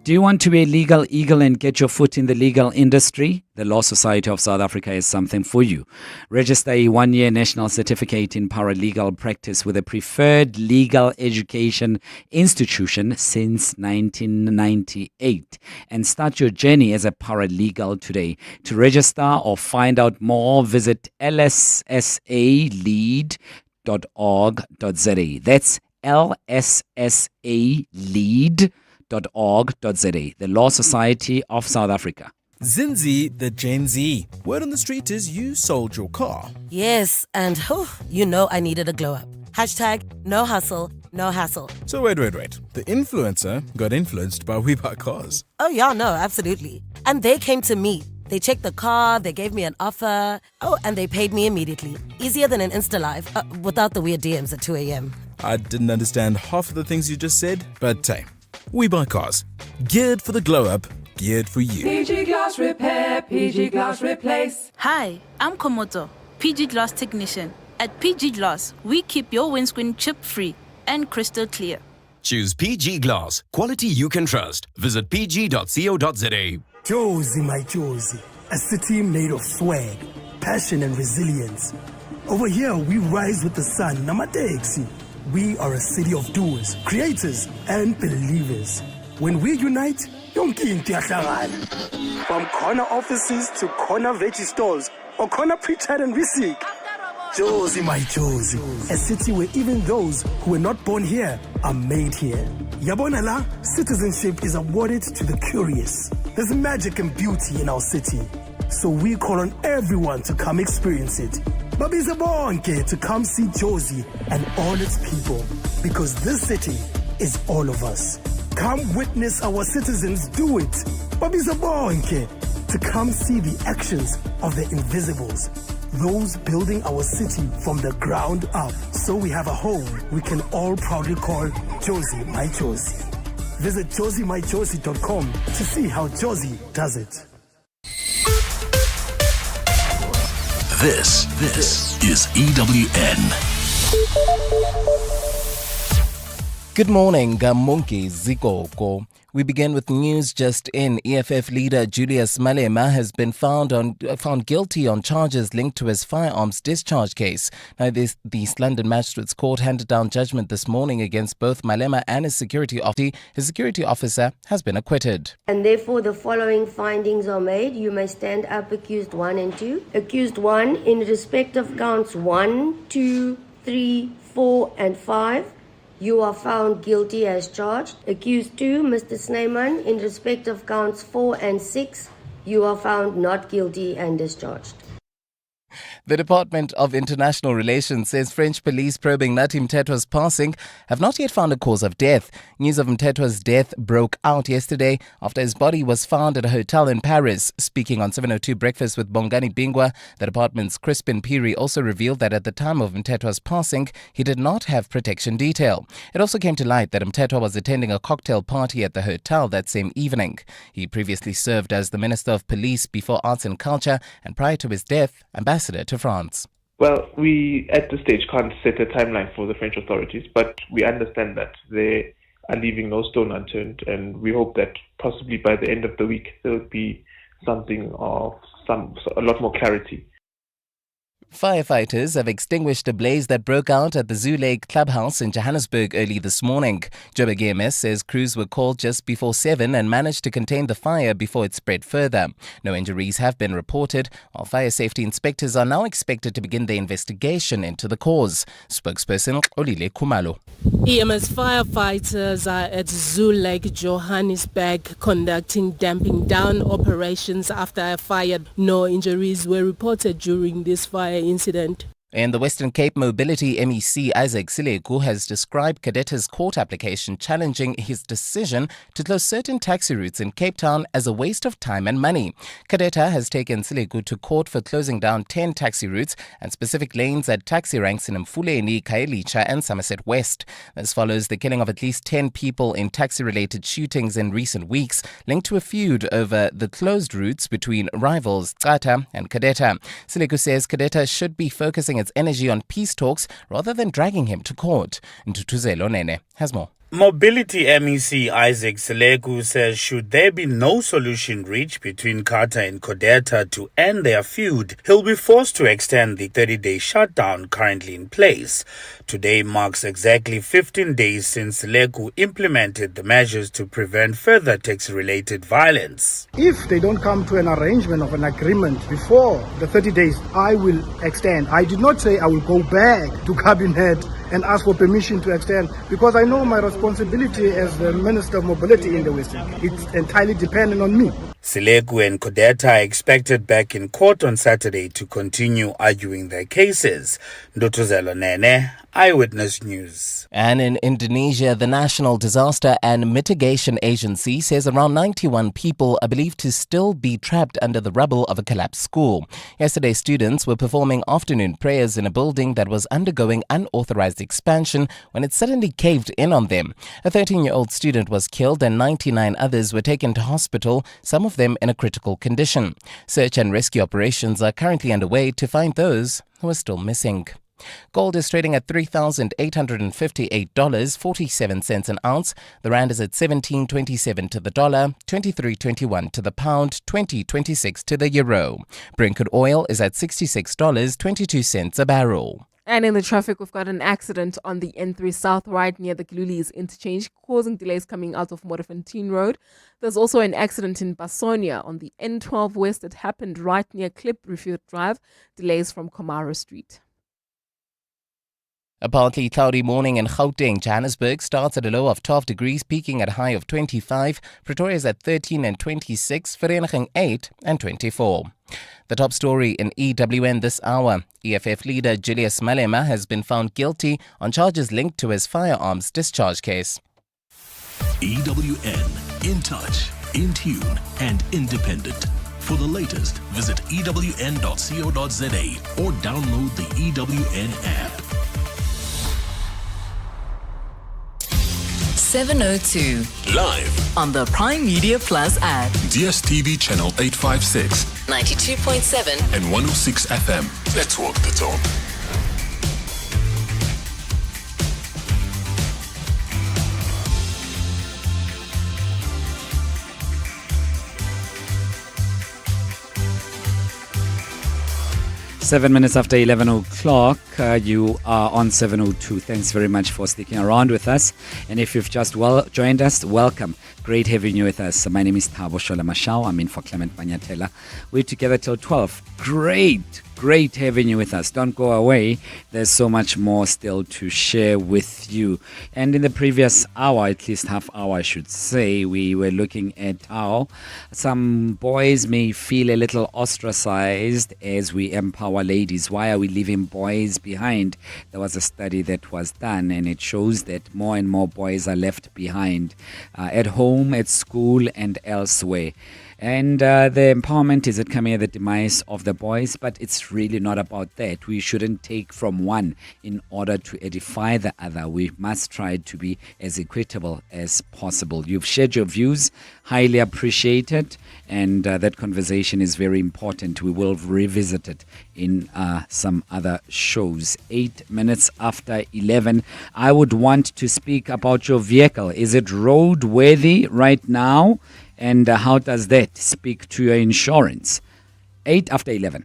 Do you want to be a legal eagle and get your foot in the legal industry? The Law Society of South Africa is something for you. Register a 1-year national certificate in paralegal practice with a preferred legal education institution since 1998 and start your journey as a paralegal today. To register or find out more, visit lssalead.org.za. That's lssalead.org.za. The Law Society of South Africa. Zinzi, the Gen Z. Word on the street is you sold your car. Yes, and I needed a glow up. Hashtag no hustle, no hassle. So wait. The influencer got influenced by We Buy Cars. Oh yeah, no, absolutely. And they came to me. They checked the car, they gave me an offer. Oh, and they paid me immediately. Easier than an Insta Live, without the weird DMs at 2 a.m. I didn't understand half of the things you just said, but hey, We Buy Cars. Geared for the glow up, geared for you. PG Glass Repair, PG Glass Replace. Hi, I'm Komoto, PG Glass Technician. At PG Glass, we keep your windscreen chip-free and crystal clear. Choose PG Glass, quality you can trust. Visit pg.co.za. Josie, my Josie, a city made of swag, passion and resilience. Over here, we rise with the sun, Namateksi. We are a city of doers, creators and believers. When we unite, yonke into iyahlangana. From corner offices to corner veggie stalls or corner pre-chat and receipt. Josie, my Josie, a city where even those who were not born here are made here. Yabona la, citizenship is awarded to the curious. There's magic and beauty in our city, so we call on everyone to come experience it. Babiza bonke to come see Josie and all its people, because this city is all of us. Come witness our citizens do it. Babiza bonke to come see the actions of the invisibles, those building our city from the ground up, so we have a home we can all proudly call Josie, my Josie. Visit josiemyjosie.com to see how Josie does it. This is EWN. Good morning, Gamunki Zikoko. We begin with news just in. EFF leader Julius Malema has been found guilty on charges linked to his firearms discharge case. Now, the East London Magistrates Court handed down judgment this morning against both Malema and his security officer. His security officer has been acquitted. And therefore, the following findings are made. You may stand up, accused 1 and 2. Accused 1, in respect of counts 1, 2, 3, 4, and 5. You are found guilty as charged. Accused 2, Mr. Snyman, in respect of counts 4 and 6, you are found not guilty and discharged. The Department of International Relations says French police probing Nathi Mthethwa's passing have not yet found a cause of death. News of Mthethwa's death broke out yesterday after his body was found at a hotel in Paris. Speaking on 702 Breakfast with Bongani Bingwa, the department's Crispin Piri also revealed that at the time of Mthethwa's passing, he did not have protection detail. It also came to light that Mthethwa was attending a cocktail party at the hotel that same evening. He previously served as the Minister of Police before Arts and Culture, and prior to his death, Ambassador to France. Well, we at this stage can't set a timeline for the French authorities, but we understand that they are leaving no stone unturned, and we hope that possibly by the end of the week there will be something of a lot more clarity. Firefighters have extinguished a blaze that broke out at the Zoo Lake Clubhouse in Johannesburg early this morning. Joburg EMS says crews were called just before 7 and managed to contain the fire before it spread further. No injuries have been reported, while fire safety inspectors are now expected to begin their investigation into the cause. Spokesperson Olile Kumalo. EMS firefighters are at Zoo Lake, Johannesburg, conducting damping down operations after a fire. No injuries were reported during this fire incident. In the Western Cape, Mobility MEC Isaac Sileku has described Kadeta's court application challenging his decision to close certain taxi routes in Cape Town as a waste of time and money. Kadeta has taken Sileku to court for closing down 10 taxi routes and specific lanes at taxi ranks in Mfuleni, Khayelitsha and Somerset West. This follows the killing of at least 10 people in taxi-related shootings in recent weeks, linked to a feud over the closed routes between rivals Xata and Kadeta. Sileku says Kadeta should be focusing its energy on peace talks rather than dragging him to court. Ntutuzelo Nene has more. Mobility MEC Isaac Sileku says should there be no solution reached between Kata and Kodeta to end their feud, he'll be forced to extend the 30-day shutdown currently in place. Today marks exactly 15 days since Sileku implemented the measures to prevent further taxi-related violence. If they don't come to an arrangement of an agreement before the 30 days, I will extend. I did not say I will go back to Cabinet and ask for permission to extend, because I know my responsibility as the Minister of Mobility in the Western Cape. It's entirely dependent on me. Sileku and Kodeta are expected back in court on Saturday to continue arguing their cases. Ndotozelo Nene, Eyewitness News. And in Indonesia, the National Disaster and Mitigation Agency says around 91 people are believed to still be trapped under the rubble of a collapsed school. Yesterday, students were performing afternoon prayers in a building that was undergoing unauthorized expansion when it suddenly caved in on them. A 13-year-old student was killed and 99 others were taken to hospital, some of them in a critical condition. Search and rescue operations are currently underway to find those who are still missing. Gold is trading at $3,858.47 an ounce. The rand is at 17.27 to the dollar, 23.21 to the pound, 20.26 to the euro. Brent crude oil is at $66.22 a barrel. And in the traffic, we've got an accident on the N3 South right near the Glulis interchange, causing delays coming out of Modderfontein Road. There's also an accident in Basonia on the N12 West that happened right near Klipprivier Drive. Delays from Komaro Street. A partly cloudy morning in Gauteng. Johannesburg starts at a low of 12 degrees, peaking at a high of 25. Pretoria is at 13 and 26. Vereniging 8 and 24. The top story in EWN this hour. EFF leader Julius Malema has been found guilty on charges linked to his firearms discharge case. EWN, in touch, in tune, and independent. For the latest, visit ewn.co.za or download the EWN app. 702. Live on the Prime Media Plus app. DSTV channel 856. 92.7 and 106 FM. Let's walk the talk. Seven minutes after 11 o'clock, you are on 702. Thanks very much for sticking around with us. And if you've just joined us, welcome. Great having you with us. My name is Mthethwa. I'm in for Clement Manyathela. We're together till 12. Great having you with us. Don't go away. There's so much more still to share with you. And in the previous hour, at least half hour, I should say, we were looking at how some boys may feel a little ostracized as we empower ladies. Why are we leaving boys behind? There was a study that was done, and it shows that more and more boys are left behind at home, at school, and elsewhere. And the empowerment is coming at the demise of the boys, but it's really not about that. We shouldn't take from one in order to edify the other. We must try to be as equitable as possible. You've shared your views, highly appreciated, and that conversation is very important. We will revisit it in some other shows. 8 minutes after 11, I would want to speak about your vehicle. Is it roadworthy right now? And how does that speak to your insurance? 8 after 11.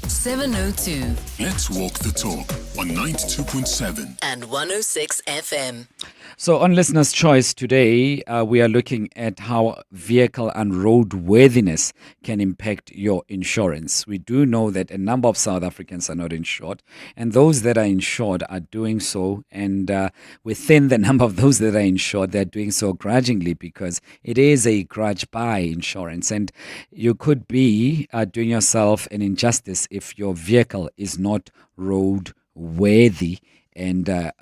702. Let's walk the talk on 92.7 and 106 FM. So on Listener's Choice today, we are looking at how vehicle and roadworthiness can impact your insurance. We do know that a number of South Africans are not insured, and those that are insured are doing so. And within the number of those that are insured, they're doing so grudgingly because it is a grudge buy insurance. And you could be doing yourself an injustice if your vehicle is not roadworthy. And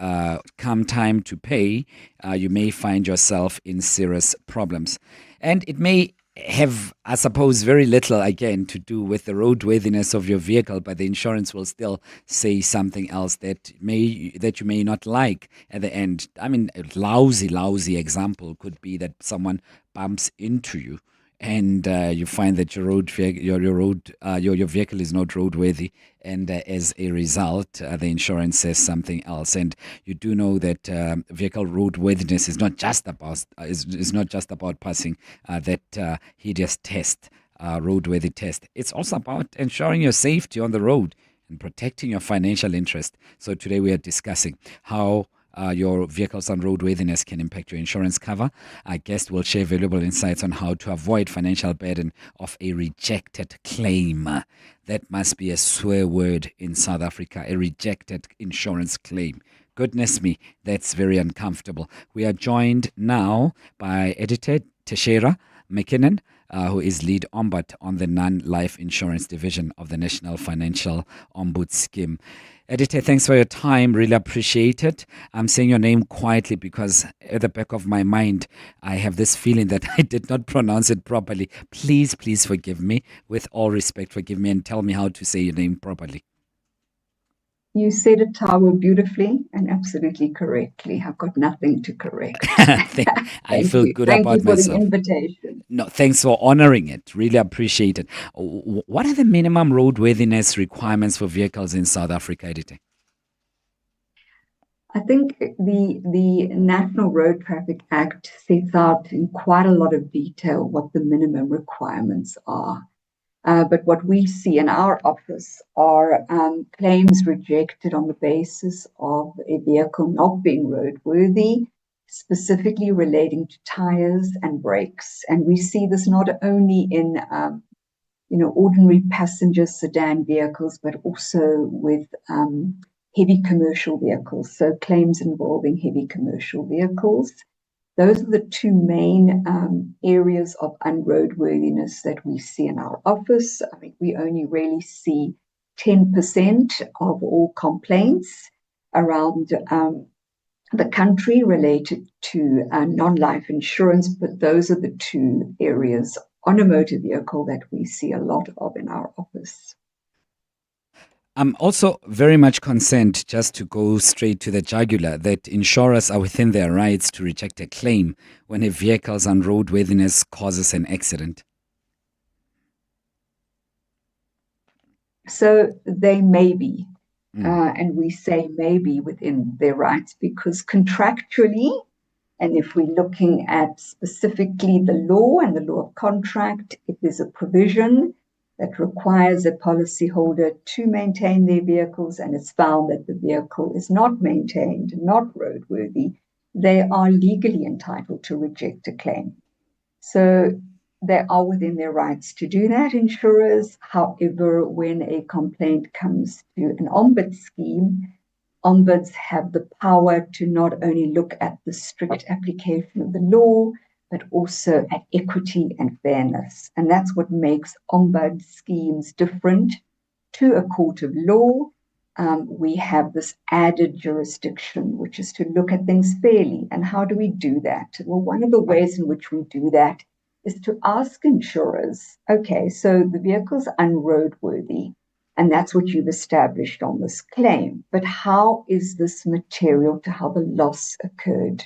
come time to pay, you may find yourself in serious problems. And it may have, I suppose, very little, again, to do with the roadworthiness of your vehicle, but the insurance will still say something else that you may not like at the end. I mean, a lousy example could be that someone bumps into you, and you find that your vehicle is not roadworthy, and as a result, the insurance says something else. And you do know that vehicle roadworthiness is not just about passing that hideous test, roadworthy test. It's also about ensuring your safety on the road and protecting your financial interest. So today we are discussing how your vehicles and roadworthiness can impact your insurance cover. Our guest will share valuable insights on how to avoid financial burden of a rejected claim. That must be a swear word in South Africa, a rejected insurance claim. Goodness me, that's very uncomfortable. We are joined now by editor Teshera McKinnon, who is lead ombud on the non-life insurance division of the National Financial Ombud Scheme. Editor, thanks for your time. Really appreciate it. I'm saying your name quietly because at the back of my mind, I have this feeling that I did not pronounce it properly. Please forgive me. With all respect, forgive me and tell me how to say your name properly. You said it, Tabo, beautifully and absolutely correctly. I've got nothing to correct. I feel good about myself. Thank you for the invitation. No, thanks for honoring it. Really appreciate it. What are the minimum roadworthiness requirements for vehicles in South Africa, editor? I think the National Road Traffic Act sets out in quite a lot of detail what the minimum requirements are. But what we see in our office are claims rejected on the basis of a vehicle not being roadworthy, specifically relating to tires and brakes. And we see this not only in ordinary passenger sedan vehicles, but also with heavy commercial vehicles. So claims involving heavy commercial vehicles. Those are the two main areas of unroadworthiness that we see in our office. I mean, we only really see 10% of all complaints around the country related to non-life insurance, but those are the two areas on a motor vehicle that we see a lot of in our office. I'm also very much concerned, just to go straight to the jugular, that insurers are within their rights to reject a claim when a vehicle's unroadworthiness causes an accident. So they may be, and we say maybe within their rights, because contractually, and if we're looking at specifically the law and the law of contract, if there's a provision that requires a policyholder to maintain their vehicles and it's found that the vehicle is not maintained, not roadworthy, they are legally entitled to reject a claim. So they are within their rights to do that, insurers. However, when a complaint comes to an ombud scheme, ombuds have the power to not only look at the strict application of the law, but also at equity and fairness. And that's what makes ombud schemes different to a court of law. We have this added jurisdiction, which is to look at things fairly. And how do we do that? Well, one of the ways in which we do that is to ask insurers, okay, so the vehicle's unroadworthy, and that's what you've established on this claim. But how is this material to how the loss occurred?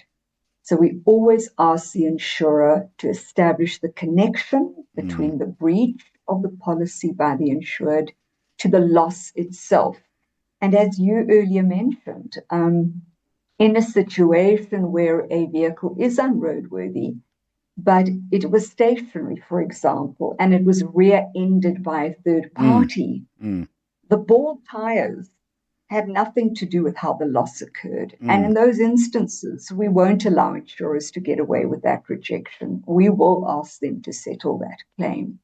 So we always ask the insurer to establish the connection between the breach of the policy by the insured to the loss itself. And as you earlier mentioned, in a situation where a vehicle is unroadworthy, but it was stationary, for example, and it was rear-ended by a third party, the bald tires had nothing to do with how the loss occurred. And in those instances, we won't allow insurers to get away with that rejection. We will ask them to settle that claim.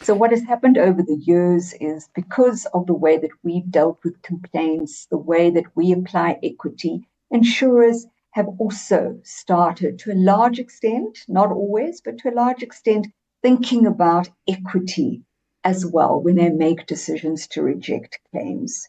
So what has happened over the years is, because of the way that we've dealt with complaints, the way that we apply equity, insurers have also started, to a large extent, not always, but to a large extent, thinking about equity as well when they make decisions to reject claims.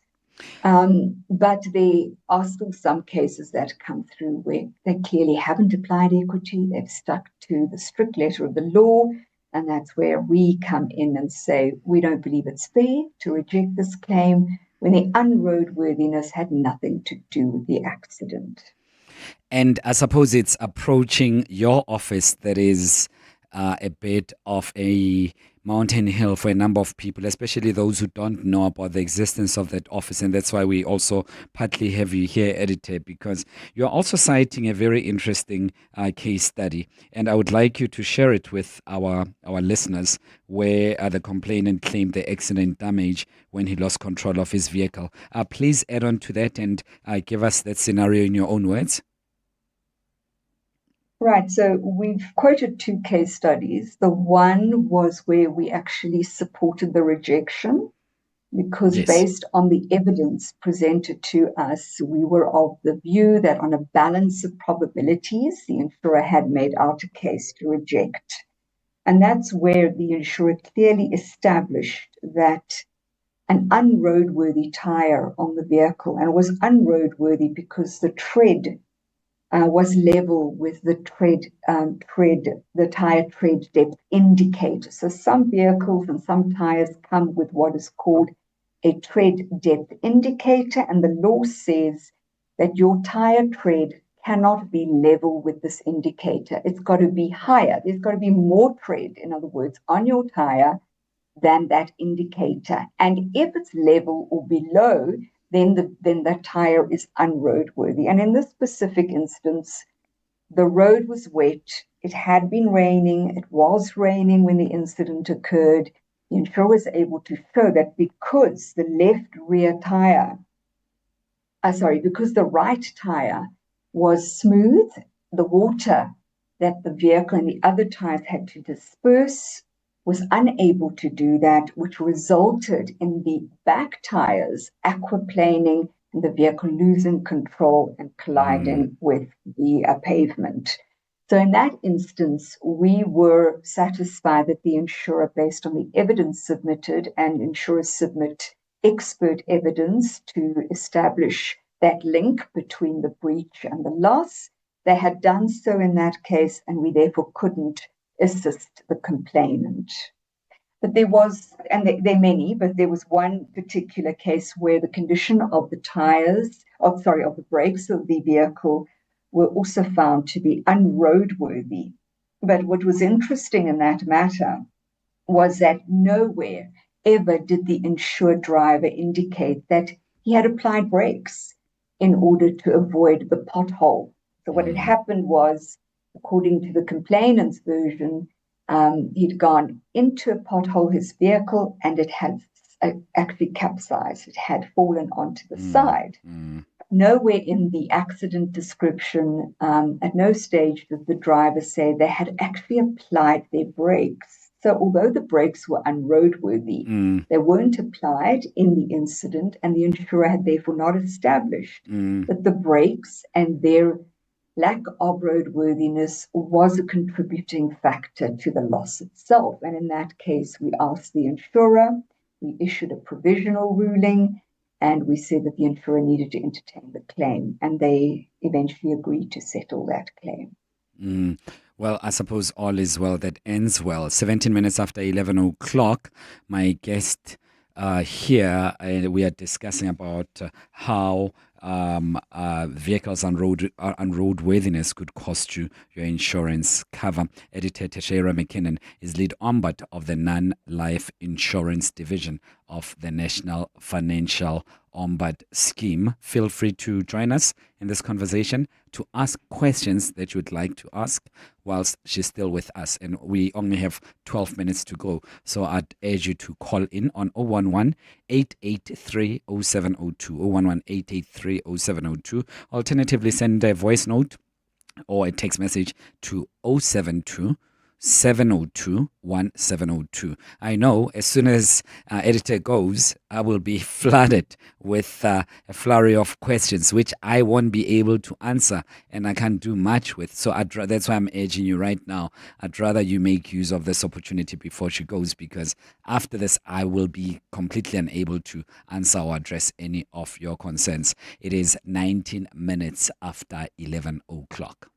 But there are still some cases that come through where they clearly haven't applied equity. They've stuck to the strict letter of the law. And that's where we come in and say, we don't believe it's fair to reject this claim when the unroadworthiness had nothing to do with the accident. And I suppose it's approaching your office that is a bit of a mountain hill for a number of people, especially those who don't know about the existence of that office. And that's why we also partly have you here, editor, because you're also citing a very interesting case study. And I would like you to share it with our listeners, where the complainant claimed the accident damage when he lost control of his vehicle. Please add on to that and give us that scenario in your own words. Right, so we've quoted two case studies. The one was where we actually supported the rejection because based on the evidence presented to us, we were of the view that on a balance of probabilities, the insurer had made out a case to reject. And that's where the insurer clearly established that an unroadworthy tire on the vehicle, and it was unroadworthy because the tread was level with the the tire tread depth indicator. So some vehicles and some tires come with what is called a tread depth indicator, and the law says that your tire tread cannot be level with this indicator. It's got to be higher. There's got to be more tread, in other words, on your tire than that indicator. And if it's level or below, then that tire is unroadworthy. And in this specific instance, the road was wet. It had been raining. It was raining when the incident occurred. The insurer was able to show that because the because the right tire was smooth, the water that the vehicle and the other tires had to disperse was unable to do that, which resulted in the back tires aquaplaning and the vehicle losing control and colliding with the pavement. So in that instance, we were satisfied that the insurer, based on the evidence submitted, and insurers submit expert evidence to establish that link between the breach and the loss. They had done so in that case, and we therefore couldn't assist the complainant. But there was, and there are many, but there was one particular case where the condition of the of the brakes of the vehicle were also found to be unroadworthy. But what was interesting in that matter was that nowhere ever did the insured driver indicate that he had applied brakes in order to avoid the pothole. So what had happened was, according to the complainant's version, he'd gone into a pothole, his vehicle, and it had actually capsized. It had fallen onto the side. Nowhere in the accident description, at no stage did the driver say they had actually applied their brakes. So although the brakes were unroadworthy, they weren't applied in the incident, and the insurer had therefore not established that the brakes and their lack of roadworthiness was a contributing factor to the loss itself. And in that case, we asked the insurer, we issued a provisional ruling, and we said that the insurer needed to entertain the claim, and they eventually agreed to settle that claim. Well, I suppose all is well that ends well. 17 minutes after 11 o'clock, my guest here, we are discussing about how vehicles on roadworthiness could cost you your insurance cover. Editor Teshera McKinnon is lead ombud of the non-life insurance division of the National Financial Ombud Scheme. Feel free to join us in this conversation to ask questions that you would like to ask whilst she's still with us. And we only have 12 minutes to go. So I'd urge you to call in on 011-883-0702, 011-883-0702. Alternatively, send a voice note or a text message to 072-702-1702. I know as soon as editor goes, I will be flooded with a flurry of questions, which I won't be able to answer and I can't do much with. So that's why I'm urging you right now. I'd rather you make use of this opportunity before she goes, because after this, I will be completely unable to answer or address any of your concerns. It is 19 minutes after 11 o'clock.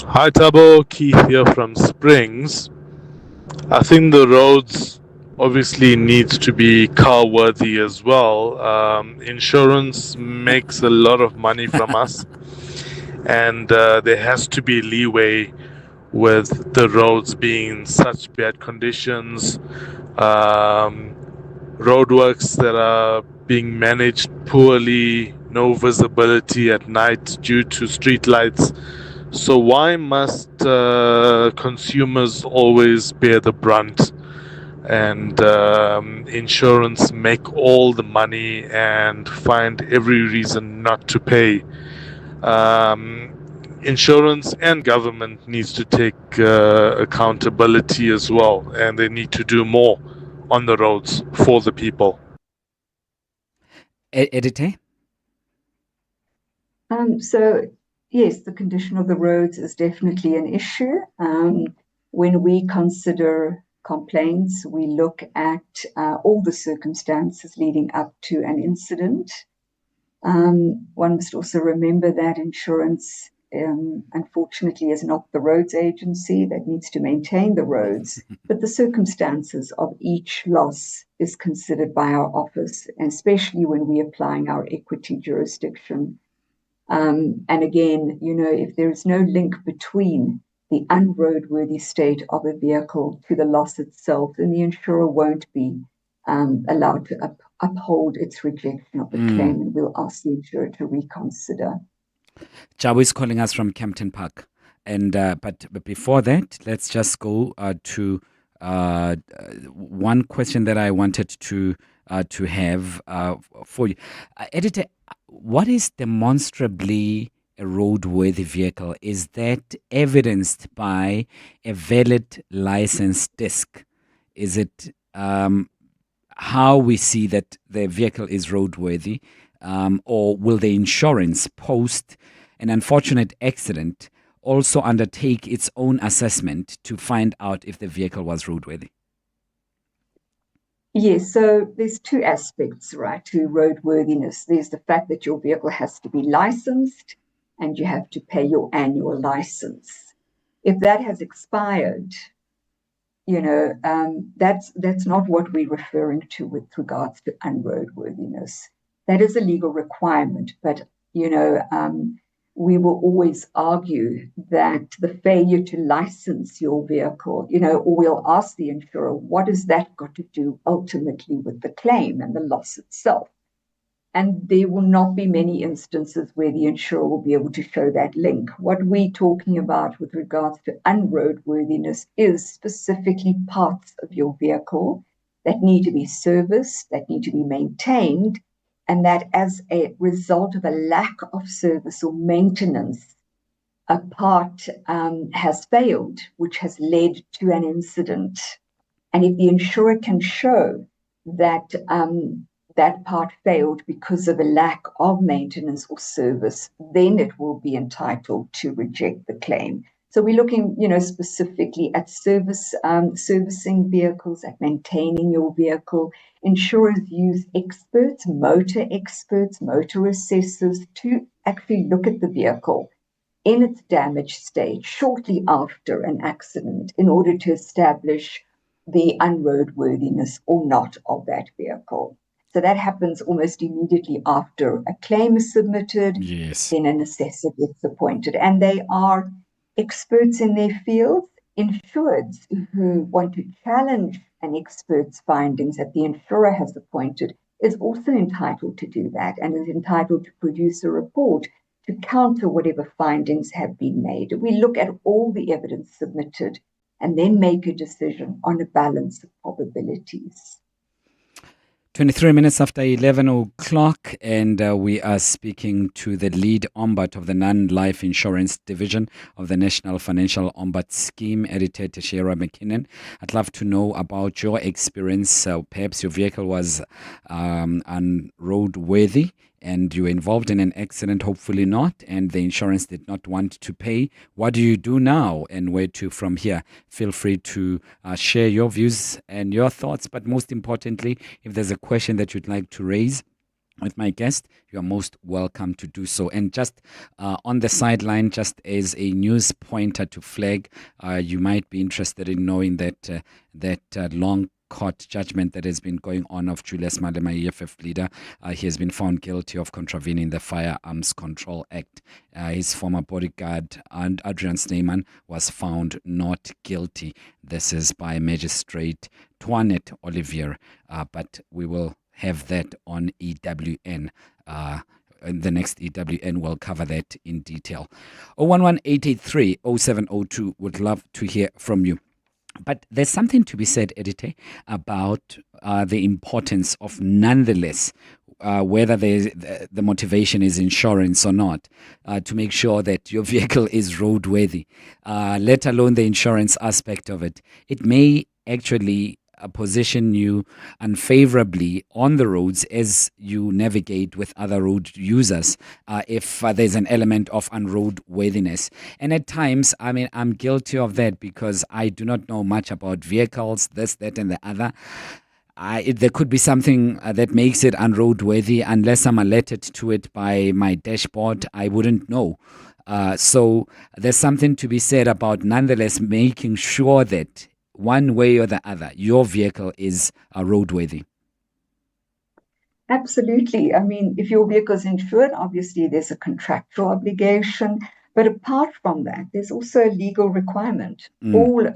Hi Tabo, Keith here from Springs. I think the roads obviously needs to be car worthy as well. Insurance makes a lot of money from us, and there has to be leeway with the roads being in such bad conditions. Roadworks that are being managed poorly, no visibility at night due to street lights. So why must consumers always bear the brunt and insurance make all the money and find every reason not to pay? Insurance and government needs to take accountability as well, and they need to do more on the roads for the people. Editor? Yes, the condition of the roads is definitely an issue. When we consider complaints, we look at all the circumstances leading up to an incident. One must also remember that insurance, unfortunately, is not the roads agency that needs to maintain the roads, but the circumstances of each loss is considered by our office, and especially when we're applying our equity jurisdiction. And again, if there is no link between the unroadworthy state of a vehicle to the loss itself, then the insurer won't be allowed to uphold its rejection of the claim, and we'll ask the insurer to reconsider. Jabu is calling us from Kempton Park. And but before that, let's just go to one question that I wanted to have for you. Editor, what is demonstrably a roadworthy vehicle? Is that evidenced by a valid license disc? Is it how we see that the vehicle is roadworthy? Or will the insurance post an unfortunate accident also undertake its own assessment to find out if the vehicle was roadworthy? Yes, so there's two aspects, right, to roadworthiness. There's the fact that your vehicle has to be licensed and you have to pay your annual license. If that has expired, that's not what we're referring to with regards to unroadworthiness. That is a legal requirement, but we will always argue that the failure to license your vehicle, or we'll ask the insurer, what has that got to do ultimately with the claim and the loss itself? And there will not be many instances where the insurer will be able to show that link. What we're talking about with regards to unroadworthiness is specifically parts of your vehicle that need to be serviced, that need to be maintained, and that as a result of a lack of service or maintenance, a part has failed, which has led to an incident. And if the insurer can show that that part failed because of a lack of maintenance or service, then it will be entitled to reject the claim. So we're looking, specifically at servicing vehicles, at maintaining your vehicle. Insurers use experts, motor assessors to actually look at the vehicle in its damaged state shortly after an accident in order to establish the unroadworthiness or not of that vehicle. So that happens almost immediately after a claim is submitted. Yes. Then an assessor gets appointed, and they are experts in their field. Insureds who want to challenge an expert's findings that the insurer has appointed is also entitled to do that, and is entitled to produce a report to counter whatever findings have been made. We look at all the evidence submitted and then make a decision on a balance of probabilities. 23 minutes after 11 o'clock, and we are speaking to the lead ombud of the non-life insurance division of the National Financial Ombud Scheme, Editor Teshera McKinnon. I'd love to know about your experience. Perhaps your vehicle was unroadworthy and you were involved in an accident, hopefully not, and the insurance did not want to pay. What do you do now, and where to from here? Feel free to share your views and your thoughts, but most importantly, if there's a question that you'd like to raise with my guest, you are most welcome to do so. And just on the sideline, just as a news pointer to flag, you might be interested in knowing that long court judgment that has been going on of Julius Malema, EFF leader. He has been found guilty of contravening the Firearms Control Act. His former bodyguard, Adrian Snyman, was found not guilty. This is by Magistrate Toinette Olivier, but we will have that on EWN. The next EWN will cover that in detail. 011-883-0702, would love to hear from you. But there's something to be said, Editor, about the importance of nonetheless, whether the motivation is insurance or not, to make sure that your vehicle is roadworthy, let alone the insurance aspect of it. It may actually position you unfavorably on the roads as you navigate with other road users if there's an element of unroadworthiness. And at times, I'm guilty of that because I do not know much about vehicles, this, that, and the other. There could be something that makes it unroadworthy. Unless I'm alerted to it by my dashboard, I wouldn't know. So there's something to be said about nonetheless making sure that one way or the other, your vehicle is roadworthy. Absolutely. If your vehicle is insured, obviously there's a contractual obligation. But apart from that, there's also a legal requirement. All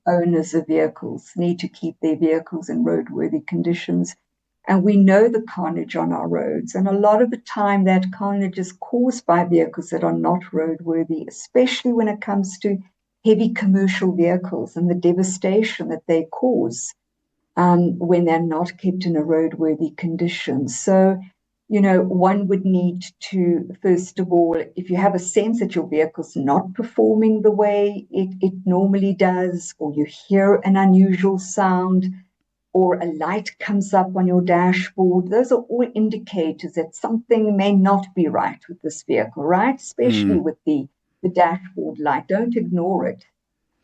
owners of vehicles need to keep their vehicles in roadworthy conditions. And we know the carnage on our roads. And a lot of the time that carnage is caused by vehicles that are not roadworthy, especially when it comes to heavy commercial vehicles and the devastation that they cause when they're not kept in a roadworthy condition. So, one would need to, first of all, if you have a sense that your vehicle's not performing the way it normally does, or you hear an unusual sound, or a light comes up on your dashboard, those are all indicators that something may not be right with this vehicle, right? Especially with the dashboard light. Don't ignore it.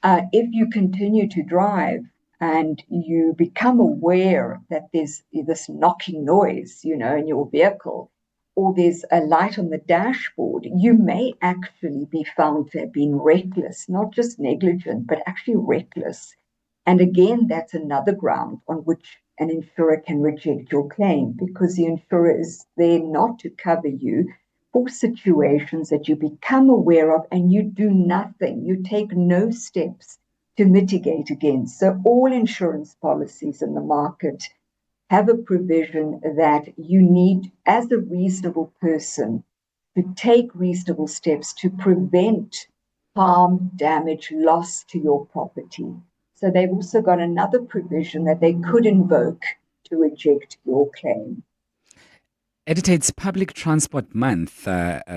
If you continue to drive and you become aware that there's this knocking noise, in your vehicle, or there's a light on the dashboard, you may actually be found to have been reckless, not just negligent, but actually reckless. And again, that's another ground on which an insurer can reject your claim, because the insurer is there not to cover you for situations that you become aware of and you do nothing. You take no steps to mitigate against. So all insurance policies in the market have a provision that you need, as a reasonable person, to take reasonable steps to prevent harm, damage, loss to your property. So they've also got another provision that they could invoke to reject your claim. Editor, it's Public Transport Month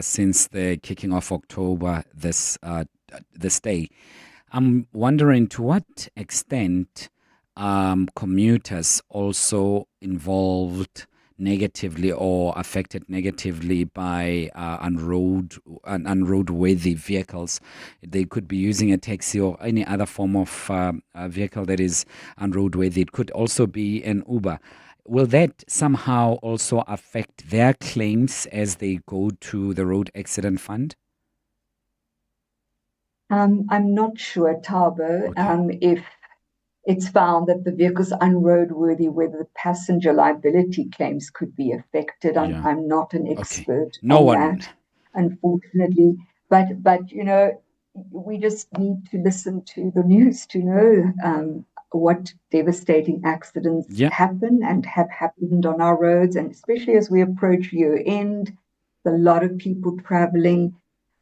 since the kicking off October this day. I'm wondering to what extent commuters also involved negatively or affected negatively by unroadworthy vehicles. They could be using a taxi or any other form of vehicle that is unroadworthy. It could also be an Uber. Will that somehow also affect their claims as they go to the Road Accident Fund? I'm not sure, Tabo, if it's found that the vehicle's unroadworthy, whether the passenger liability claims could be affected. I'm not an expert on that, unfortunately. But we just need to listen to the news to know what devastating accidents happen and have happened on our roads, and especially as we approach year end, a lot of people traveling.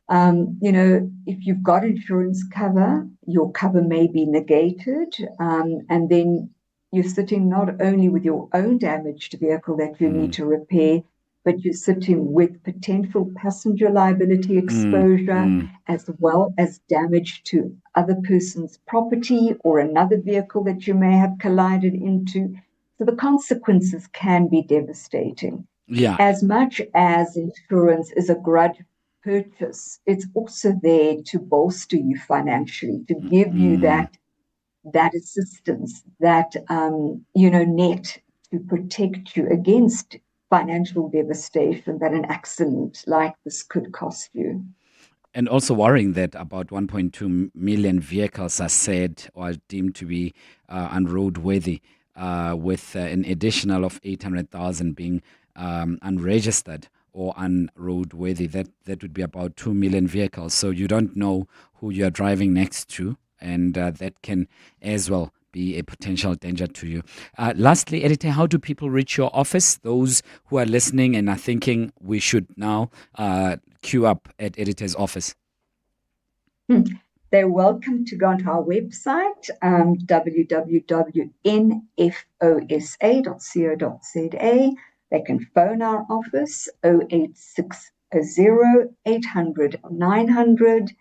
If you've got insurance cover, your cover may be negated, and then you're sitting not only with your own damaged vehicle that you need to repair, but you're sitting with potential passenger liability exposure as well as damage to other person's property or another vehicle that you may have collided into. So the consequences can be devastating. Yeah. As much as insurance is a grudge purchase, it's also there to bolster you financially, to give you that assistance, that net to protect you against financial devastation that an accident like this could cost you. And also worrying that about 1.2 million vehicles are said or deemed to be unroadworthy, with an additional of 800,000 being unregistered or unroadworthy. That would be about 2 million vehicles. So you don't know who you're driving next to, and that can as well be a potential danger to you. Lastly, Editor, how do people reach your office? Those who are listening and are thinking we should now queue up at Editor's office. They're welcome to go onto our website, www.nfosa.co.za. They can phone our office, 0860 800 900.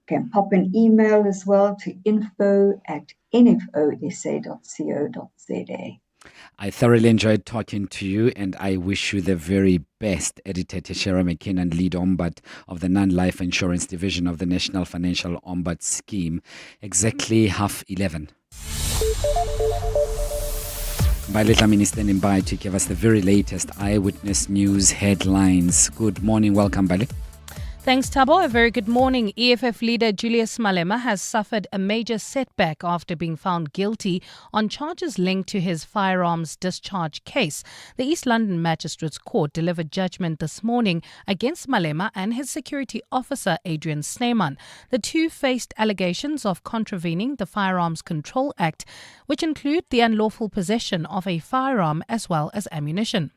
Can pop an email as well to info@nfosa.co.za. I thoroughly enjoyed talking to you, and I wish you the very best, Editor Teshera McKinnon, lead ombud of the Non-Life Insurance Division of the National Financial Ombud Scheme. Exactly 11:30. Mbali Dlamini standing by to give us the very latest eyewitness news headlines. Good morning, welcome, Mbali. Thanks, Thabo. A very good morning. EFF leader Julius Malema has suffered a major setback after being found guilty on charges linked to his firearms discharge case. The East London Magistrates Court delivered judgment this morning against Malema and his security officer Adrian Snyman. The two faced allegations of contravening the Firearms Control Act, which include the unlawful possession of a firearm as well as ammunition.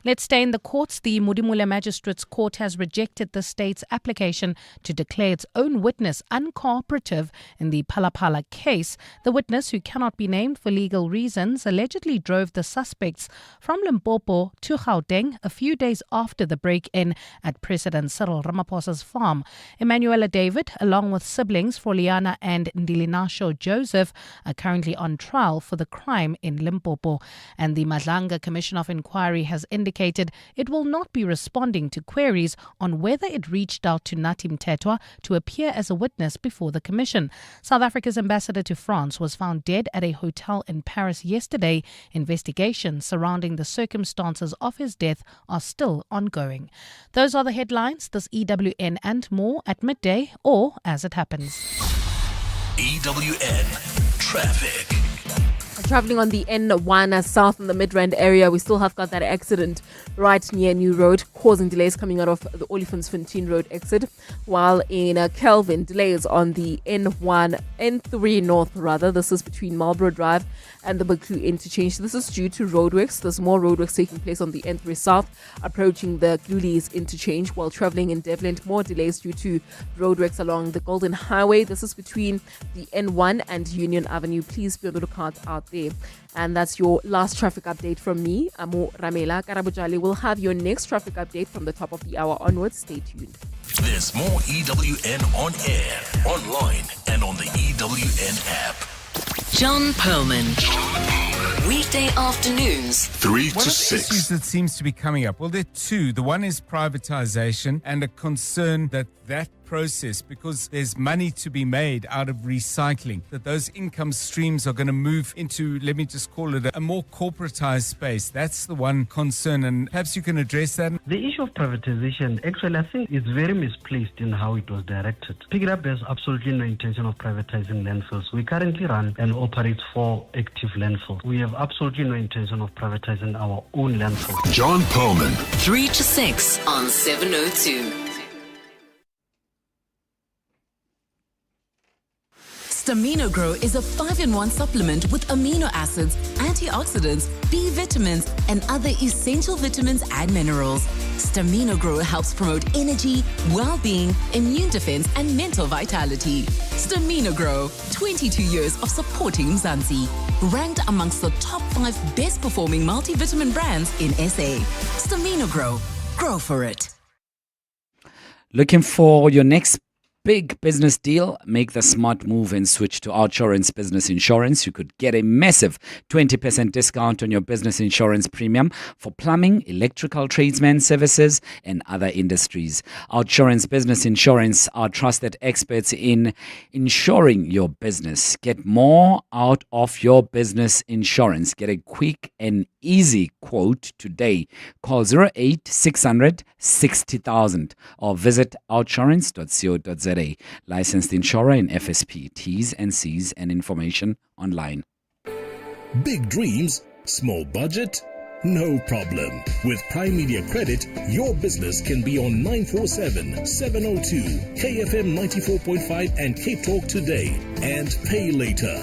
Let's stay in the courts. The Modimolle Magistrates Court has rejected the state's application to declare its own witness uncooperative in the Phalaphala case. The witness, who cannot be named for legal reasons, allegedly drove the suspects from Limpopo to Gauteng a few days after the break-in at President Cyril Ramaphosa's farm. Emanuela David, along with siblings Froliana and Ndilinasho Joseph, are currently on trial for the crime in Limpopo. And the Madlanga Commission of Inquiry has indicated it will not be responding to queries on whether it reached out to Nathi Mthethwa to appear as a witness before the commission. South Africa's ambassador to France was found dead at a hotel in Paris yesterday. Investigations surrounding the circumstances of his death are still ongoing. Those are the headlines. This EWN and more at midday or as it happens. EWN Traffic. Traveling on the N1 south in the Midrand area, we still have got that accident right near New Road, causing delays coming out of the Olifantsfontein Road exit. While in Kelvin, delays on the N3 north rather. This is between Marlborough Drive and the Baklu interchange. This is due to roadworks. There's more roadworks taking place on the N3 south, approaching the Glulies interchange. While traveling in Devlin, more delays due to roadworks along the Golden Highway. This is between the N1 and Union Avenue. Please be on the lookout out there. And that's your last traffic update from me, Amo Ramela. Karabujali will have your next traffic update from the top of the hour onwards. Stay tuned. There's more EWN on air, online, and on the EWN app. John Perlman. Weekday afternoons, 3 to 6. One of the issues that seems to be coming up, well, there are two. The one is privatization and a concern that process, because there's money to be made out of recycling, that those income streams are going to move into, let me just call it, a more corporatized space. That's the one concern, and perhaps you can address that. The issue of privatization, actually, I think is very misplaced in how it was directed. Pick it up, there's absolutely no intention of privatizing landfills. We currently run and operate 4 active landfills. We have absolutely no intention of privatizing our own landfills. John Perlman. 3 to 6 on 702. Stamino Grow is a 5-in-1 supplement with amino acids, antioxidants, B vitamins, and other essential vitamins and minerals. Stamino Grow helps promote energy, well-being, immune defense, and mental vitality. Stamino Grow, 22 years of supporting Mzansi. Ranked amongst the top 5 best-performing multivitamin brands in SA. Stamino Grow. Grow for it. Looking for your next big business deal? Make the smart move and switch to Outsurance Business Insurance. You could get a massive 20% discount on your business insurance premium for plumbing, electrical tradesmen services, and other industries. Outsurance Business Insurance are trusted experts in insuring your business. Get more out of your business insurance. Get a quick and easy quote today. Call 0800 60,000 or visit outsurance.co.za. Licensed insurer in FSP. T's and C's and information online. Big dreams, small budget? No problem. With Prime Media Credit, your business can be on 947, 702, KFM 94.5 and Cape Talk today and pay later.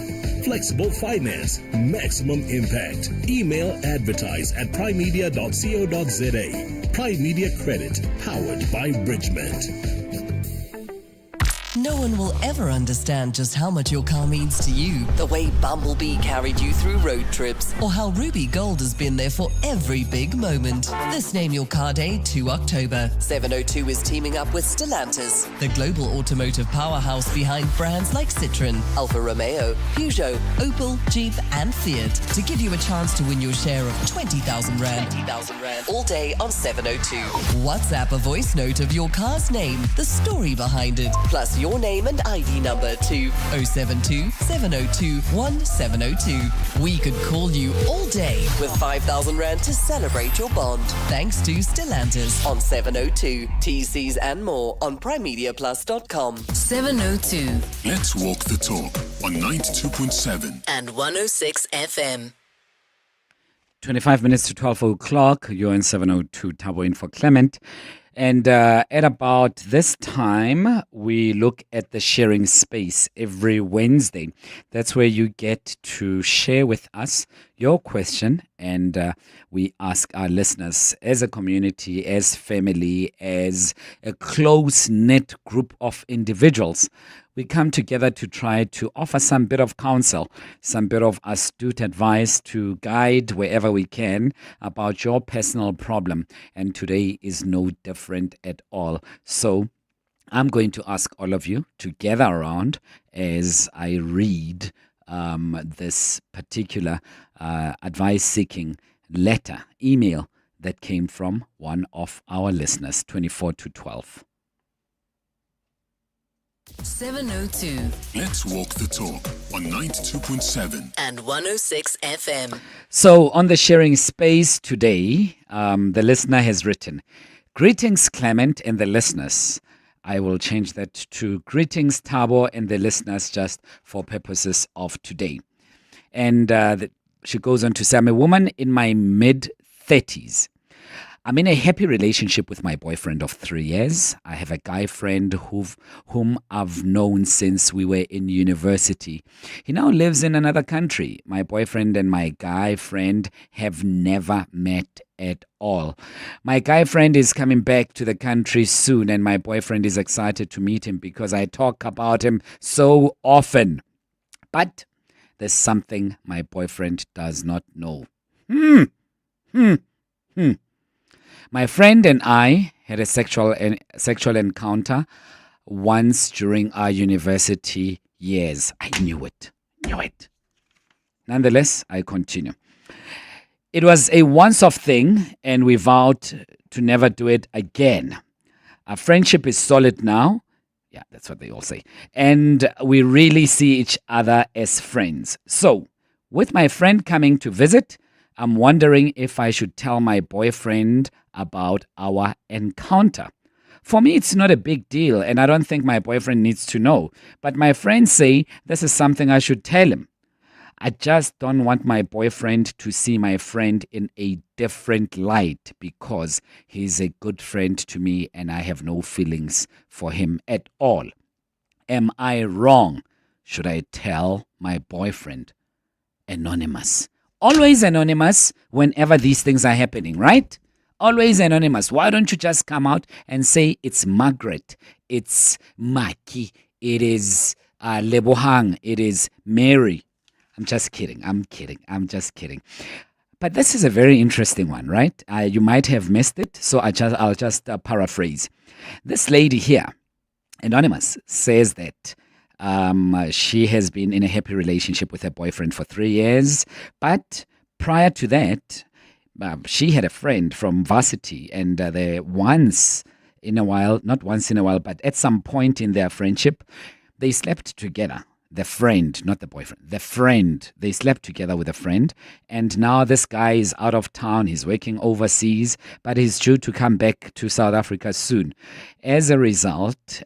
Flexible finance, maximum impact. Email advertise@primemedia.co.za. Prime Media Credit, powered by Bridgement. No one will ever understand just how much your car means to you. The way Bumblebee carried you through road trips, or how Ruby Gold has been there for every big moment. This Name Your Car Day 2 October. 702 is teaming up with Stellantis, the global automotive powerhouse behind brands like Citroën, Alfa Romeo, Peugeot, Opel, Jeep and Fiat, to give you a chance to win your share of 20,000 Rand. All day on 702. WhatsApp a voice note of your car's name, the story behind it, plus your name name and ID number to 072 702 1702. We could call you all day with 5,000 Rand to celebrate your bond. Thanks to Stellantis on 702. TCs and more on primemediaplus.com. 702 Let's walk the talk on 92.7 and 106 FM. 25 minutes to 12 o'clock. You're in 702 Tabo in for Clement. And at about this time, we look at the sharing space every Wednesday. That's where you get to share with us your question, and we ask our listeners as a community, as family, as a close-knit group of individuals. We come together to try to offer some bit of counsel, some bit of astute advice to guide wherever we can about your personal problem. And today is no different at all. So I'm going to ask all of you to gather around as I read this particular advice-seeking letter, email that came from one of our listeners, 24 to 12. 702 Let's walk the talk on 92.7 and 106 FM. So on the sharing space today, the listener has written, "Greetings, Clement and the listeners." I will change that to "Greetings, Tabo and the listeners," just for purposes of today. And she goes on to say, "I'm a woman in my mid-30s. I'm in a happy relationship with my boyfriend of 3 years. I have a guy friend whom I've known since we were in university. He now lives in another country. My boyfriend and my guy friend have never met at all. My guy friend is coming back to the country soon, and my boyfriend is excited to meet him because I talk about him so often. But there's something my boyfriend does not know. My friend and I had a sexual encounter once during our university years. I knew it. Nonetheless, I continue. It was a once-off thing, and we vowed to never do it again. Our friendship is solid now. Yeah, that's what they all say. And we really see each other as friends. So, with my friend coming to visit, I'm wondering if I should tell my boyfriend about our encounter. For me, it's not a big deal, and I don't think my boyfriend needs to know. But my friends say this is something I should tell him. I just don't want my boyfriend to see my friend in a different light because he's a good friend to me and I have no feelings for him at all. Am I wrong? Should I tell my boyfriend? Anonymous. Always anonymous whenever these things are happening, right? Always anonymous. Why don't you just come out and say it's Margaret, it's Maki, it is Lebohang, it is Mary. I'm just kidding. I'm just kidding. But this is a very interesting one, right? You might have missed it, so I'll just paraphrase. This lady here, anonymous, says that she has been in a happy relationship with her boyfriend for 3 years, but prior to that, she had a friend from varsity, and they once in a while, not once in a while, but at some point in their friendship, they slept together. The friend, not the boyfriend, the friend. They slept together with a friend, and now this guy is out of town. He's working overseas, but he's due to come back to South Africa soon. As a result,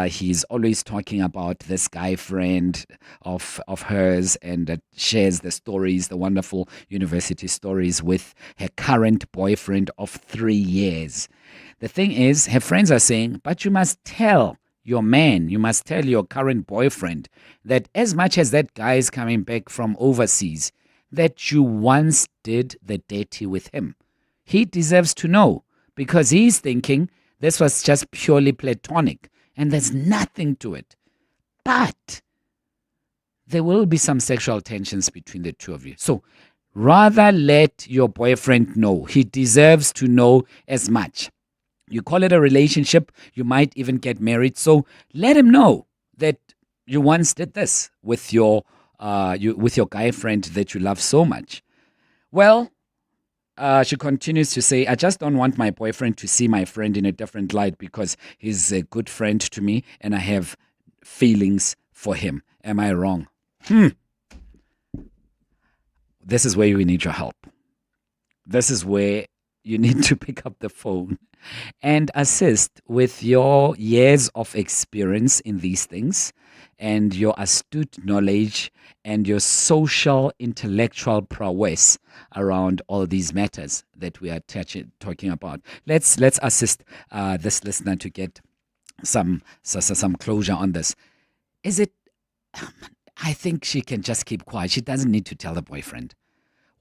he's always talking about this guy friend of hers, and shares the stories, the wonderful university stories with her current boyfriend of 3 years. The thing is, her friends are saying, but you must tell your man, you must tell your current boyfriend that as much as that guy is coming back from overseas, that you once did the dirty with him. He deserves to know, because he's thinking this was just purely platonic and there's nothing to it. But there will be some sexual tensions between the two of you. So rather let your boyfriend know. He deserves to know as much. You call it a relationship, you might even get married. So let him know that you once did this with your guy friend that you love so much. Well, she continues to say, I just don't want my boyfriend to see my friend in a different light because he's a good friend to me and I have feelings for him. Am I wrong? This is where we need your help. This is where you need to pick up the phone and assist with your years of experience in these things and your astute knowledge and your social intellectual prowess around all these matters that we are talking about. Let's assist this listener to get some closure on this. Is it? I think she can just keep quiet. She doesn't need to tell the boyfriend.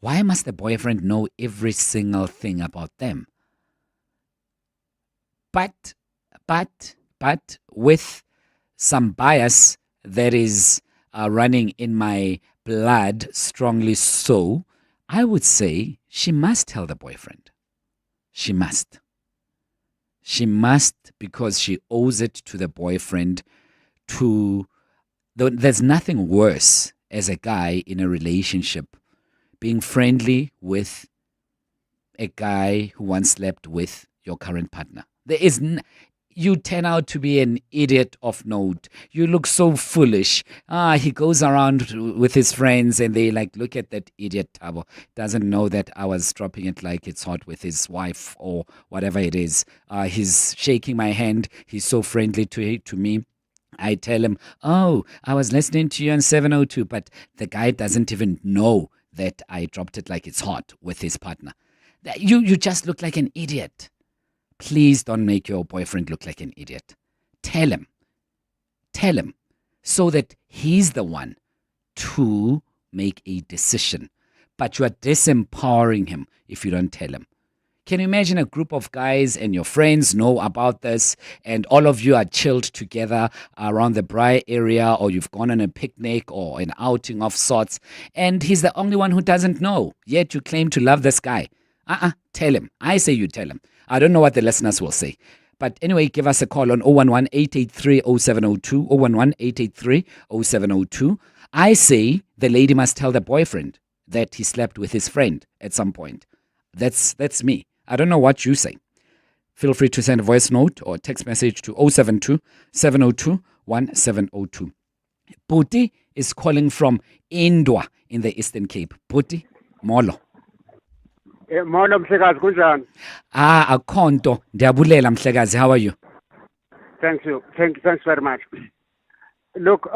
Why must the boyfriend know every single thing about them? But with some bias that is running in my blood, strongly so, I would say she must tell the boyfriend. She must. She must, because she owes it to the boyfriend to... There's nothing worse as a guy in a relationship being friendly with a guy who once slept with your current partner. You turn out to be an idiot of note. You look so foolish. He goes around with his friends and they like, look at that idiot Thabo. Doesn't know that I was dropping it like it's hot with his wife or whatever it is. He's shaking my hand. He's so friendly to me. I tell him, oh, I was listening to you on 702, but the guy doesn't even know that I dropped it like it's hot with his partner. You just look like an idiot. Please don't make your boyfriend look like an idiot. Tell him so that he's the one to make a decision. But you are disempowering him if you don't tell him. Can you imagine a group of guys and your friends know about this and all of you are chilled together around the Braai area, or you've gone on a picnic or an outing of sorts, and he's the only one who doesn't know, yet you claim to love this guy? Tell him. I say you tell him. I don't know what the listeners will say. But anyway, give us a call on 011-883-0702, 011-883-0702. I say the lady must tell the boyfriend that he slept with his friend at some point. That's me. I don't know what you say. Feel free to send a voice note or text message to 072-702-1702. Puti is calling from Indwa in the Eastern Cape. Puti, Molo. Molo Mhlekazi, kunjani? Akhonto. Ndiyabulela Mhlekazi, how are you? Thank you. Thanks very much. Look,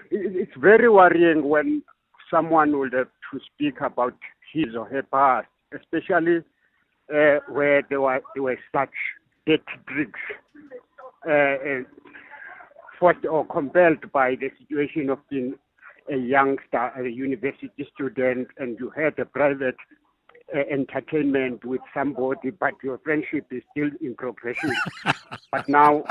it's very worrying when someone would have to speak about his or her past, especially where there were such dirty tricks, forced or compelled by the situation of being a youngster, a university student, and you had a private entertainment with somebody, but your friendship is still in progression. But now,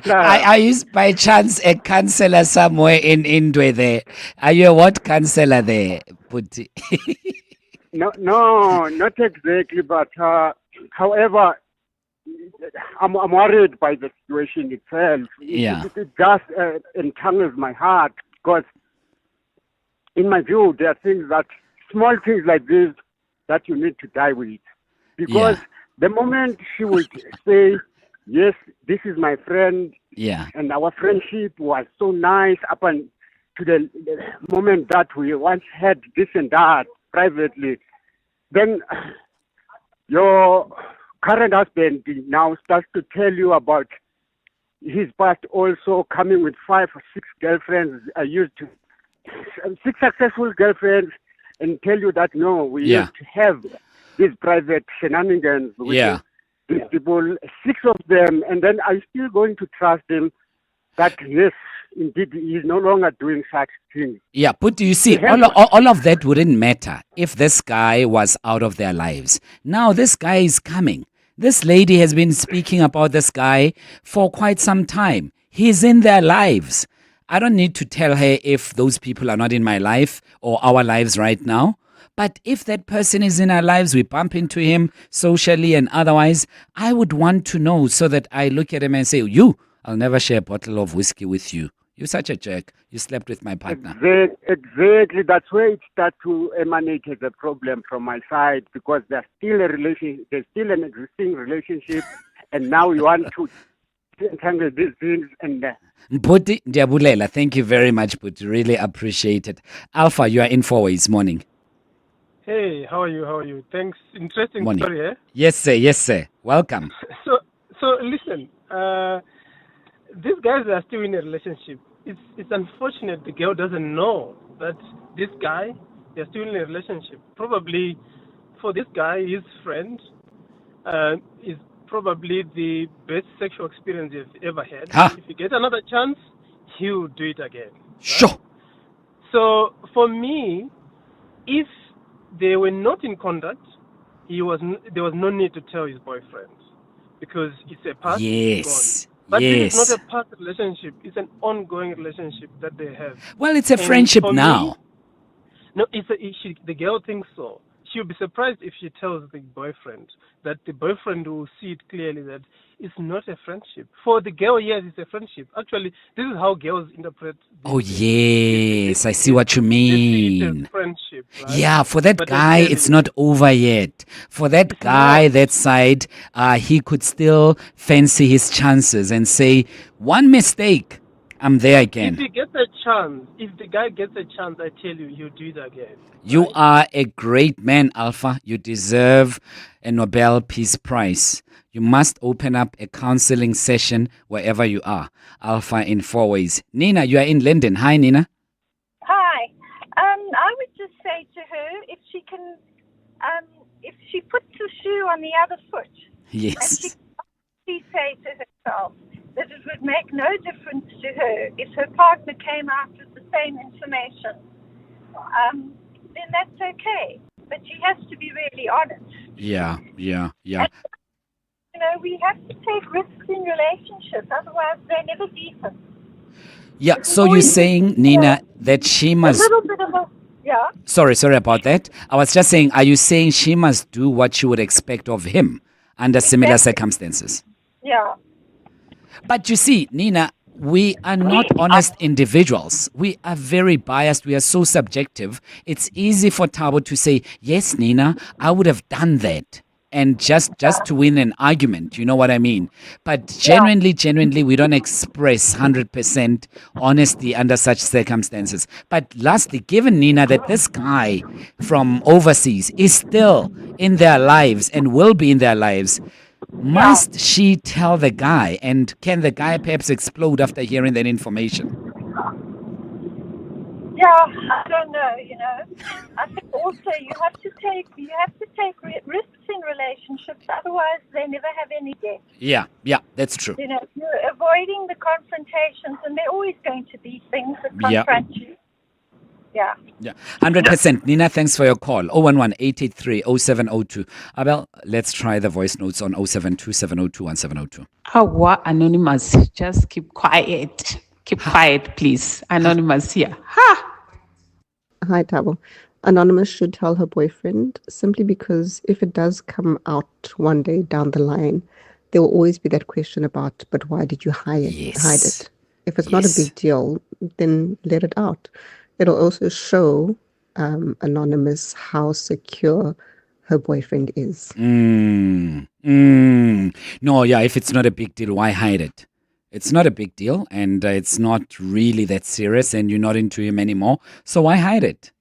are you by chance a counselor somewhere in Indwe there? Are you a what counselor there, Puti? No, not exactly. But however, I'm worried by the situation itself. Yeah. It just entangles my heart because, in my view, there are small things like this that you need to die with. Because the moment she would say, yes, this is my friend, and our friendship was so nice up until the moment that we once had this and that privately, then your current husband now starts to tell you about his past, also coming with 5 or 6 girlfriends. I used to 6 successful girlfriends, and tell you that no, we used to have these private shenanigans with these people, 6 of them, and then I'm still going to trust him that yes, indeed, he's no longer doing such things. Yeah, but you see, all of that wouldn't matter if this guy was out of their lives. Now this guy is coming. This lady has been speaking about this guy for quite some time. He's in their lives. I don't need to tell her if those people are not in my life or our lives right now. But if that person is in our lives, we bump into him socially and otherwise, I would want to know so that I look at him and say, I'll never share a bottle of whiskey with you. You're such a jerk. You slept with my partner. Exactly. That's where it starts to emanate as a problem from my side, because there's still an existing relationship, and now you want to entangle these things and. Mputi Ndiabulela, thank you very much, Puti. Really appreciate it. Alpha, you are in 4 ways. Morning. Hey, how are you? How are you? Thanks. Interesting Morning. story, eh? Yes, sir. Yes, sir. Welcome. So listen. These guys are still in a relationship. It's unfortunate the girl doesn't know that this guy, they're still in a relationship. Probably for this guy, his friend, is probably the best sexual experience he's ever had. Huh? If he gets another chance, he'll do it again. Right? Sure. So for me, if they were not in contact, there was no need to tell his boyfriend because it's a past. Yes. Gone. But yes. this is not a past relationship. It's an ongoing relationship that they have. Well, it's a friendship for now. No, the girl thinks so. She'll be surprised if she tells the boyfriend that the boyfriend will see it clearly that it's not a friendship. For the girl, yes, it's a friendship. Actually, this is how girls interpret. Oh, yes. I see what you mean. Friendship, right? Yeah, for that guy, it's not over yet. For that guy, that side, he could still fancy his chances and say, one mistake, I'm there again. If he gets a chance, if the guy gets a chance, I tell you, he'll do it again. You are a great man, Alpha. You deserve a Nobel Peace Prize. You must open up a counseling session wherever you are. Alpha in 4 ways. Nina, you are in London. Hi, Nina. Hi. I would just say to her, if she puts the shoe on the other foot, yes, and she say to herself that it would make no difference to her if her partner came out with the same information, then that's okay. But she has to be really honest. Yeah. And, we have to take risks in relationships, otherwise they're never decent. Yeah, so you're saying, Nina, that she must... A little bit of a... Yeah? Sorry about that. I was just saying, are you saying she must do what she would expect of him under similar circumstances? Yeah. But you see, Nina, we are not honest individuals. We are very biased. We are so subjective. It's easy for Thabo to say, yes, Nina, I would have done that. And just to win an argument, you know what I mean? But genuinely, we don't express 100% honesty under such circumstances. But lastly, given, Nina, that this guy from overseas is still in their lives and will be in their lives, must she tell the guy? And can the guy perhaps explode after hearing that information? Yeah, I don't know, I think also you have to take risks in relationships, otherwise they never have any depth. Yeah, that's true. You're avoiding the confrontations, and there are always going to be things that confront you. Yeah. 100%. Nina, thanks for your call. 011-883-0702. Abel, let's try the voice notes on 072-702-1702. Oh, what? Anonymous, just keep quiet. Keep quiet, please. Anonymous here. Ha! Hi, Thabo. Anonymous should tell her boyfriend simply because if it does come out one day down the line, there will always be that question about, but why did you hide it? If it's not a big deal, then let it out. It'll also show Anonymous how secure her boyfriend is. No, if it's not a big deal, why hide it? It's not a big deal, and it's not really that serious, and you're not into him anymore. So why hide it?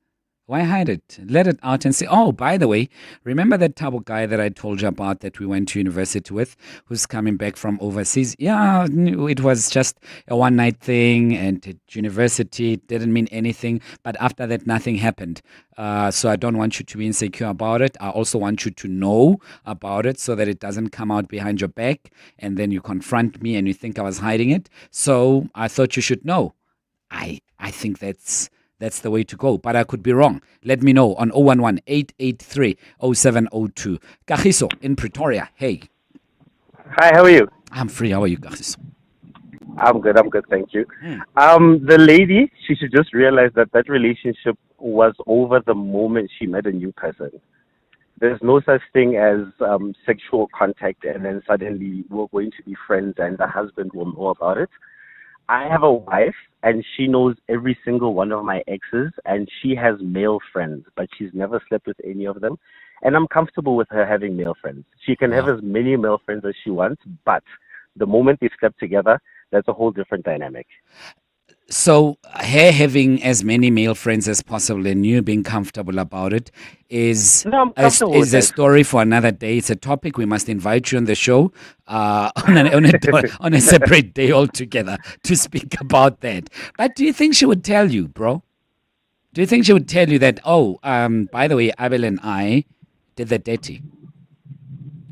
Why hide it? Let it out and say, oh, by the way, remember that Thabo guy that I told you about that we went to university with, who's coming back from overseas? Yeah, it was just a one-night thing, and at university it didn't mean anything. But after that, nothing happened. So I don't want you to be insecure about it. I also want you to know about it so that it doesn't come out behind your back, and then you confront me and you think I was hiding it. So I thought you should know. I think that's the way to go, but I could be wrong. Let me know on 011-883-0702. Kagiso in Pretoria. Hey. Hi, how are you? I'm free. How are you, Kagiso? I'm good, thank you. The lady, she should just realize that relationship was over the moment she met a new person. There's no such thing as sexual contact and then suddenly we're going to be friends and the husband will know about it. I have a wife, and she knows every single one of my exes, and she has male friends, but she's never slept with any of them. And I'm comfortable with her having male friends. She can have as many male friends as she wants, but the moment they step together, that's a whole different dynamic. So her having as many male friends as possible and you being comfortable about it is a story for another day. It's a topic we must invite you on the show on a separate day altogether to speak about that. But do you think she would tell you, bro? Do you think she would tell you that, by the way, Abel and I did the dirty?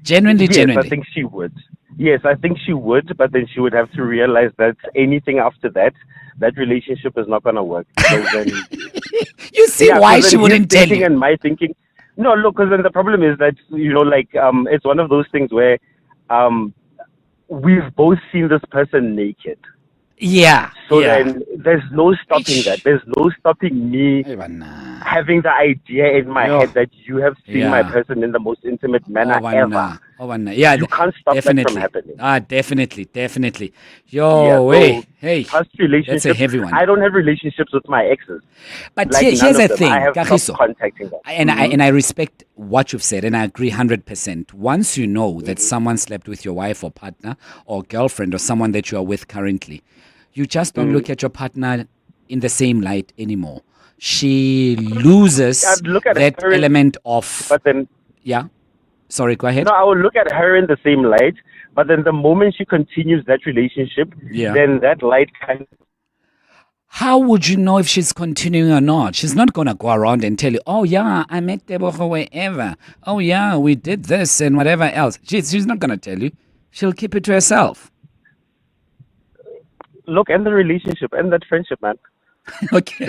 Genuinely. I think she would. Yes, I think she would, but then she would have to realize that anything after that relationship is not going to work. Then, you see why she wouldn't tell you? And my thinking, no, look, because then the problem is that, it's one of those things where we've both seen this person naked. Yeah. So then there's no stopping that. There's no stopping me having the idea in my head that you have seen my person in the most intimate manner ever. Yeah, you can't stop that from happening. Definitely. Hey, past relationships, that's a heavy one. I don't have relationships with my exes. But here's the thing, I have stopped contacting them. And I respect what you've said, and I agree 100%. Once you know that someone slept with your wife or partner or girlfriend or someone that you are with currently, you just don't look at your partner in the same light anymore. She loses that element of... But then... Yeah? Sorry, go ahead. No, I will look at her in the same light, but then the moment she continues that relationship, then that light kind of... How would you know if she's continuing or not? She's not going to go around and tell you, oh, yeah, I met Tebogo wherever. Oh, yeah, we did this and whatever else. She's not going to tell you. She'll keep it to herself. Look, end the relationship, end that friendship, man. Okay.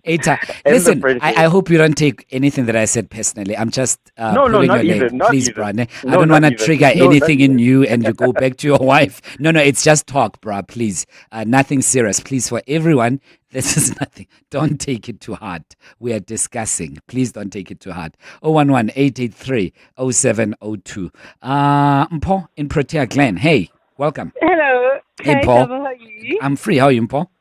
Eta, listen, I hope you don't take anything that I said personally. I'm just pulling your leg. Please, Brad. I don't want to trigger anything in you and you go back to your wife. No, it's just talk, bruh. Please. Nothing serious. Please, for everyone, this is nothing. Don't take it too hard. We are discussing. Please don't take it too hard. 011-883-0702. Mpo in Protea Glen. Hey, welcome. Hello. Hey, Paul. How are you? I'm free. How are you, Paul?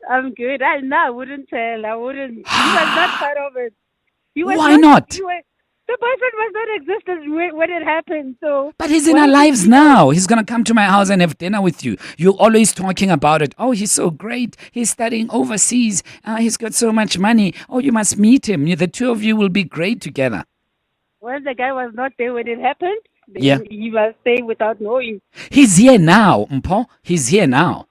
I'm good. I wouldn't tell. I wouldn't. He was not part of it. Why not? The boyfriend was not existent when it happened. So. But he's in our lives now. He's going to come to my house and have dinner with you. You're always talking about it. Oh, he's so great. He's studying overseas. He's got so much money. Oh, you must meet him. The two of you will be great together. Well, the guy was not there when it happened. He must stay without knowing. He's here now, Mpo. He's here now.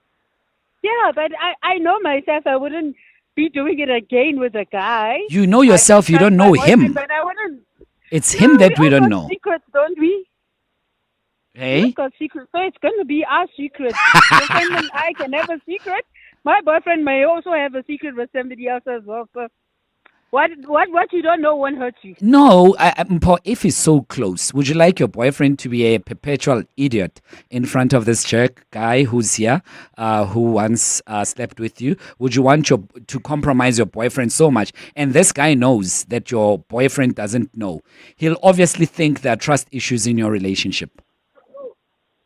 Yeah, but I know myself. I wouldn't be doing it again with a guy. You know yourself. You don't know him. But I wouldn't. It's him that we don't know. Secrets, don't we? Hey? We've got secrets. So it's going to be our secret. Your friend and I can have a secret. My boyfriend may also have a secret with somebody else as well. So what you don't know won't hurt you. No, Mpo, if he's so close, would you like your boyfriend to be a perpetual idiot in front of this jerk guy who's here, who once slept with you? Would you want to compromise your boyfriend so much? And this guy knows that your boyfriend doesn't know. He'll obviously think there are trust issues in your relationship.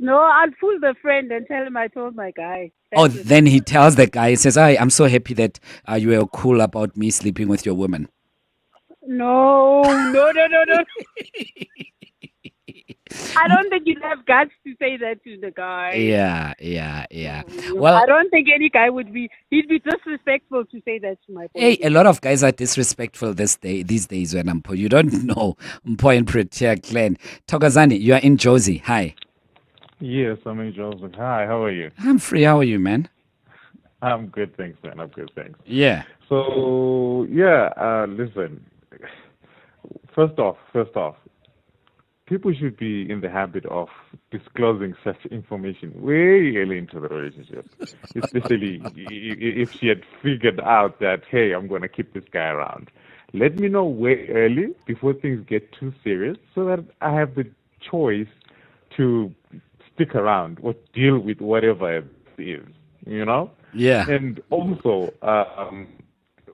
No, I'll fool the friend and tell him I told my guy. Then he tells the guy, he says, I'm so happy that you were cool about me sleeping with your woman. No. I don't think you'd have guts to say that to the guy. Yeah. Well, I don't think any guy he'd be disrespectful to say that to my boyfriend. Hey, a lot of guys are disrespectful these days when Mpo. You don't know Mpo in Protea Glen. Togazani, you are in Josie. Hi. Yes, I'm in Joseph. Hi, how are you? I'm free. How are you, man? I'm good, thanks, man. I'm good, thanks. Yeah. So, listen. First off, people should be in the habit of disclosing such information way early into the relationship, especially if she had figured out that, hey, I'm going to keep this guy around. Let me know way early before things get too serious so that I have the choice to stick around or deal with whatever it is, you know? Yeah. And also,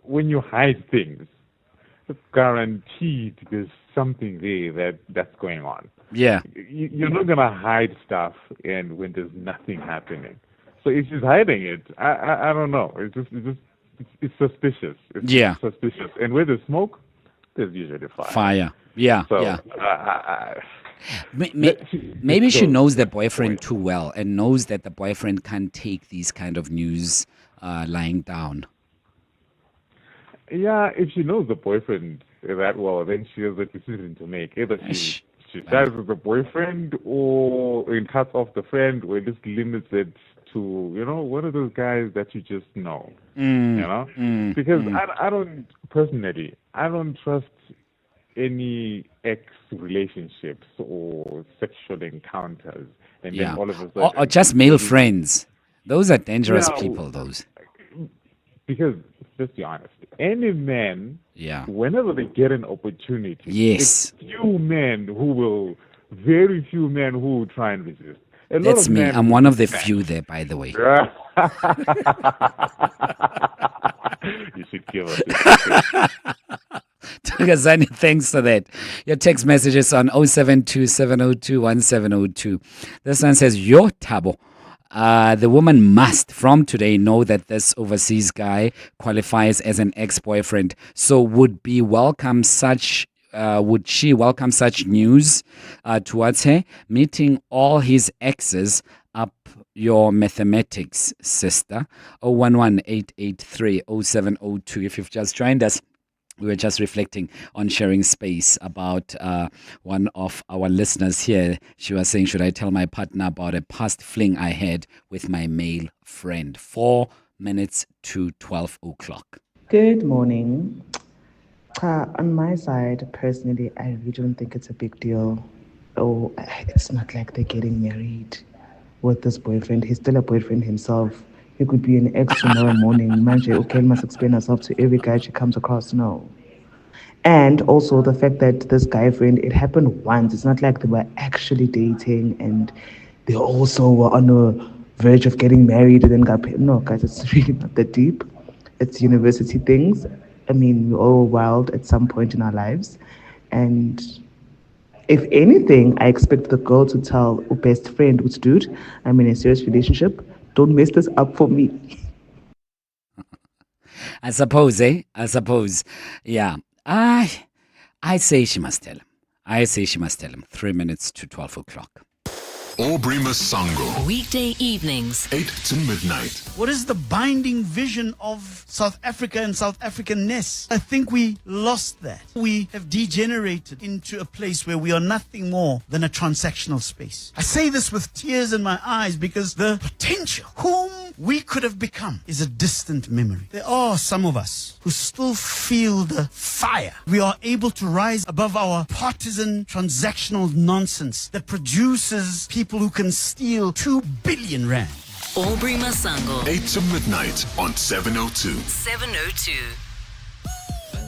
when you hide things, it's guaranteed there's something there that's going on. Yeah. You're not going to hide stuff and when there's nothing happening. So if she's hiding it, I don't know. It's suspicious. It's suspicious. And where there's smoke, there's usually fire. Fire. Yeah, So, yeah. Maybe she knows the boyfriend too well and knows that the boyfriend can't take these kind of news lying down. Yeah, if she knows the boyfriend that well, then she has a decision to make. Either she dies with the boyfriend or it cuts off the friend or just limits it to, one of those guys that you just know. Because I don't, personally, I don't trust any ex-relationships or sexual encounters. And then all of a sudden... Or just male friends. Those are dangerous people, those. Because, let's be honest, any man, whenever they get an opportunity, yes, very few men who will try and resist. That's me. I'm one of the few there, by the way. You should give us Tagazani, thanks for that. Your text messages on 072-702-1702. This one says, Yo, Tabo. The woman must, from today, know that this overseas guy qualifies as an ex-boyfriend. So would she welcome such news towards her? Meeting all his exes up your mathematics, sister. 011-883-0702. If you've just joined us, we were just reflecting on sharing space about one of our listeners here. She was saying, should I tell my partner about a past fling I had with my male friend? 4 minutes to 12 o'clock. Good morning. On my side, personally, I really don't think it's a big deal. Oh, it's not like they're getting married with this boyfriend. He's still a boyfriend himself. He could be an ex tomorrow morning. Manje, okay, must explain herself to every guy she comes across. No. And also the fact that this guy friend, it happened once. It's not like they were actually dating and they also were on the verge of getting married and then got paid. No, guys, it's really not that deep. It's university things. I mean, we're all wild at some point in our lives. And if anything, I expect the girl to tell her best friend, which dude, I'm in a serious relationship. Don't mess this up for me. I suppose. Yeah. I say she must tell him. 3 minutes to 12 o'clock. Aubrey Masango. Weekday evenings, 8 to midnight. What is the binding vision of South Africa and South Africanness? I think we lost that. We have degenerated into a place where we are nothing more than a transactional space. I say this with tears in my eyes because the potential, whom we could have become, is a distant memory. There are some of us who still feel the fire. We are able to rise above our partisan transactional nonsense that produces people who can steal 2 billion rand. Aubrey Masango. 8 to midnight on 702. 702.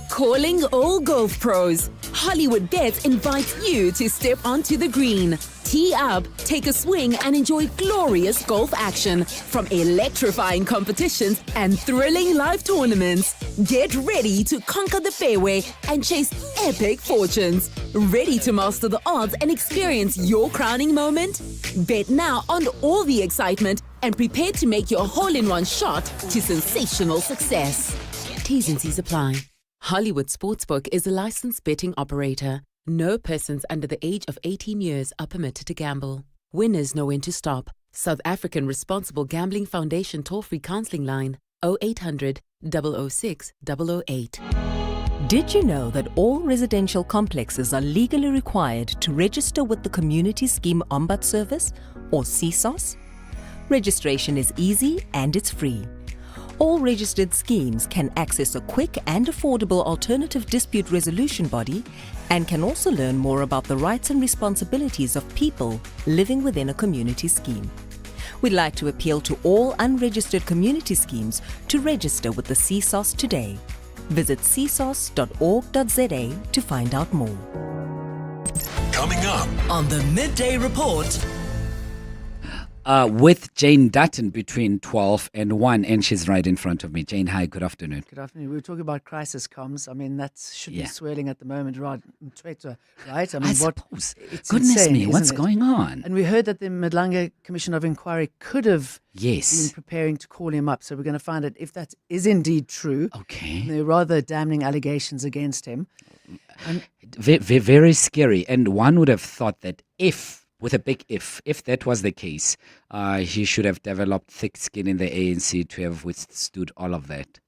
Calling all golf pros. Hollywood Bets invites you to step onto the green. Tee up, take a swing, and enjoy glorious golf action from electrifying competitions and thrilling live tournaments. Get ready to conquer the fairway and chase epic fortunes. Ready to master the odds and experience your crowning moment? Bet now on all the excitement and prepare to make your hole-in-one shot to sensational success. T's and C's apply. Hollywood Sportsbook is a licensed betting operator. No persons under the age of 18 years are permitted to gamble. Winners know when to stop. South African Responsible Gambling Foundation toll-free counseling line 0800 006 008. Did you know that all residential complexes are legally required to register with the Community Scheme Ombud Service, or CSOS? Registration is easy and it's free. All registered schemes can access a quick and affordable alternative dispute resolution body and can also learn more about the rights and responsibilities of people living within a community scheme. We'd like to appeal to all unregistered community schemes to register with the CSOS today. Visit csos.org.za to find out more. Coming up on the Midday Report. with Jane Dutton between 12 and 1, and she's right in front of me. Jane, hi, good afternoon. Good afternoon. We were talking about crisis comms. I mean, that should be swirling at the moment, right? Mthethwa, right? I mean, suppose. It's Goodness insane, me, what's isn't it? going on? And we heard that the Madlanga Commission of Inquiry could have been preparing to call him up. So we're going to find out if that is indeed true. Okay. There are rather damning allegations against him. And Very scary. And one would have thought that with a big if that was the case, he should have developed thick skin in the ANC to have withstood all of that.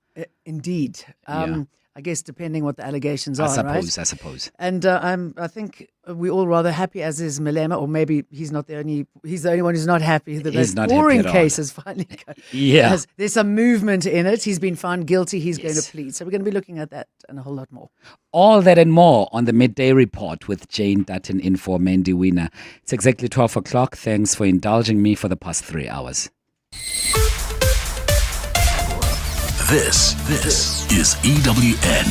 Indeed. I guess depending what the allegations I are, suppose. And I think we're all rather happy, as is Malema, or maybe he's the only one who's not happy. The He's most not boring happy at all. case has finally come. Yeah. There's some movement in it. He's been found guilty. He's going to plead. So we're going to be looking at that and a whole lot more. All that and more on the Midday Report with Jane Dutton in for Mandy Wiener. It's exactly 12 o'clock. Thanks for indulging me for the past 3 hours. This is EWN.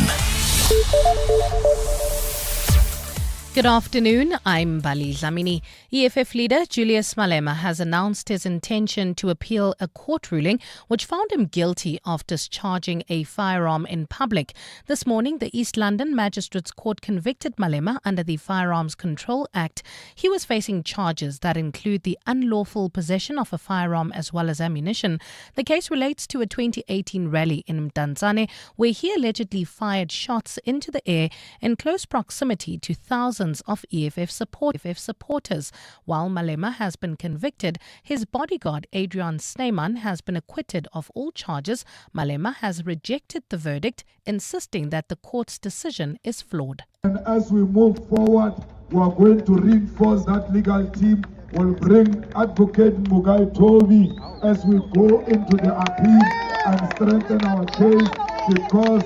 Good afternoon, I'm Bali Dlamini. EFF leader Julius Malema has announced his intention to appeal a court ruling which found him guilty of discharging a firearm in public. This morning, the East London Magistrates Court convicted Malema under the Firearms Control Act. He was facing charges that include the unlawful possession of a firearm as well as ammunition. The case relates to a 2018 rally in Mdantsane where he allegedly fired shots into the air in close proximity to thousands of EFF supporters. While Malema has been convicted, his bodyguard Adrian Snyman has been acquitted of all charges. Malema has rejected the verdict, insisting that the court's decision is flawed. And as we move forward, we are going to reinforce that legal team. We'll bring Advocate Mugai Tovi as we go into the appeal and strengthen our case, because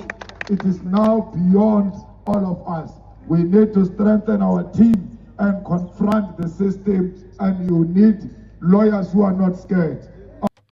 it is now beyond all of us. We need to strengthen our team and confront the system, and you need lawyers who are not scared.